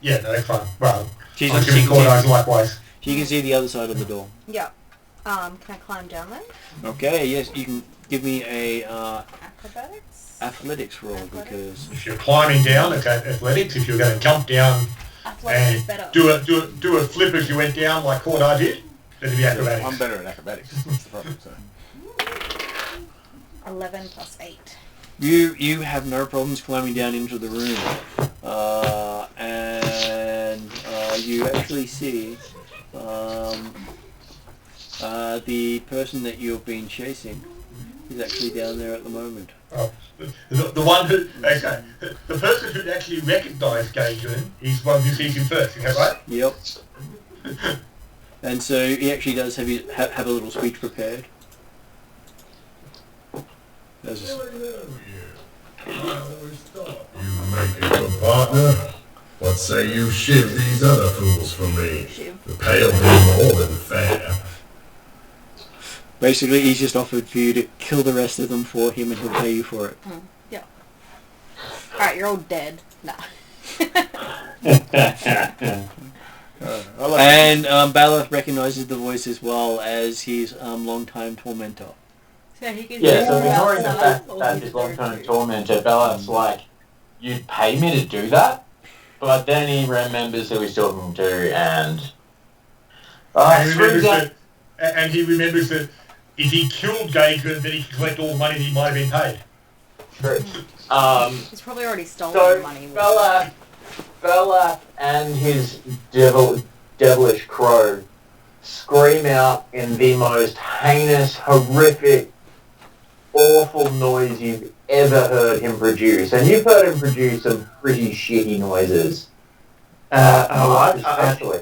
Yeah, no, that's fine. Well, She's I'm giving Cordar's likewise. She can see the other side of the door. Yeah. Can I climb down there? Okay, yes, you can give me a Acrobatics? athletics roll because If you're climbing down, it's athletics. If you're going to jump down Athletics is and better. do a flip as you went down like Cordar did, then it'd be acrobatics. I'm better at acrobatics. That's the problem. So. 11 plus 8. you have no problems climbing down into the room, and you actually see the person that you've been chasing is actually down there at the moment. Oh, the one who, okay, the person who actually recognised Gaijun is one who sees him first, is that right? Yep. And so he actually does have a little speech prepared. There's a, You make a good partner. What say you shiv these other fools for me? The pay will be more than fair. basically, he's just offered for you to kill the rest of them for him, and he'll pay you for it. Yeah. Alright, you're all dead. Nah. And Baloth recognises the voice as well as his long-time tormentor. So he can Yeah, do so it ignoring the outside, fact or that he his can do it long-term too. tormentor, Bella's like, you'd pay me to do that? But then he remembers who he's talking to and... And he screws remembers that if he killed Gaijun, then he could collect all the money that he might have been paid. True. He's probably already stolen So, the money. Bella and his devilish crow scream out in the most heinous, horrific, awful noise you've ever heard him produce. And you've heard him produce some pretty shitty noises. Especially.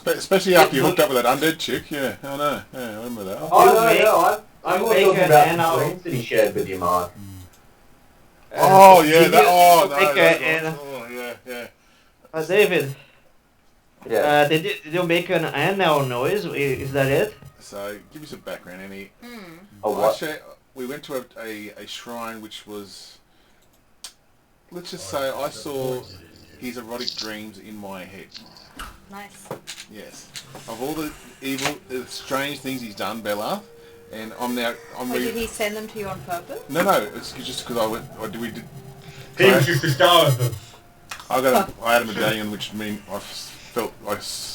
Especially after you hooked up with that undead chick. Yeah, I know. Yeah, I remember that. I'm you more make talking an about NL. the dreams that he shared with you, Mark. Oh yeah, Did that. you Oh no, make that's an- awesome. Oh yeah. David, Yeah. did you make an NL noise? Is that it? So give me some background, Annie. A what? We went to a shrine which was. Let's just say I saw his erotic dreams in my head. Nice. Yes. Of all the evil, the strange things he's done, Bella, and I'm Did he send them to you on purpose? No, it's just because I went. We did. He was just the star of them. I had a medallion, which mean I felt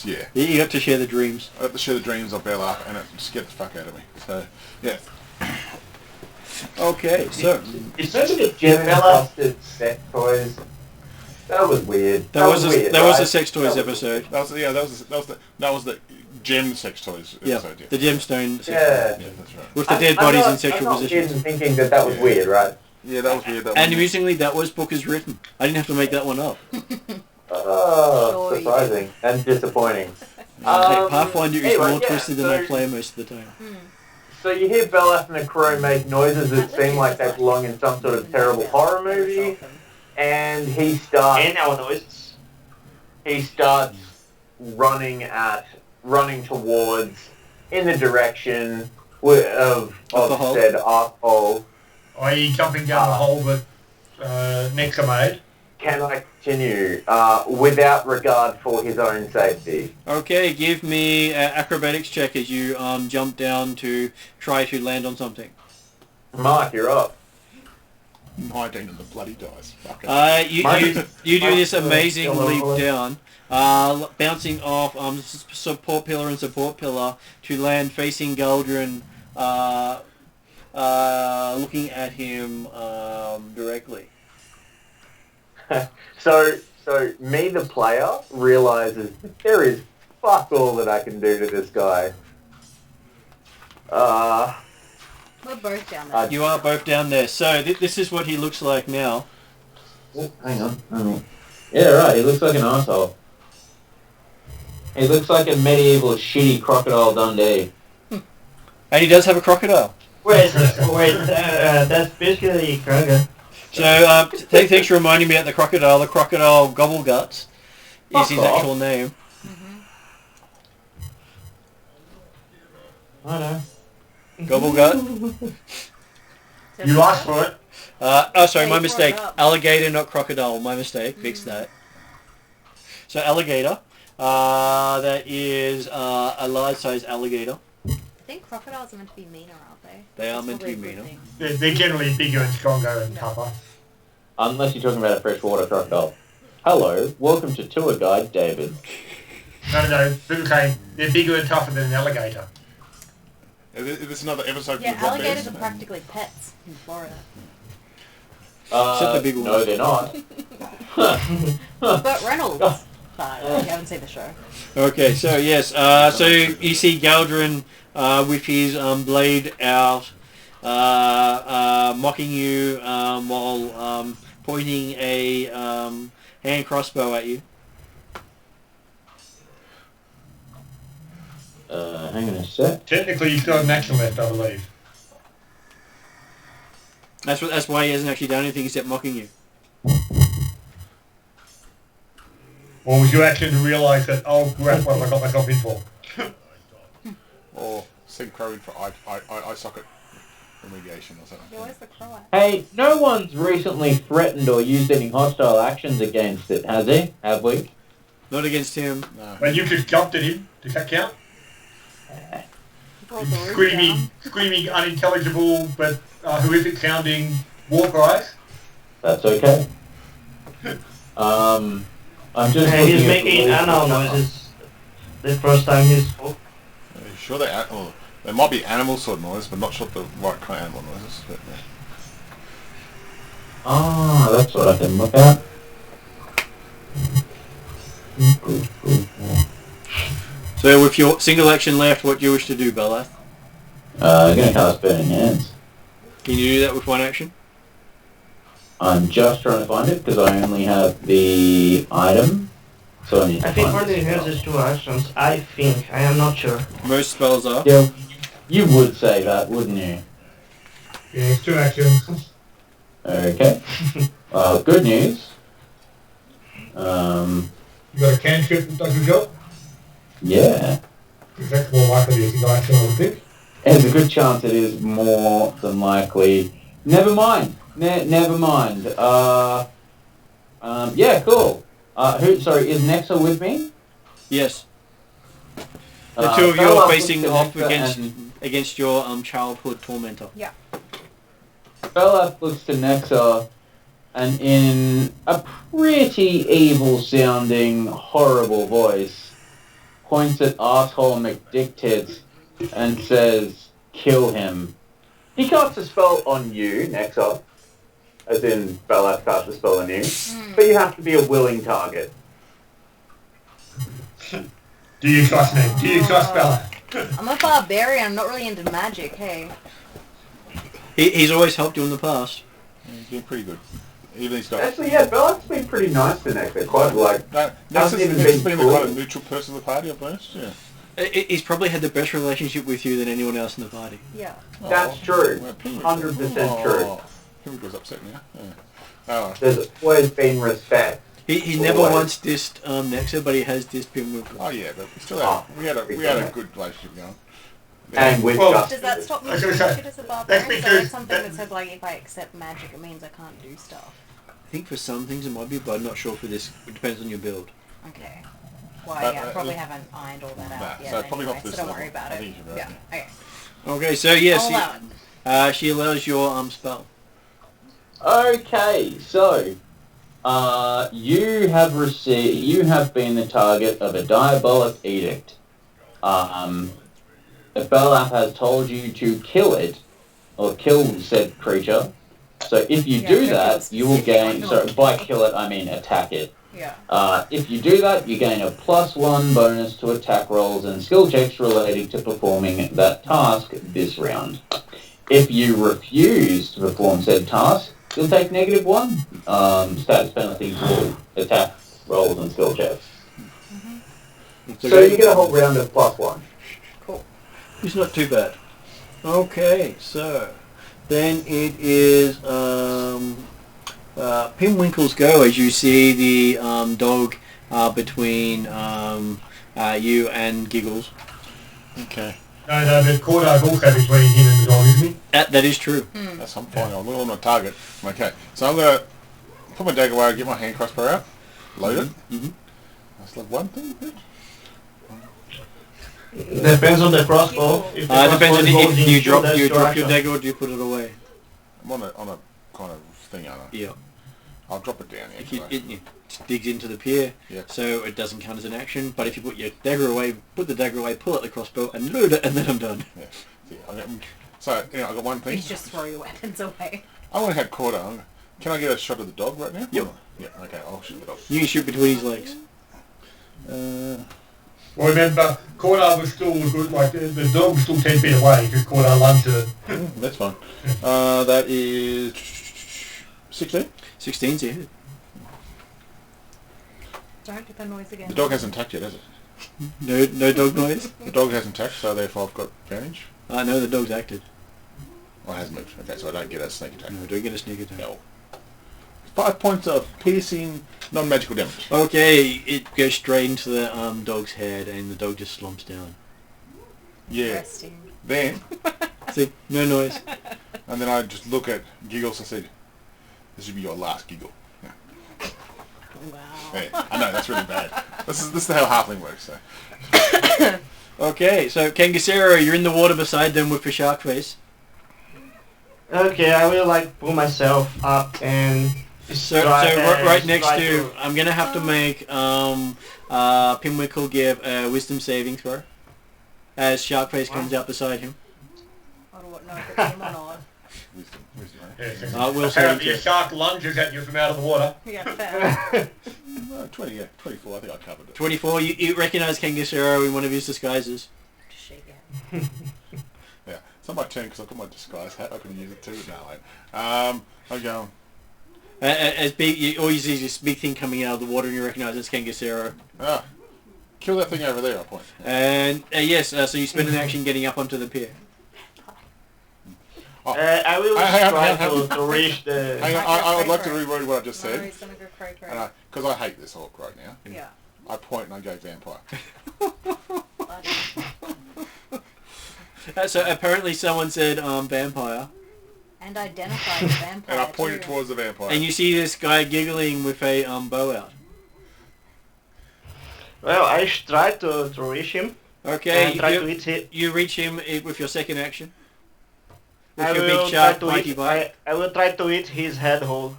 yeah. You got to share the dreams. I got to share the dreams of Bella, and it scared the fuck out of me. So yeah. Okay, so Especially the gem-encrusted sex toys. That was weird. that was weird, a right? sex toys episode. That was the gem sex toys Yeah, episode. Yeah. the gemstone sex Yeah. Yeah, that's right. with the dead bodies in sexual I'm not positions. thinking that was weird, right? Yeah, that was weird. That And one. amusingly, that was book is written. I didn't have to make that one up. Oh, Sure you surprising and disappointing. Hey, Pathfinder is anyway, more yeah, twisted than I play most of the time. So you hear Bella and the crew make noises that seem like they belong in some sort of terrible horror movie, and he starts NL noises. running towards in the direction of the hole? said arc hole. I.e. jumping down the hole that Nexa made. Can continue without regard for his own safety. Okay, give me an acrobatics check as you jump down to try to land on something. Mark, you're up. 19 on the bloody dice. Fuck it. You do this amazing Hello. leap down, bouncing off support pillar and support pillar to land facing Galdrin, looking at him directly. So me, the player, realizes that there is fuck all that I can do to this guy. We're both down there. You are both down there. So this is what he looks like now. Oh, hang on. Yeah, right. He looks like an asshole. He looks like a medieval shitty Crocodile Dundee. And he does have a crocodile. Wait, that's basically Kraga. So thanks for reminding me about the crocodile. The crocodile Gobbleguts is his Fuck off. actual name. I know. Gobblegut. You asked for it. Sorry, my Yeah, you mistake. brought it up. Alligator, not crocodile. My mistake. Fix that. So alligator. That is a large-sized alligator. I think crocodiles are meant to be meaner, aren't they? They are That's meant to be probably a good meaner. thing. They're generally bigger and stronger and tougher. Unless you're talking about a freshwater crocodile. Hello, welcome to Tour Guide David. No. Little Kane, they're bigger and tougher than an alligator. Is this another episode Yeah, from the alligators are Bears? practically pets in Florida. Except the big No, ones. they're not. But Reynolds. But you haven't seen the show. Okay, so yes, so you see Galdrin with his blade out, mocking you while pointing a hand crossbow at you. Hang on a sec. Technically, you've got an action left, I believe. That's why he hasn't actually done anything except mocking you. Or was your action to realise that, oh crap, what have I got myself in for? Or send Crow in for eye socket remediation or something. Yeah, where's the crow at? Hey, no one's recently threatened or used any hostile actions against it, has he? Have we? Not against him. No. When you just jumped at him, does that count? Brought the roof down. Screaming unintelligible but horrific sounding war cries. That's okay. I'm just And he's looking at the making rules. animal noises. The first time he spoke. Are you sure they might be animal sort of noise, but not sure the right kind of animal noises. But, yeah. Ah, that's what I can look at. So with your single action left, what do you wish to do, Belath? I'm gonna cast Burning Hands. Can you do that with one action? I'm just trying to find it because I only have the item. So I need to I think find Burning it. Hands is 2 actions. I think. I am not sure. Most spells are. Yeah, you would say that, wouldn't you? Yeah, it's 2 actions. Okay. Good news. You got a cantrip that does the job? Yeah. That's more likely to be a single action, I would think. There's a good chance it is more than likely. Never mind. Never mind. Yeah, cool. Is Nexa with me? Yes. The two of you Bella are facing looks off to Nexa against your childhood tormentor. Yeah. Bella looks to Nexa and in a pretty evil-sounding, horrible voice, points at asshole McDicktits and says, "Kill him." He casts a spell on you, Nexa. As in, Bella casts a spell on you. But you have to be a willing target. Do you trust me? Do you trust Bella? I'm a barbarian. I'm not really into magic. Hey. He's always helped you in the past. Yeah, he's been pretty good. Even he's got. Actually, yeah, Bella's been pretty nice to Nexa. Quite like... No, hasn't even Nexus been been quite a cruel. neutral person of the party, I've noticed. Yeah. He's probably had the best relationship with you than anyone else in the party. Yeah. That's true. Well, Penguin- 100% true. Penguin was upset now. Yeah. Oh, There's always been respect. He never Always. once dissed Nexa, but he has dissed him with. oh yeah, but we still had we had a good relationship going. And with Well, justice. Does that stop me I was from gonna say, shit as a barbarian? that's Because I read because something that said like if I accept magic, it means I can't do stuff. think for some things it might be, but I'm not sure for this. It depends on your build. Okay. Well, But, yeah, probably haven't ironed all that nah, out yet. so probably not Anyway, for this so don't level. worry about I it. think you're right, Yeah. Okay. Okay, so yes, I'll allow it. she allows your spell. Okay, so you have been the target of a diabolic edict. The Belap has told you to kill it, or kill said creature. So if you Yeah, do kill that, it you will gain. specifically. So by kill it, I mean attack it. Yeah. If you do that, you gain a +1 bonus to attack rolls and skill checks relating to performing that task this round. If you refuse to perform said task, you'll take -1 status penalty to attack rolls and skill checks. So you get a whole round of +1. Cool. It's not too bad. Okay, so then it is Pinwinkle's go as you see the dog between you and Giggles. Okay. No, but Cordar's also between him and the dog, isn't he? That is true. That's I'm fine. I'm on my target. Okay. So I'm gonna put my dagger away, get my hand crossbow out, load it. Mm-hmm. That's like one thing. Depends on the crossbow. If the Depends crossbow on goes if in you shield, drop that's your action. dagger or do you put it away. I'm on a kind of thing, aren't I? Yeah. I'll drop it down here. If you, it digs into the pier, Yeah. so it doesn't count as an action. But if you put your dagger away, put the dagger away, pull out the crossbow, and load it, and then I'm done. Yeah. So anyway, I got one thing. You just throw your weapons away. I want to have Corda. Can I get a shot of the dog right now? Yep. Yeah. Okay. I'll shoot the dog. You can shoot between his legs. Well, remember, Cordar was still good, like, the dog was still 10 feet away, because Cordar lunged at it. That's fine. That is 16. 16's a hit. Don't do the noise again. The dog hasn't attacked yet, has it? No dog noise? The dog hasn't attacked, so therefore I've got advantage. I know the dog's acted. Oh, it hasn't moved. Okay, so I don't get a sneak attack. No, don't get a sneak attack. No. 5 points of piercing, non-magical damage. Okay, it goes straight into the dog's head, and the dog just slumps down. Yeah. Resting. Then, See, no noise. and then I just look at Giggles and said, "This should be your last giggle." Yeah. Wow. Yeah, I know that's really bad. This is how halfling works. So. Okay, so Kangasero, you're in the water beside them with the shark face. Okay, I will like pull myself up and So right next to, I'm gonna have to make Pinwinkle give a wisdom saving throw as Sharkface comes out beside him. I don't know if it's him or not. Wisdom, Yeah, Will apparently saving a throw. shark lunges at you from out of the water. Yeah, fair. 20, yeah, 24. I think I covered it. 24. You recognize Kangasero in one of his disguises. Just shake it. Yeah, it's not my turn because I've got my disguise hat. I can use it too. No, I'm going. As big, all you see is this big thing coming out of the water, and you recognize it's Kangasero. Ah, kill that thing over there. I point. And yes, so you spend an action getting up onto the pier. Oh, I will hang try on. to reach the... hang on, I would like to reword what I just No, said. he's gonna go cray-cray. Because I hate this orc right now. Yeah. I point and I go vampire. So apparently someone said vampire. And identify the vampire. And I pointed too. towards the vampire. And you see this guy giggling with a bow out. Well, I try to reach him. Okay, And try to hit him. you reach him with your second action. With I your will big try shark to mighty hit. bite. I will try to hit his head hole.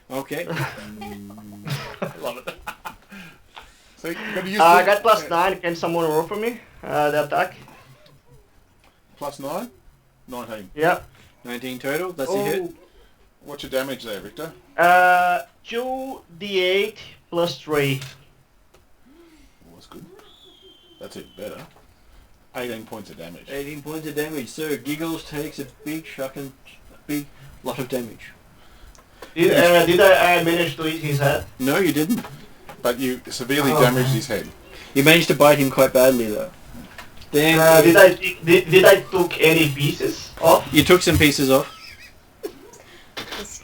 Okay. I love it. So you got to use I got +9. Can someone roll for me? The attack. +9? 19. Yeah. 19 total, that's a hit. What's your damage there, Victor? 2d8 +3. Oh, that's good. That's it, better. 18 points of damage. 18 points of damage. So Giggles takes a big big lot of damage. Did I manage to hit his head? No, you didn't. But you severely damaged his head. You managed to bite him quite badly though. Then Did I took any pieces off? you took some pieces off.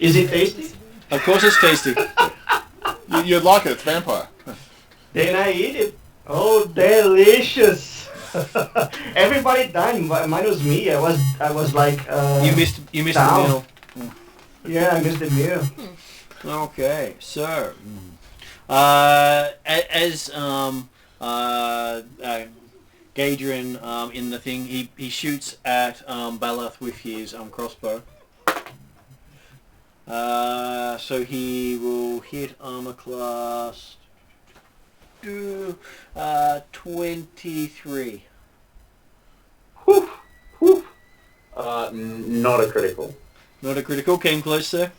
Is it tasty? Of course it's tasty. You'd like it, it's vampire. Then I eat it. Oh, delicious! Everybody died, minus me. I was like. You missed the down. meal. Yeah, I missed the meal. Okay, so as Gadrian in the thing, he shoots at Balath with his crossbow. So he will hit armor class 23. Whew, whew. Not a critical. Not a critical. Came close there.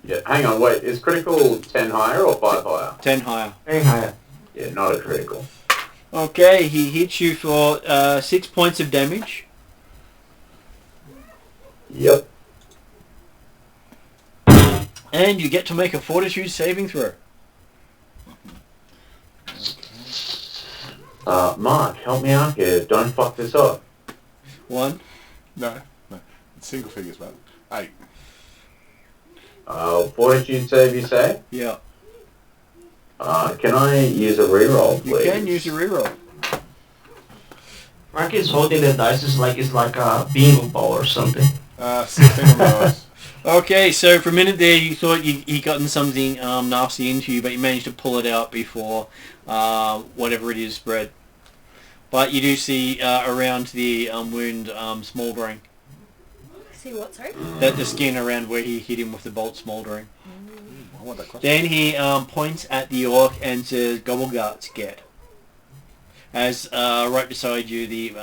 Yeah, hang on, wait, is critical 10 higher or 5 higher? 10 higher. 10 higher. Yeah, not a critical. Okay, he hits you for 6 points of damage. Yep. And you get to make a fortitude saving throw. Mark, help me out here. Don't fuck this up. 1. No. It's single figures, man. 8. Fortitude save, you say? Yeah. Can I use a reroll, please? You can use a reroll. Mark is holding the dice it's like a bingo ball or something. 16 on those. Okay, so for a minute there you thought he gotten something nasty into you, but you managed to pull it out before whatever it is spread. But you do see around the wound smouldering. See what, sorry? That the skin around where he hit him with the bolt smouldering. I want that crossbow. Then he points at the orc and says, "Gobbleguts, get." As right beside you, the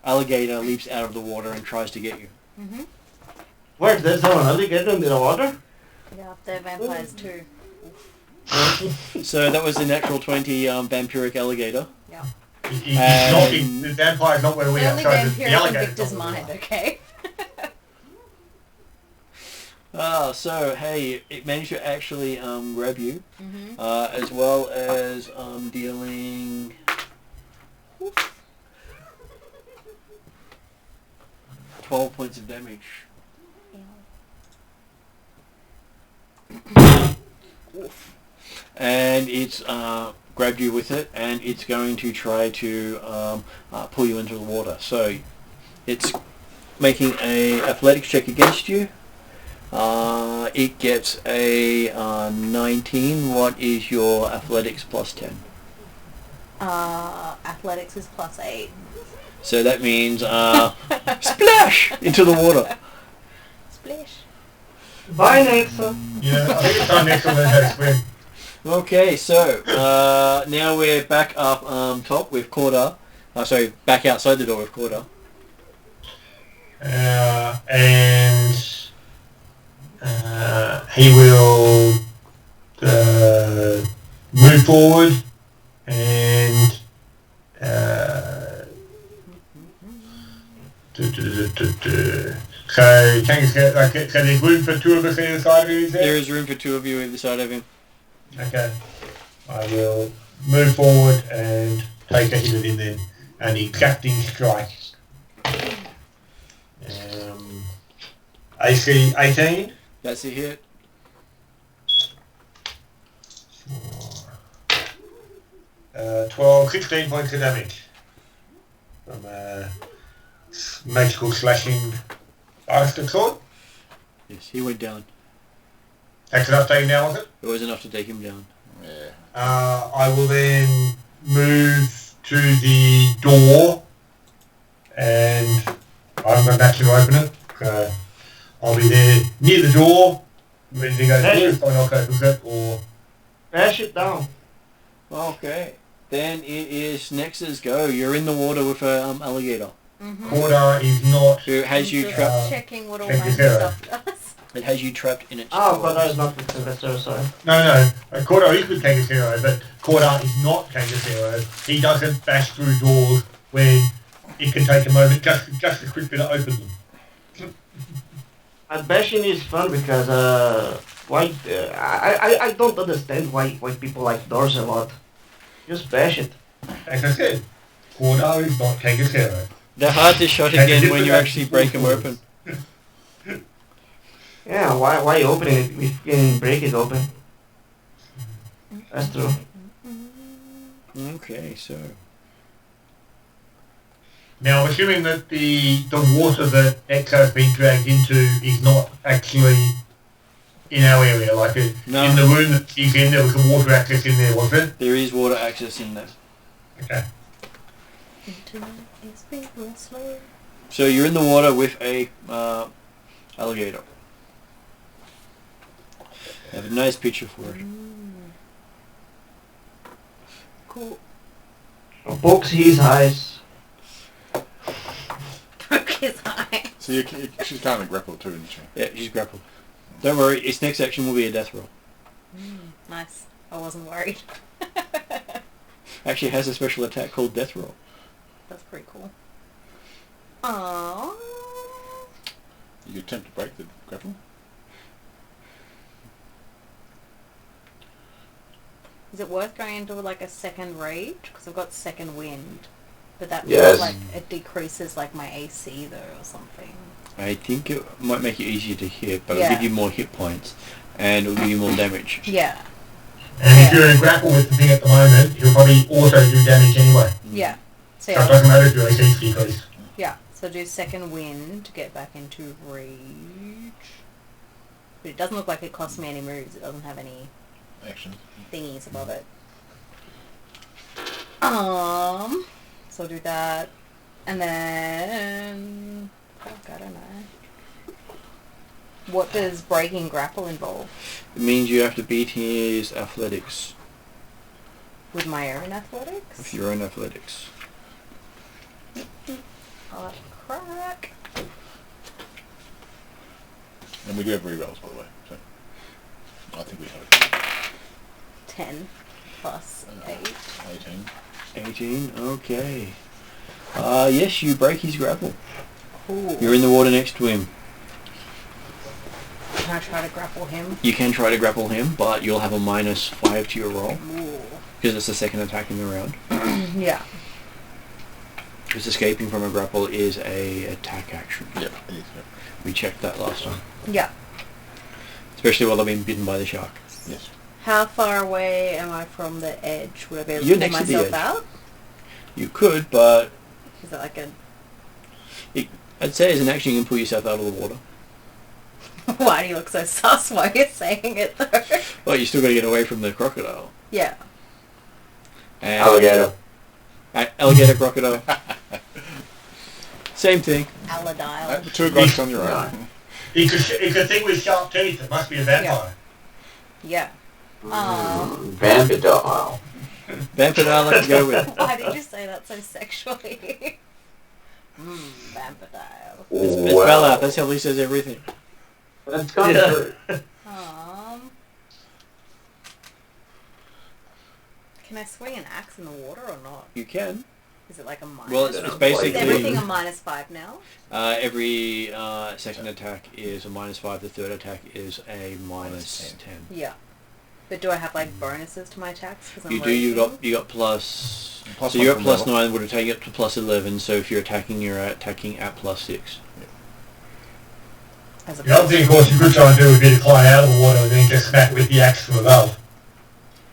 alligator leaps out of the water and tries to get you. Mm-hmm. Where? There's no alligator in the water? Yeah, they're vampires too. So that was the natural 20 vampiric alligator. Yeah. The vampire's not where we are. Only So the vampiric in alligator's Victor's not where we mind, are. okay? So hey, it managed to actually grab you, Mm-hmm. as well as dealing 12 points of damage. And it's grabbed you with it, and it's going to try to pull you into the water. So it's making a athletics check against you. It gets a 19. What is your athletics plus 10? Athletics is +8. So that means splash into the water. Splish. Bye, Nexa. Yeah, I think it's time next to learn how to swim. Okay, so now we're back up top with Corda. Back outside the door with Corda. And he will move forward and so there's room for two of us either side of him, is There there? is room for two of you either side of him. Okay. I will move forward and take a hit at him then. An exacting strike. AC 18. That's a hit. 16 points of damage from magical slashing bastard sword. Yes, he went down. That's enough to take him down, was it? It was enough to take him down. Yeah. I will then move to the door and I'm going to naturally open it. I'll be there near the door, ready to go through if I knock opens it or... Bash it down. Okay. Then it is Nexa's go. You're in the water with a alligator. Mm-hmm. Corda is not... Who has you Just trapped? checking what all check my this out. stuff does. It has you trapped in its. Oh, but that is not the Sylvester, sorry. No. Corda is with Kangas Hero, but Corda is not Kangas Hero. He doesn't bash through doors when it can take a moment just a quick bit to open them. And bashing is fun because I don't understand why people like doors a lot. Just bash it. As I said, Corda is not Kangas Hero. They're hard to shut again when you actually break them open. Yeah, why open it if you can break it open? That's true. Okay, so Now, I'm assuming that the water that Exo has been dragged into is not actually in our area? Like No. in the room that he's in, there was a water access in there, wasn't it? There is water access in there. Okay. Internet is big and slow. So you're in the water with a alligator. I have a nice picture for it. Cool. Books his eyes. Broke his eye. So she's kind of grappled too, isn't she? Yeah, she's grappled. Don't worry, its next action will be a death roll. Nice. I wasn't worried. Actually, it has a special attack called death roll. That's pretty cool. Aww. You attempt to break the grapple. Is it worth going into like a second rage? Because I've got second wind. But that Yes. feels like it decreases like my AC though or something. I think it might make it easier to hit, but Yeah. it'll give you more hit points, and it'll give you more damage. Yeah. And if you're in grapple with the thing at the moment, he'll probably also do damage anyway. Yeah. So So it yeah, doesn't matter if your AC's decreased. yeah. So do second wind to get back into rage. But it doesn't look like it costs me any moves. It doesn't have any Action. thingies above it. So I'll do that. And then... Fuck, I don't know. What does breaking grapple involve? It means you have to beat his athletics With my own athletics? with your own athletics. Oh, crack. And we do have rerolls, by the way. So I think we have 10 plus 8. 18. 18, okay. Yes, you break his grapple. Cool. You're in the water next to him. Can I try to grapple him? You can try to grapple him, but you'll have a -5 to your roll, Ooh. because it's the second attack in the round. Yeah. Because escaping from a grapple is a attack action. Yep, it is. Yep. We checked that last time. Yeah. Especially while I've been bitten by the shark. Yes. How far away am I from the edge? Would I be able You're to pull next to the myself edge. out? You could, but Is that like a... I'd say as an action you can pull yourself out of the water. Why do you look so sus while you're saying it though? Well, you still got to get away from the crocodile. Yeah. And Alligator. Alligator, crocodile. Same thing. Aladile. 2 guys on your own. He could think with sharp teeth. It must be a vampire. Yeah. Vampire. Vampire I can go with. Why did you say that so sexually? Vampire. It's Bella. That's how he says everything. That's kind of true. Can I swing an axe in the water or not? You can. Is it like a minus? Well, it's Is basically... everything a -5 now? every second attack is a -5. The third attack is a -10. Yeah. But do I have like bonuses to my attacks? 'Cause I'm You do. You raging? got plus. Plus So one you're at from plus level. 9. Would have taken it to plus 11. So if you're attacking at plus 6. As The other thing, of course, you could try and do would be to climb out of the water and then just smack with the axe from above.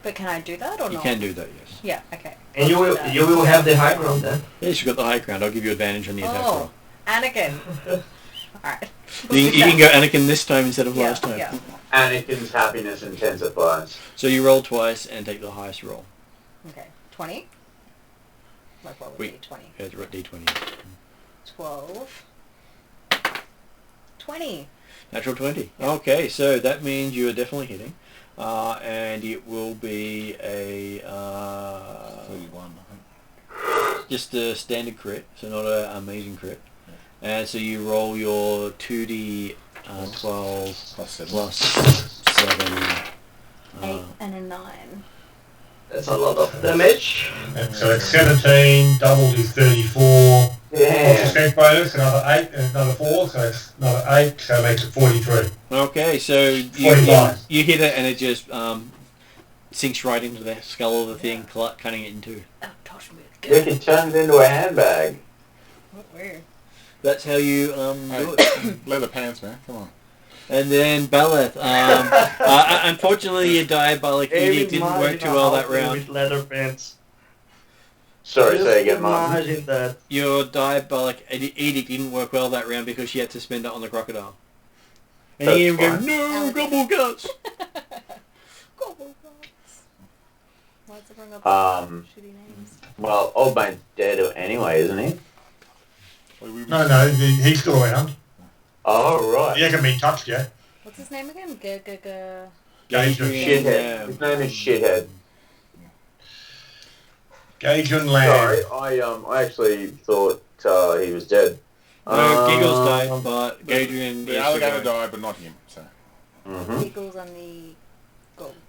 But can I do that or You not? can do that. Yes. Yeah. Okay. And you I'll do will that. you will have the high ground then. Yes, you've got the high ground. I'll give you advantage on the attack Oh, roll. Anakin. Alright. You can go Anakin this time instead of Yeah, last time. yeah. Anakin's happiness intensifies. So you roll twice and take the highest roll. Okay. 20? Like what would Wait. be 20? Yeah, it's D20. 12. 20. Natural 20. Okay, so that means you are definitely hitting. And it will be a 31, I think. just a standard crit, so not an amazing crit. And so you roll your 2d 12 Plus 7. plus 7. 8 and a 9. That's a lot of damage. So it's 17, doubled is 34. Yeah. Strength bonus, another 8, and another 4, so it's another 8, so it makes it 43. Okay, so you 45. hit it and it just sinks right into the skull of the thing, cutting it in two. Oh, touch me. You can turn it into a handbag. What weird. That's how you do it. Leather pants, man. Come on. And then Beleth, unfortunately your diabolic edict didn't work too well that round. With leather pants. Sorry, Just say again, Martin. imagine that. Your diabolic edict didn't work well that round because she had to spend it on the crocodile. And you hear him That's go, no, gobble guts. Gobble guts. Why's everyone got shitty names? Well, old mate's dead anyway, isn't he? No, he's still around. Oh, right. He hasn't been touched yet. What's his name again? Shithead. His name is Shithead. Gagin Land. Sorry, I actually thought he was dead. No, Giggles died, but Gadrian The is alligator survived. died, but not him. So Giggles and the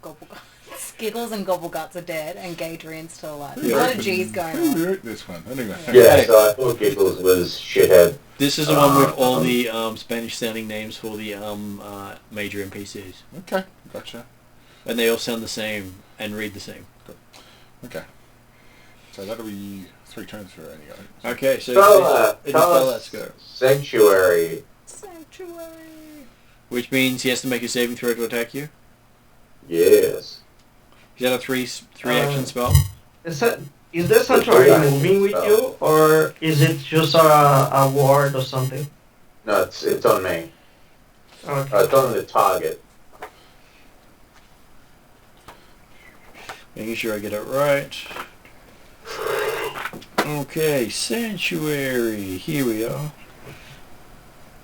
Gobble Guts. Giggles and Gobble Guts are dead, and Gadrian's still alive. There's a lot of G's going on. who wrote this one? Anyway. Yeah, so I thought Giggles was Shithead. This is the one with all the Spanish-sounding names for the major NPCs. Okay, gotcha. And they all sound the same and read the same. Okay. So that'll be 3 turns for any guy. Okay, so it's Let's go. Sanctuary. Sanctuary. Which means he has to make a saving throw to attack you. Yes. Is that a three action spell? Is there Sanctuary moving with you, or is it just a ward or something? No, it's on me. Okay. It's on the target. Making sure I get it right. Okay, Sanctuary. Here we are.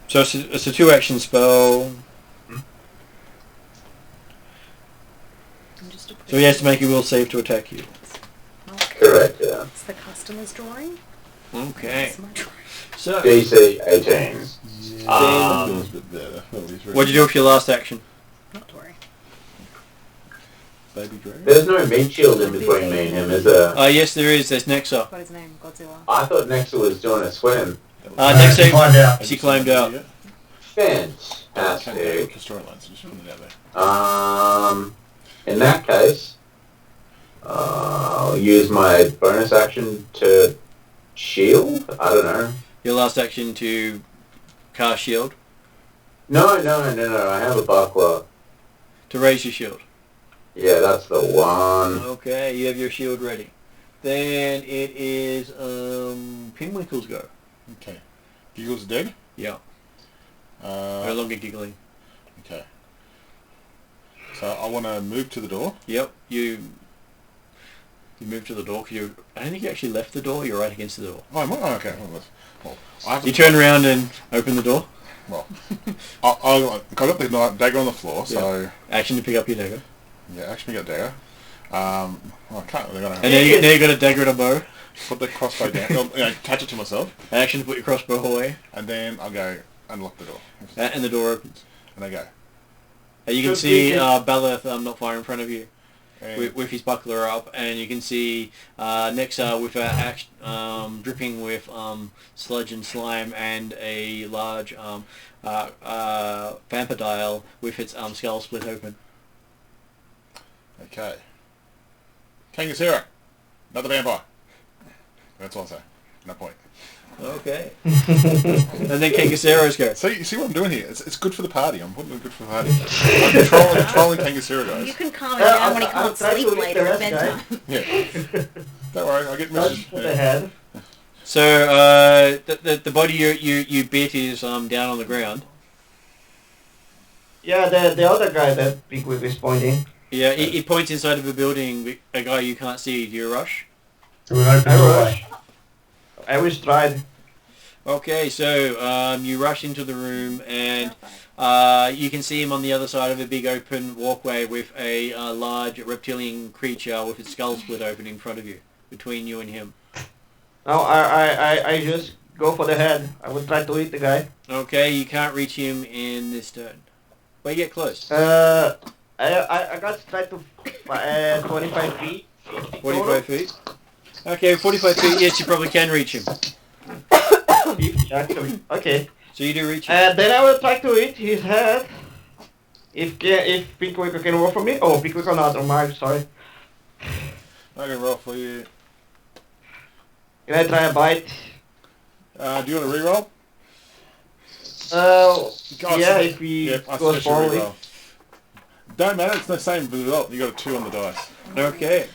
So it's a 2-action spell. So he has to make a will save to attack you. Correct, yeah. It's the customer's drawing. Okay. It's my drawing. So, DC 18. Feels a bit better. what'd you do with your last action? Not to worry. Baby dragon? There's no meat shield in between me and him, is there? Yes, there is. There's Nexa. What is his name? Godzilla. I thought Nexa was doing a swim. Nexa, Find out. she climbed out. Okay, Fantastic. the storylines, just putting it out there. In that case, I'll use my bonus action to shield? I don't know. Your last action to cast shield. No, I have a buckler. To raise your shield. Yeah, that's the one. Okay, you have your shield ready. Then it is Pinwinkle's go. Okay. Giggle's dead? Yeah. No longer giggling. Okay. So I want to move to the door. Yep. You move to the door because I don't think you actually left the door. You're right against the door. Oh, okay. Well, I have to You turn around and open the door. Well, I got the dagger on the floor, so... Action to pick up your dagger. Yeah, actually got dagger. I can't... They're gonna And now you got a dagger and a bow. put the crossbow down, attach it to myself, Action to put your crossbow away. and then I'll go unlock the door. And the door opens. And I go. And you can So see we can- Baleth not far in front of you. And With his buckler up, and you can see Nexa with her axe dripping with sludge and slime, and a large vampire with its skull split open. Okay. Kangasira. Another vampire. That's all I say. No point. Okay. And then Kangasero's go. So you see what I'm doing here? It's good for the party. I'm putting it good for the party. I'm controlling Kangasira, You guys. can calm him down when he I'll can't try to sleep eat later the at rest, bedtime. Yeah. Don't worry, I'll get Touch messages. to the head. So the body you bit is down on the ground. Yeah, the other guy that Big Whip is pointing. Yeah, he points inside of a building. A guy you can't see. Do you rush? To an open I doorway. rush. I always tried. Okay, so you rush into the room and you can see him on the other side of a big open walkway with a large reptilian creature with its skull split open in front of you, between you and him. No, I just go for the head. I would try to eat the guy. Okay, you can't reach him in this turn. But you get close. I got try to 25 feet. 45 feet? Okay, 45 feet, yes, you probably can reach him. 50 actually. Okay. So you do reach him. Then I will try to eat his head. If Pickwick can roll for me. Oh, Pickwick or not, or Mark, sorry. I can roll for you. Can I try a bite? Do you want to reroll? Yeah, if we Yeah, I go suggest you slowly. reroll. Don't matter, it's the same result. You got a 2 on the dice. Okay.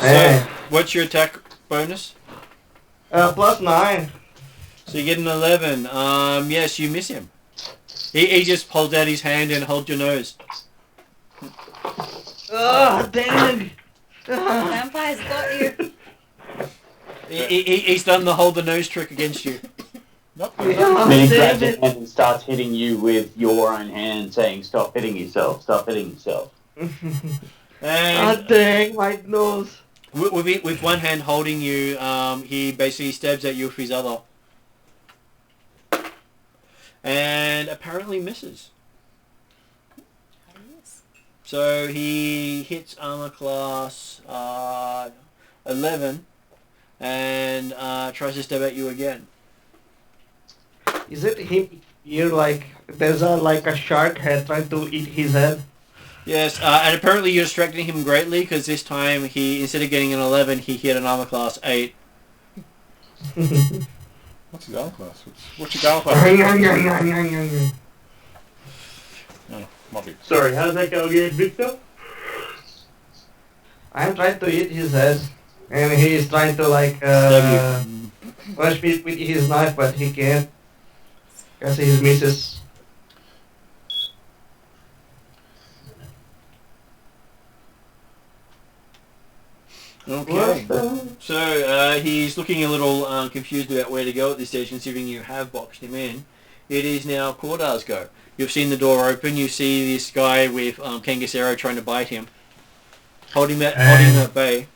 Hey. So, what's your attack bonus? +9. So you get an 11. Yes, you miss him. He just holds out his hand and holds your nose. Oh, dang! Vampire's got you. He's done the hold the nose trick against you. Nope. Oh, Then he damn grabs your it! hand and starts hitting you with your own hand, saying, "Stop hitting yourself. Stop hitting yourself." And dang, my nose. with one hand holding you, he basically stabs at you with his other. And apparently misses. So he hits armor class 11 and tries to stab at you again. Is it him here? Like there's a shark head trying to eat his head. Yes, and apparently you're distracting him greatly because this time he, instead of getting an 11, he hit an armor class 8. What's his armor class? What's your armor class? Oh, might be. Sorry, how does that go again, Victor? I'm trying to eat his head, and he is trying to like Stab punch me with his knife, but he can't. Because he misses. Okay. So he's looking a little confused about where to go at this stage, considering you have boxed him in. It is now Cordar's go. You've seen the door open. You see this guy with Kangasero trying to bite him, holding him at bay.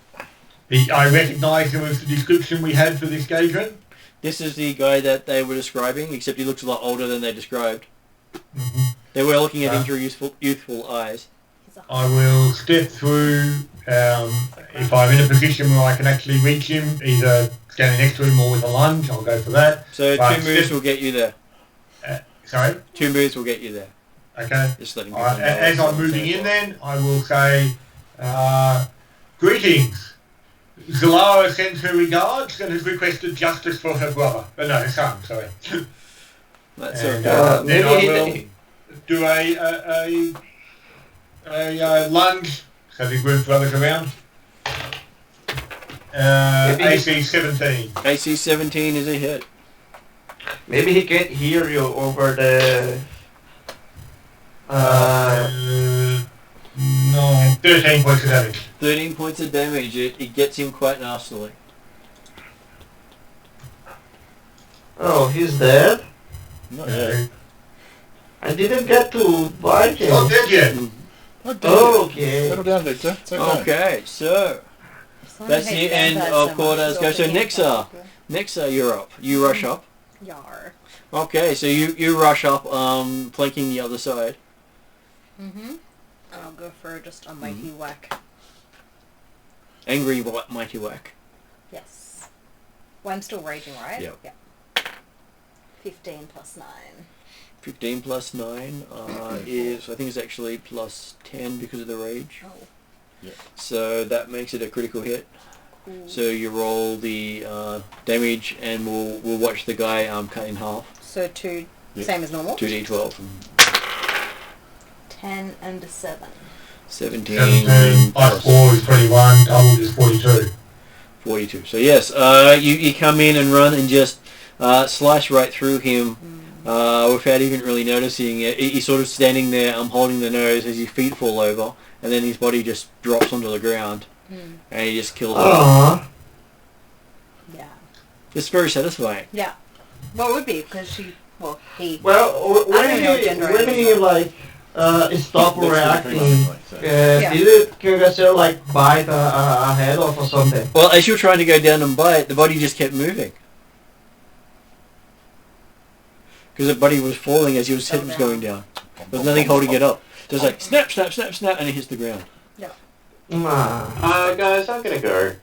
I recognise him with the description we had for this Gadron. This is the guy that they were describing, except he looks a lot older than they described. Mm-hmm. They were looking at him through youthful eyes. I will step through, if I'm in a position where I can actually reach him, either standing next to him or with a lunge, I'll go for that. So But 2 moves will get you there. Sorry? 2 moves will get you there. Okay. Just letting Alright, people know. as I'm moving in then, I will say, greetings. Zalara sends her regards and has requested justice for her brother. No, son, sorry. That's And okay. then I maybe will do a lunge, so there's room for others around. AC 17. AC 17 is a hit. Maybe he can't hear you over the. No, 13 points of damage. 13 points of damage. It gets him quite nastily. Oh, he's dead. Not yet. I didn't get to bite him. Not dead yet. Oh, damn. Okay. Settle down, Victor. It's okay. Okay, so that's the end of Cordar's go. So Nexa, you're up. You rush up. Yar. Okay, so you rush up, flanking the other side. Mm-hmm. I'll go for just a mighty whack. Angry mighty whack. Yes. Well, I'm still raging, right? Yep. Yeah. 15 plus 9. 15 plus 9 is, I think it's actually plus 10 because of the rage. Oh. Yep. So that makes it a critical hit. Cool. So you roll the damage, and we'll watch the guy cut in half. So 2, Yep. same as normal? 2d12. 10 and a 7. 17 17 plus 4 is 21, doubled is 42. 42. So yes, you come in and run and just slice right through him without even really noticing it. He's sort of standing there, holding the nose as his feet fall over, and then his body just drops onto the ground, and he just kills him. Aww. Yeah. It's very satisfying. Yeah. Well, it would be, because he... Well, he... Well, I don't know gender when he like stopped reacting, Yeah. did it Kangasero like bite a head off or something? Well, as you were trying to go down and bite, the body just kept moving. Because the body was falling as his head was going down. There was nothing holding it up. So it's like, snap, snap, snap, snap, and it hits the ground. Guys, I'm gonna go.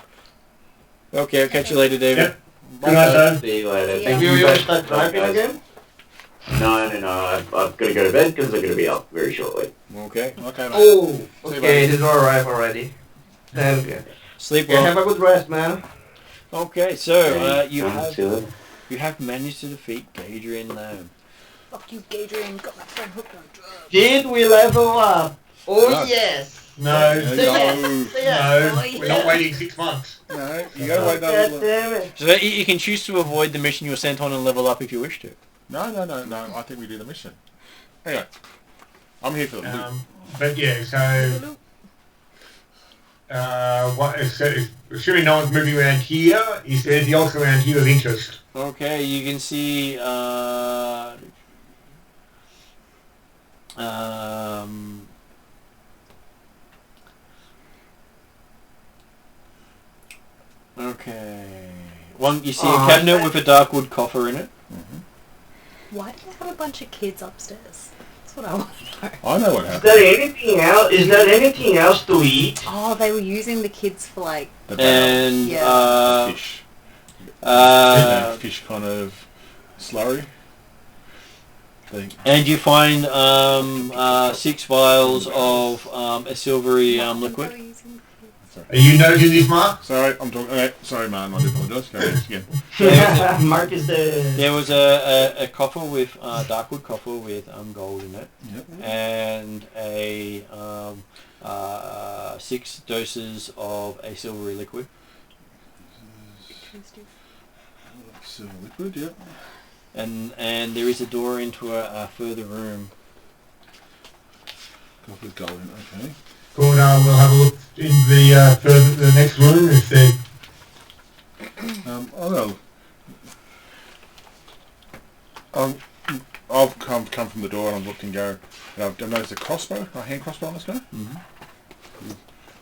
Okay, I'll catch you later, David. Yep. Good night, Dave. See you later. Yeah. Thank You you. want to start driving again? No. I've got to go to bed because I'm going to be up very shortly. Okay. Okay, mate. Oh, See you, okay, buddy. it is alright already. Then, Sleep yeah, well. have a good rest, man. Okay, so See you later. you have managed to defeat Gadrian Lamb. Fuck you, Gadrian. Got my friend hooked on drugs. Did we level up? Oh, No. yes. No, Say yes. Say yes. no, Oh, we're not yeah. waiting 6 months. No, you gotta wait God another. damn it. So you can choose to avoid the mission you were sent on and level up if you wish to. No. I think we do the mission. Anyway, I'm here for the loot. But yeah, so assuming no one's moving around here, is there anything else around here of interest? Okay, you can see. Okay. One, you see a cabinet with a dark wood coffer in it. Why do they have a bunch of kids upstairs? That's what I want to know. I know what Is happened. there anything else? Is there anything else to eat? Oh, they were using the kids for like. The barrel, And Yeah. fish. fish Fish kind of slurry. Thing. and you find 6 vials of a silvery liquid. They were using the kids. Are you noting this, Mark? Sorry, I'm talking. Okay, sorry, man. I do apologise. Go ahead again. Mark is the... There was a coffer with dark wood coffer with gold in it, Yep. and a 6 doses of a silvery liquid. Silver liquid. Yep. And there is a door into a further room. Got with gold in it. Okay. Cordar will have a look in the next room if they... I've come from the door and I've looked and go, and I've noticed a crossbow, a hand crossbow on this guy. Mm-hmm.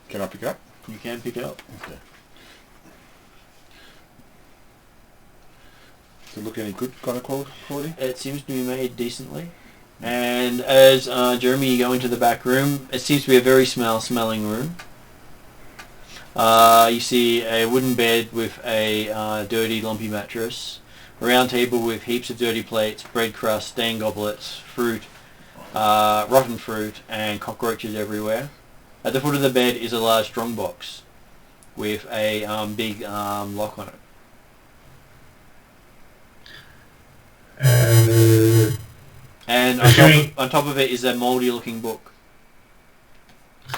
Can I pick it up? You can pick it up. Okay. Does it look any good kind of quality? It seems to be made decently. And as Jeremy, you go into the back room, it seems to be a very smelling room. You see a wooden bed with a dirty, lumpy mattress, a round table with heaps of dirty plates, bread crusts, stained goblets, fruit, rotten fruit, and cockroaches everywhere. At the foot of the bed is a large strongbox with a big lock on it. And on top of it is a mouldy-looking book.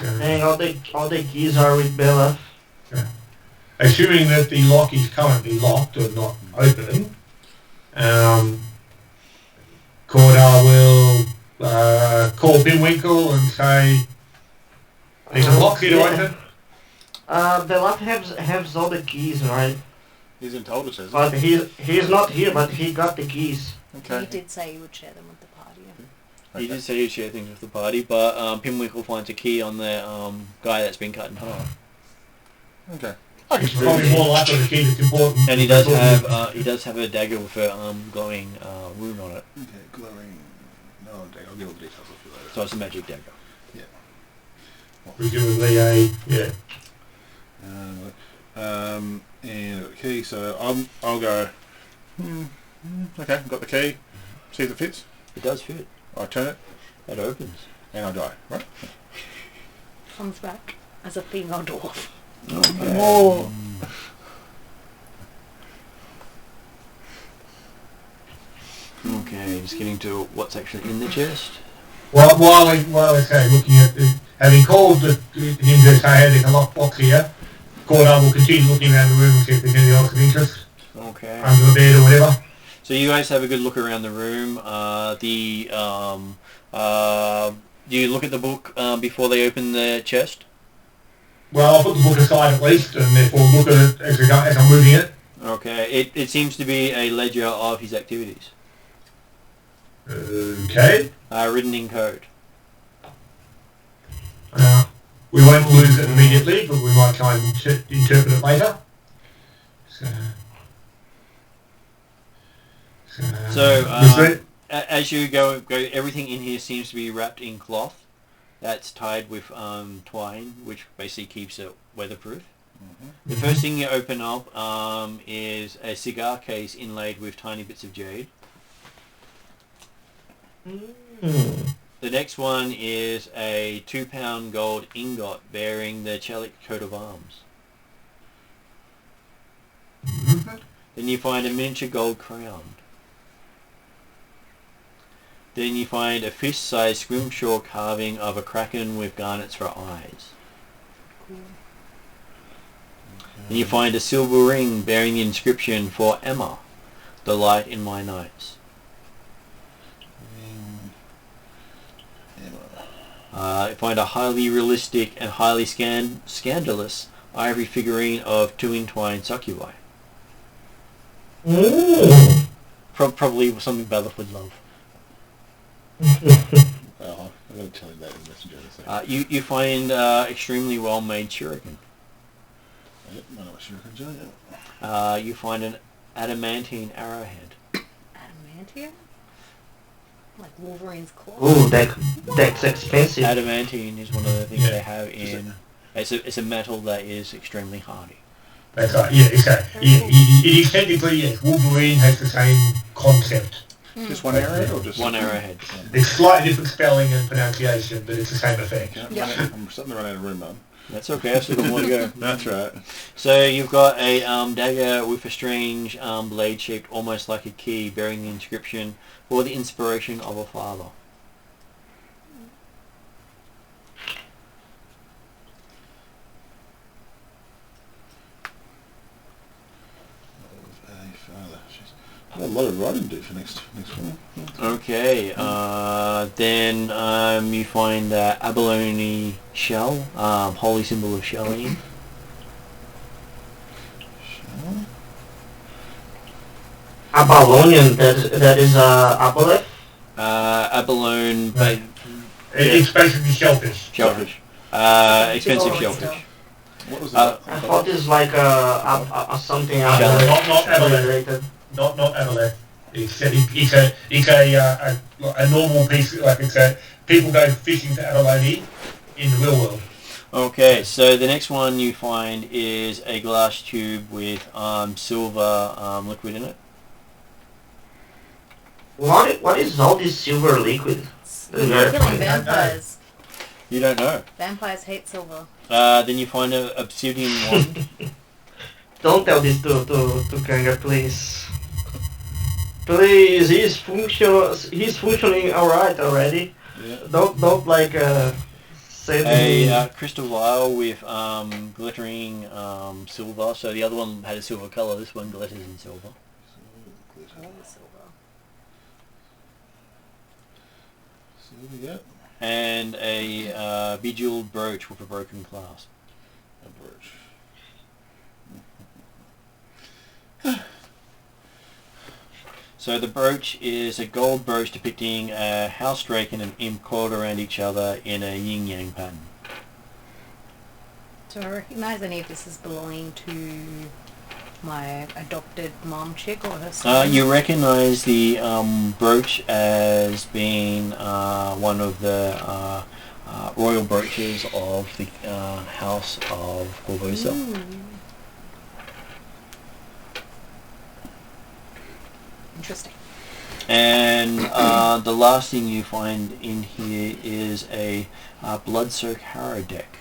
And all the keys are with Bella. Assuming that the lock is currently locked or not open, Cordar will call Pinwinkle and say, "There's a lock here to open." Bella has all the keys, right? He's in told us, hasn't But he's not here, but he got the keys. he? Okay. You did say you would share them with the party. He did say he'd share things with the party, but Pinwinkle finds a key on the guy that's been cut in half. Okay. It's probably more likely the key that's important. And he does have a dagger with a glowing rune on it. Okay, glowing. No, I'll get all the details off you later. So it's a magic dagger. Presumably yeah. And I've got the key, so I'll go. Okay, I've got the key. See if it fits. It does fit. I turn it, It opens. and I die. Right. Comes back as a female dwarf. Okay. Whoa. Okay, just getting to what's actually in the chest. While I say looking at having called him to say, "Hey, there's a lockbox here," Cordar will continue looking around the room and see if there's anything else of interest Okay. under the bed or whatever. So you guys have a good look around the room. Do you look at the book before they open the chest? Well, I'll put the book aside at least, and therefore look at it as I'm moving it. Okay. It seems to be a ledger of his activities, Okay. written in code. We won't lose it immediately, but we might try and interpret it later. So as you go, everything in here seems to be wrapped in cloth that's tied with twine, which basically keeps it weatherproof. The first thing you open up is a cigar case inlaid with tiny bits of jade. The next one is a 2-pound gold ingot bearing the Chelic coat of arms. Then you find a miniature gold crown. Then you find a fish-sized scrimshaw carving of a kraken with garnets for eyes. Then you find a silver ring bearing the inscription "For Emma, the light in my nights." You find a highly realistic and highly scandalous ivory figurine of two entwined succubi. Probably something Bella would love. Well, I'm going to tell him that in Messenger. You find extremely well made shuriken. Yep, I know what shurikens are, yeah. You find an adamantine arrowhead. Adamantium? Like Wolverine's claw. Ooh, that's expensive. Adamantine is one of the things Yeah. they have in. It's a metal that is extremely hardy. That's right. Yeah, it's it is technically, yes, Wolverine has the same concept. Just one arrow or just... One arrowhead. It's slightly different spelling and pronunciation, but it's the same effect. Yeah. I'm starting to run out of room, Mum. That's okay, I've still got more to go. That's right. So you've got a dagger with a strange blade shaped almost like a key bearing the inscription, for the inspiration of a father. I've got a lot of writing to do for next one. Okay, then you find abalone shell, holy symbol of Shelleen. Apollonian, that is Apolleth? Abalone, Right. It's basically shellfish. shellfish. Expensive Oh, shellfish. What was Uh, that? I thought it's like something Shell. Not Apolleth. related. Not Amalek. It's a normal piece. Like people go fishing for abalone in the real world. Okay, so the next one you find is a glass tube with silver liquid in it. What is all this silver liquid? You're killing vampires. You don't know. Vampires hate silver. Then you find an obsidian wand. Don't tell this to Kanga, please. Please, he's functioning alright already. Yeah. Don't like say to me. A crystal vial with glittering silver. So the other one had a silver color. This one glitters in silver. Yeah. And a bejeweled brooch with a broken clasp. A brooch. So the brooch is a gold brooch depicting a house drake and an imp coiled around each other in a yin-yang pattern. Do I recognise any of this as belonging to my adopted mom chick or her son? You recognise the brooch as being one of the royal brooches of the House of Corvosa. Ooh. Interesting. And the last thing you find in here is a blood-soaked harrow deck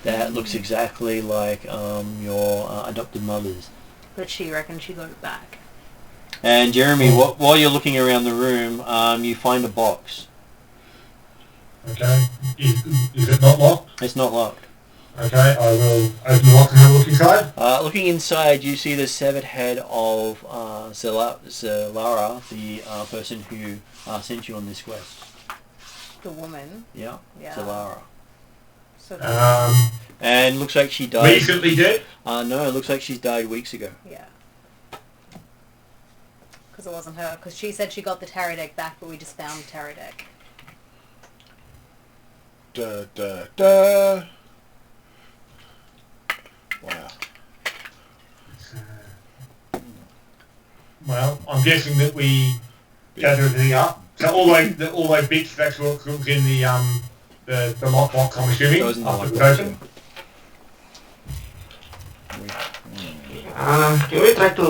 that looks exactly like your adopted mother's. But she reckons she got it back. And Jeremy, while you're looking around the room, you find a box. Okay. Is it not locked? It's not locked. Okay, I will open the lock and have a look inside. Looking inside, you see the severed head of Zalara, the person who sent you on this quest. The woman. Yeah, Yeah. Zalara. So And looks like she died. Recently dead? No, it looks like she's died weeks ago. yeah. Because it wasn't her. Because she said she got the tarot deck back, but we just found the tarot deck. Da da da. Wow. Well, I'm guessing that we gather everything up. So all those bits that's what's in the lockbox, I'm assuming. Goes in the after lockbox, open. Can we try to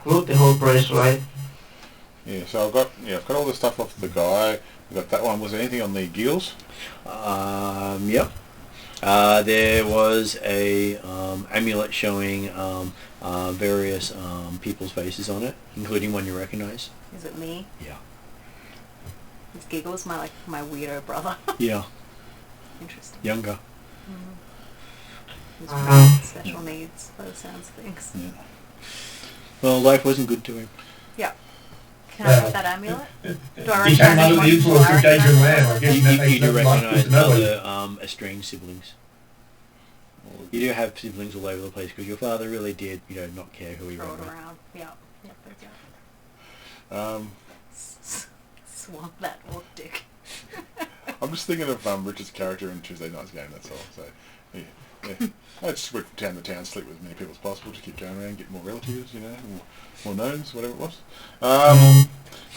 loot the whole place, right? Yeah, so I've got all the stuff off the guy. I've got that one. Was there anything on the gills? Yep. There was a amulet showing various people's faces on it, including one you recognize. Is it me? Yeah. Is Giggles my weirdo brother? Yeah. Interesting. Younger. He's really special needs by the sounds of things. Yeah. Well, life wasn't good to him. Yeah. Can I have that amulet? Do I He came recognise under the anyone? influence Do I of Gagan recognise Lamb. I anyone? guess You, that you makes do no much good recognise to nobody. other estranged siblings. You do have siblings all over the place because your father really did, not care who he Throw ran it with. around. Yeah. That's it. Swung that orc dick. I'm just thinking of Richard's character in Tuesday Night's Game, that's all. So, yeah. I just went from town to town, sleep with as many people as possible to keep going around, get more relatives, more knowns, whatever it was.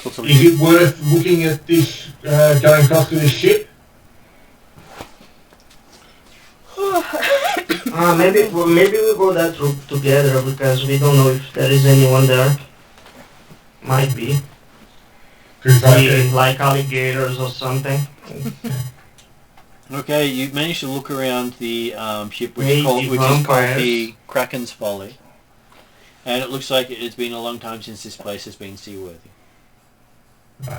Cool, so Is it worth looking at this, going across to this ship? Maybe we go that route together because we don't know if there is anyone there. Might be. Like alligators or something. Okay, you managed to look around the ship, which Maybe is called vampires. the Kraken's Folly, and it looks like it's been a long time since this place has been seaworthy. Okay.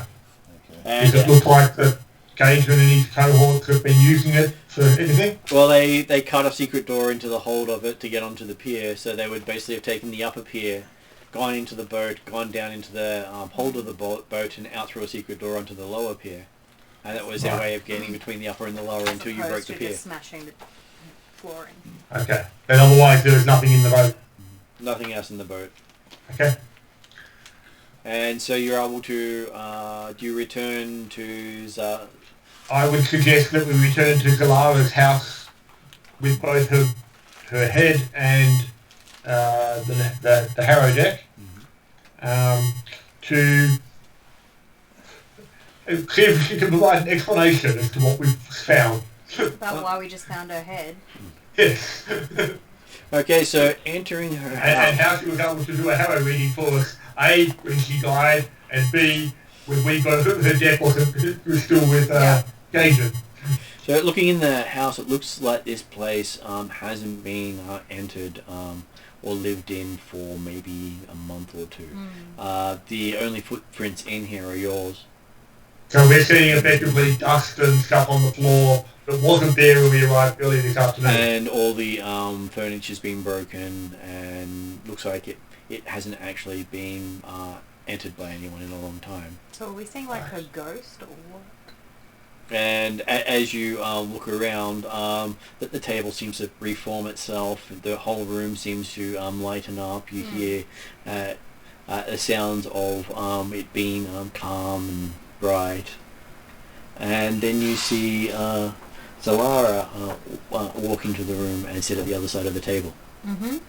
And Does it look like the Gagan and his cohorts have been using it for anything? well, they cut a secret door into the hold of it to get onto the pier, so they would basically have taken the upper pier, gone into the boat, gone down into the hold of the boat, and out through a secret door onto the lower pier. And that was their way of getting between the upper and the lower until you broke the pier. Just smashing the flooring. Okay. Then otherwise there is nothing in the boat. Nothing else in the boat. Okay. And so you're able to, do you return to I would suggest that we return to Zalara's house with both her head and the harrow deck to see if she can provide an explanation as to what we've found. About why we just found her head. Yes. Okay, so entering her house. And how she was able to do a harrow reading for us. A, when she died, and B, when we both, her deck was still with Gagan. So looking in the house, it looks like this place hasn't been entered or lived in for maybe a month or two. The only footprints in here are yours. So we're seeing effectively dust and stuff on the floor that wasn't there when we arrived earlier this afternoon. And all the furniture's been broken, and looks like it hasn't actually been entered by anyone in a long time. So are we seeing like her ghost or what? And as you look around, the table seems to reform itself. The whole room seems to lighten up. You hear the sounds of it being calm and bright. And then you see Zalara walk into the room and sit at the other side of the table. Mm-hmm. And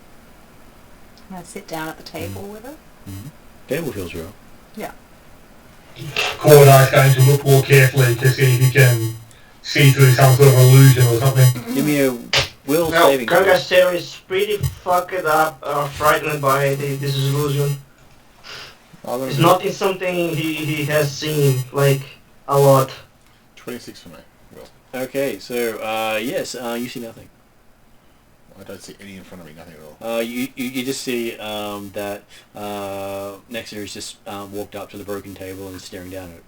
I sit down at the table with her. Mm-hmm. Table feels real. Yeah. Cordi's going to look more carefully to see if he can see through some sort of illusion or something. Give me a will Now, saving throw. Kangaster is pretty fucked up, frightened by this illusion. It's not in something he has seen, like, a lot. 26 for me. Well, Okay, so yes, you see nothing. I don't see any in front of me, nothing at all. You just see that Nexer has just walked up to the broken table and is staring down at it.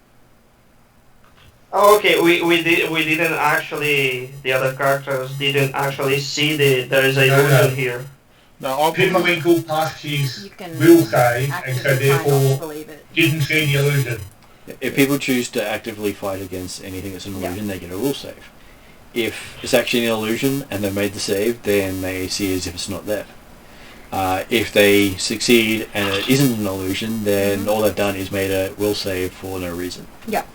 Oh, okay. We didn't actually. The other characters didn't actually see there is a illusion here. No, I'll Pimmerwinkle passed his You can will save, and so actively try not to therefore believe it. didn't see the illusion. If people choose to actively fight against anything that's an illusion, they get a will save. If it's actually an illusion and they've made the save, then they see as if it's not there. If they succeed and it isn't an illusion, then all they've done is made a will save for no reason. Yeah.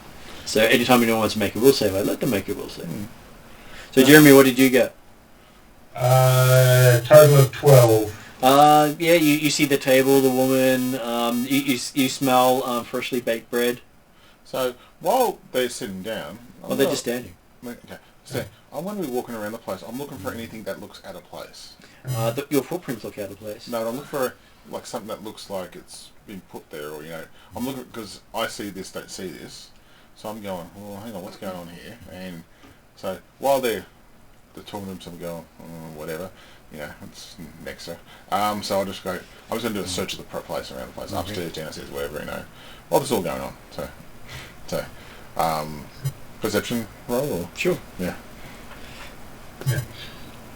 So anytime anyone wants to make a will save, I let them make a will save. So Jeremy, what did you get? Total of 12. Yeah, you see the table, the woman, you smell freshly baked bread. So while they're sitting down, Well, they're just standing. Okay. So I'm going to be walking around the place. I'm looking for anything that looks out of place. Your footprints look out of place. No, I'm looking for like something that looks like it's been put there, or I'm looking because I see this, don't see this. So I'm going, well, hang on, what's going on here? And so while they're talking to them, so I'm going, whatever, it's Nexer. So I'll just go. I'm just going to do a search of the place around the place, upstairs, downstairs, wherever, while this is all going on. So, perception roll, or? Sure. Yeah.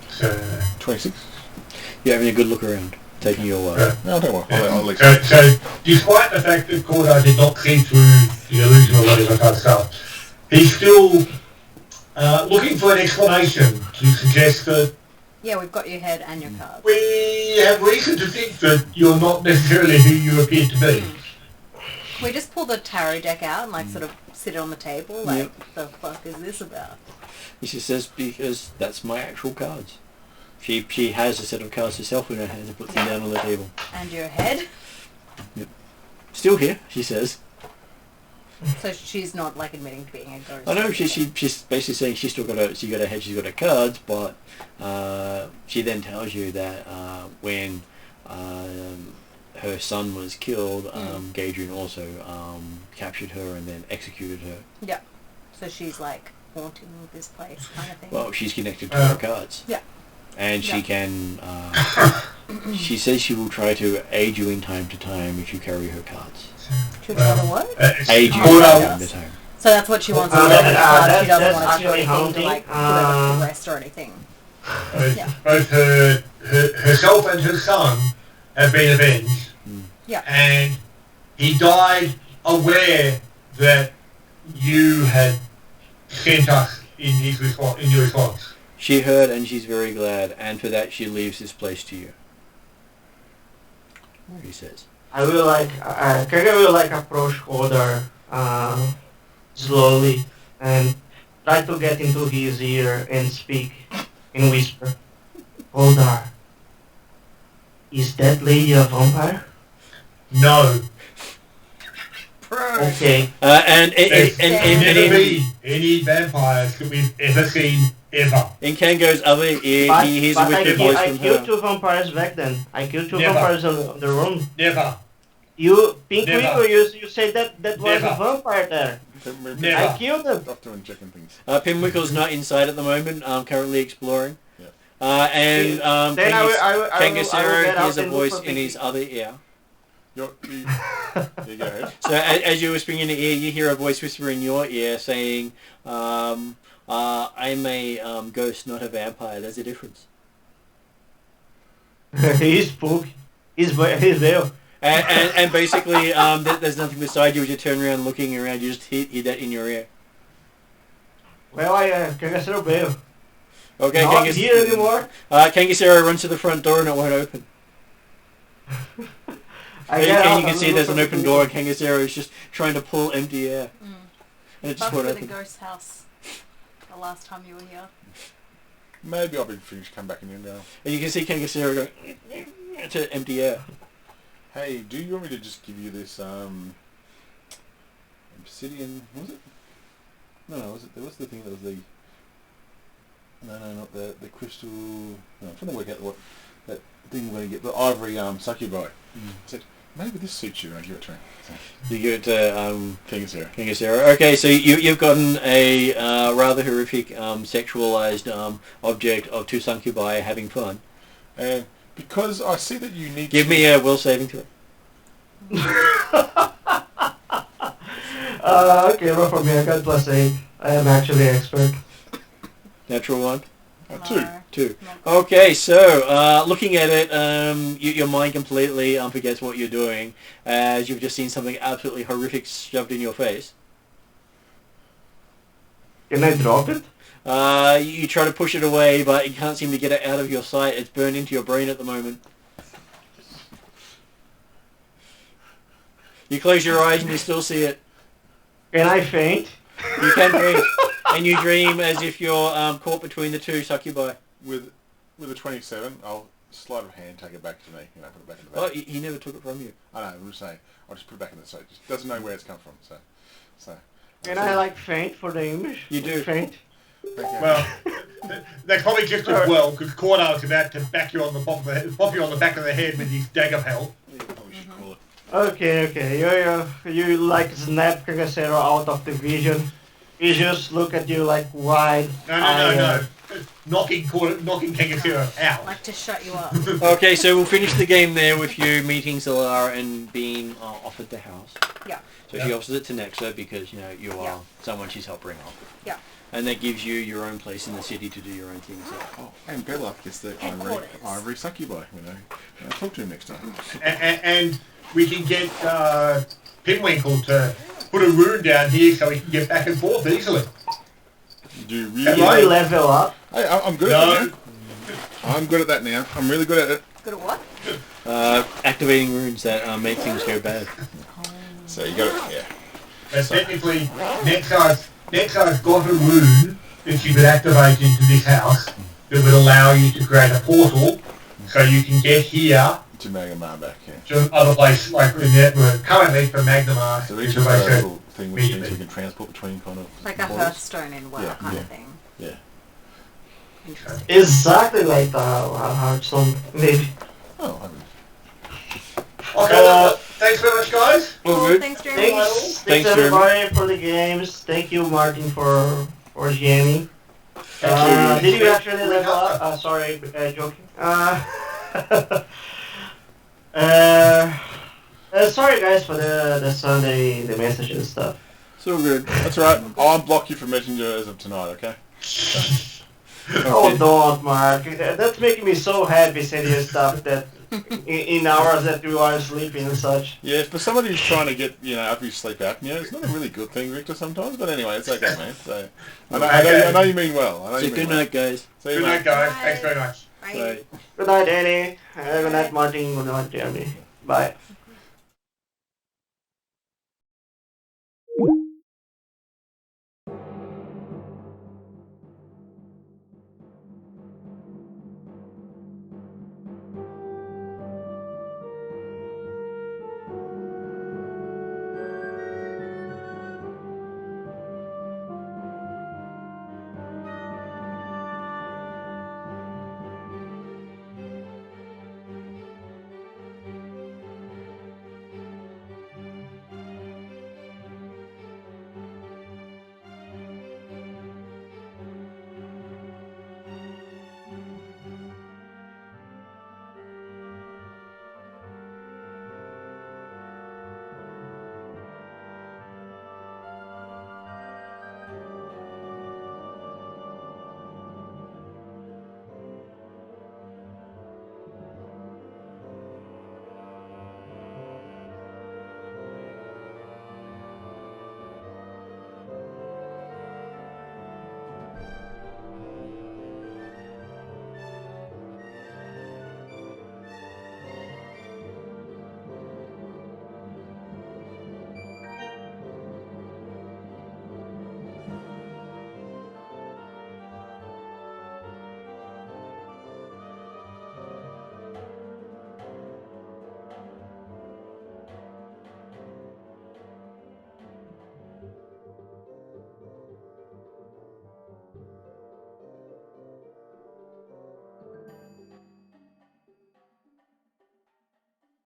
So, 26. You're having a good look around, taking your... No, don't worry. I'll let so despite the fact that Cordar did not see through the illusion or whatever kind of stuff, he's still looking for an explanation to suggest that Yeah, we've got your head and your cards. we have reason to think that you're not necessarily who you appear to be. Can we just pull the tarot deck out and like sort of sit it on the table? Like, the fuck is this about? She says, because that's my actual cards. She has a set of cards herself in her hand and puts them down on the table. And your head? Still here, she says. So she's not like admitting to being a ghost. I know she's basically saying she got her head, she's got her cards, but she then tells you that when her son was killed, Gadrian also captured her and then executed her. Yeah. So she's like haunting this place kind of thing. Well, she's connected to her cards. Yeah. And she can. She says she will try to aid you in time to time if you carry her cards. To try to what? Aid you in Cordar, time to time. So that's what she wants to do. She doesn't that's want to do actually anything to haunting. like put her to rest or anything. Yeah. both herself and her son have been avenged. Yeah. And he died aware that you had sent us in his response, in your response. She heard and she's very glad, and for that she leaves this place to you. He says. I will like, Kaga will like approach Hodor slowly and try to get into his ear and speak in whisper. Hodor, is that lady a vampire? No. Okay. There's never been any vampires that we've ever seen, ever. In Kango's other ear, But, he hears but a whispered voice I from killed her. 2 vampires back then. I killed 2 Never. vampires on the room. Never. You, Pink Never. Widow, you said that was Never. a vampire there. Never. I killed him. Stop doing chicken things. Pinwickle's not inside at the moment, currently exploring. Yeah. And Then I will Kangasero get out hears a and look voice for in his Pinky. other ear. You go ahead. So as you're whispering in the ear, you hear a voice whisper in your ear saying, I'm a ghost, not a vampire. There's a difference. He's spook. He's there. And basically, there's nothing beside you as you turn around looking around. You just hear that in your ear. Well, I can't get bail. Okay, Not here anymore. Kangasero runs to the front door and it won't open. I And get out, you can I'm see there's an looking open for door and Kangasero is just trying to pull empty air. And it just Back won't to the open. ghost house. The last time you were here. Maybe I'll be finished, come back in here now. And you can see Kangasero going to empty air. Hey, do you want me to just give you this obsidian? Was it? No, was it? There was the thing that was the. No, not the crystal. No, I'm trying to work out what that thing we're going to get. The ivory succubi. I said maybe this suits you. And I give it to him. So, You give it to Kangasero. Kangasero. Okay, so you've gotten a rather horrific sexualized object of 2 succubi having fun. And because I see that you need. Give me a will saving throw. Okay, roll for me. I got +8. I am actually an expert. Natural 1. 2. No. 2. Not good. Okay, so looking at it, your mind completely forgets what you're doing as you've just seen something absolutely horrific shoved in your face. Can I drop it? You try to push it away, but you can't seem to get it out of your sight. It's burned into your brain at the moment. You close your eyes and you still see it. Can I faint? You can faint, and you dream as if you're caught between the 2 succubi. With a 27, I'll sleight of hand take it back to me. Put it back in the Oh, bag. he never took it from you. I know. I'm just saying. I'll just put it back in the. So it just doesn't know where it's come from. So. Can I like faint for the image? You do. Faint? Okay. Well, that's probably just as well, because Cordar's about to back you on the pop you on the back of the head with his dagger pelt. You probably should call it. Okay. You like snap Kagasero out of the vision. He just look at you like wide. No. Knocking Kangasero out. Like to shut you up. Okay, so we'll finish the game there with you meeting Zalara and being offered the house. Yeah. So she offers it to Nexa because, you are Yeah. someone she's helped bring up. Yeah. and that gives you your own place in the city to do your own things. Oh, and Bella gets the Headquarters. ivory succubi. Talk to him next time. And we can get Pinwinkle to put a rune down here so we can get back and forth easily. Do you Can really? you Right. level up? Hey, I'm good at that now. I'm good at that now. I'm really good at it. Good at what? Activating runes that make things go bad. So you got it. Yeah. But technically, Nexar's got a rune that you could activate into this house that would allow you to create a portal so you can get here To Magnemar back. Yeah. to other places like the network. Currently for Magnemar, So which each is of us like has a a little thing which means we can transport between kind of Like a borders. Hearthstone in WoW Yeah, kind yeah. of thing. Yeah. Interesting. Exactly like the Hearthstone, maybe. Oh, I mean, Okay, well, thanks very much, guys. All Cool, good. thanks, Jeremy. Thanks Thanks, Jeremy. everybody for the games. Thank you, Martin, for GMing. Thank you. Did you actually level up? Sorry, joking. Sorry guys for the Sunday, the message and stuff. It's all good. that's all right. I'll unblock you from Messenger as of tonight. Okay. Oh, don't, Mark. That's making me so happy sending you stuff that in hours that you are sleeping and such. Yeah, for somebody who's trying to get up his sleep apnea, it's not a really good thing, Victor. Sometimes, but anyway, it's okay, man. So I know you mean well. I know So you mean good well. night, guys. See you, Good night, mate. guys. Bye. Thanks very much. Bye. Bye. Good night, Annie. Good night, Martin. Good night, Jeremy. Bye.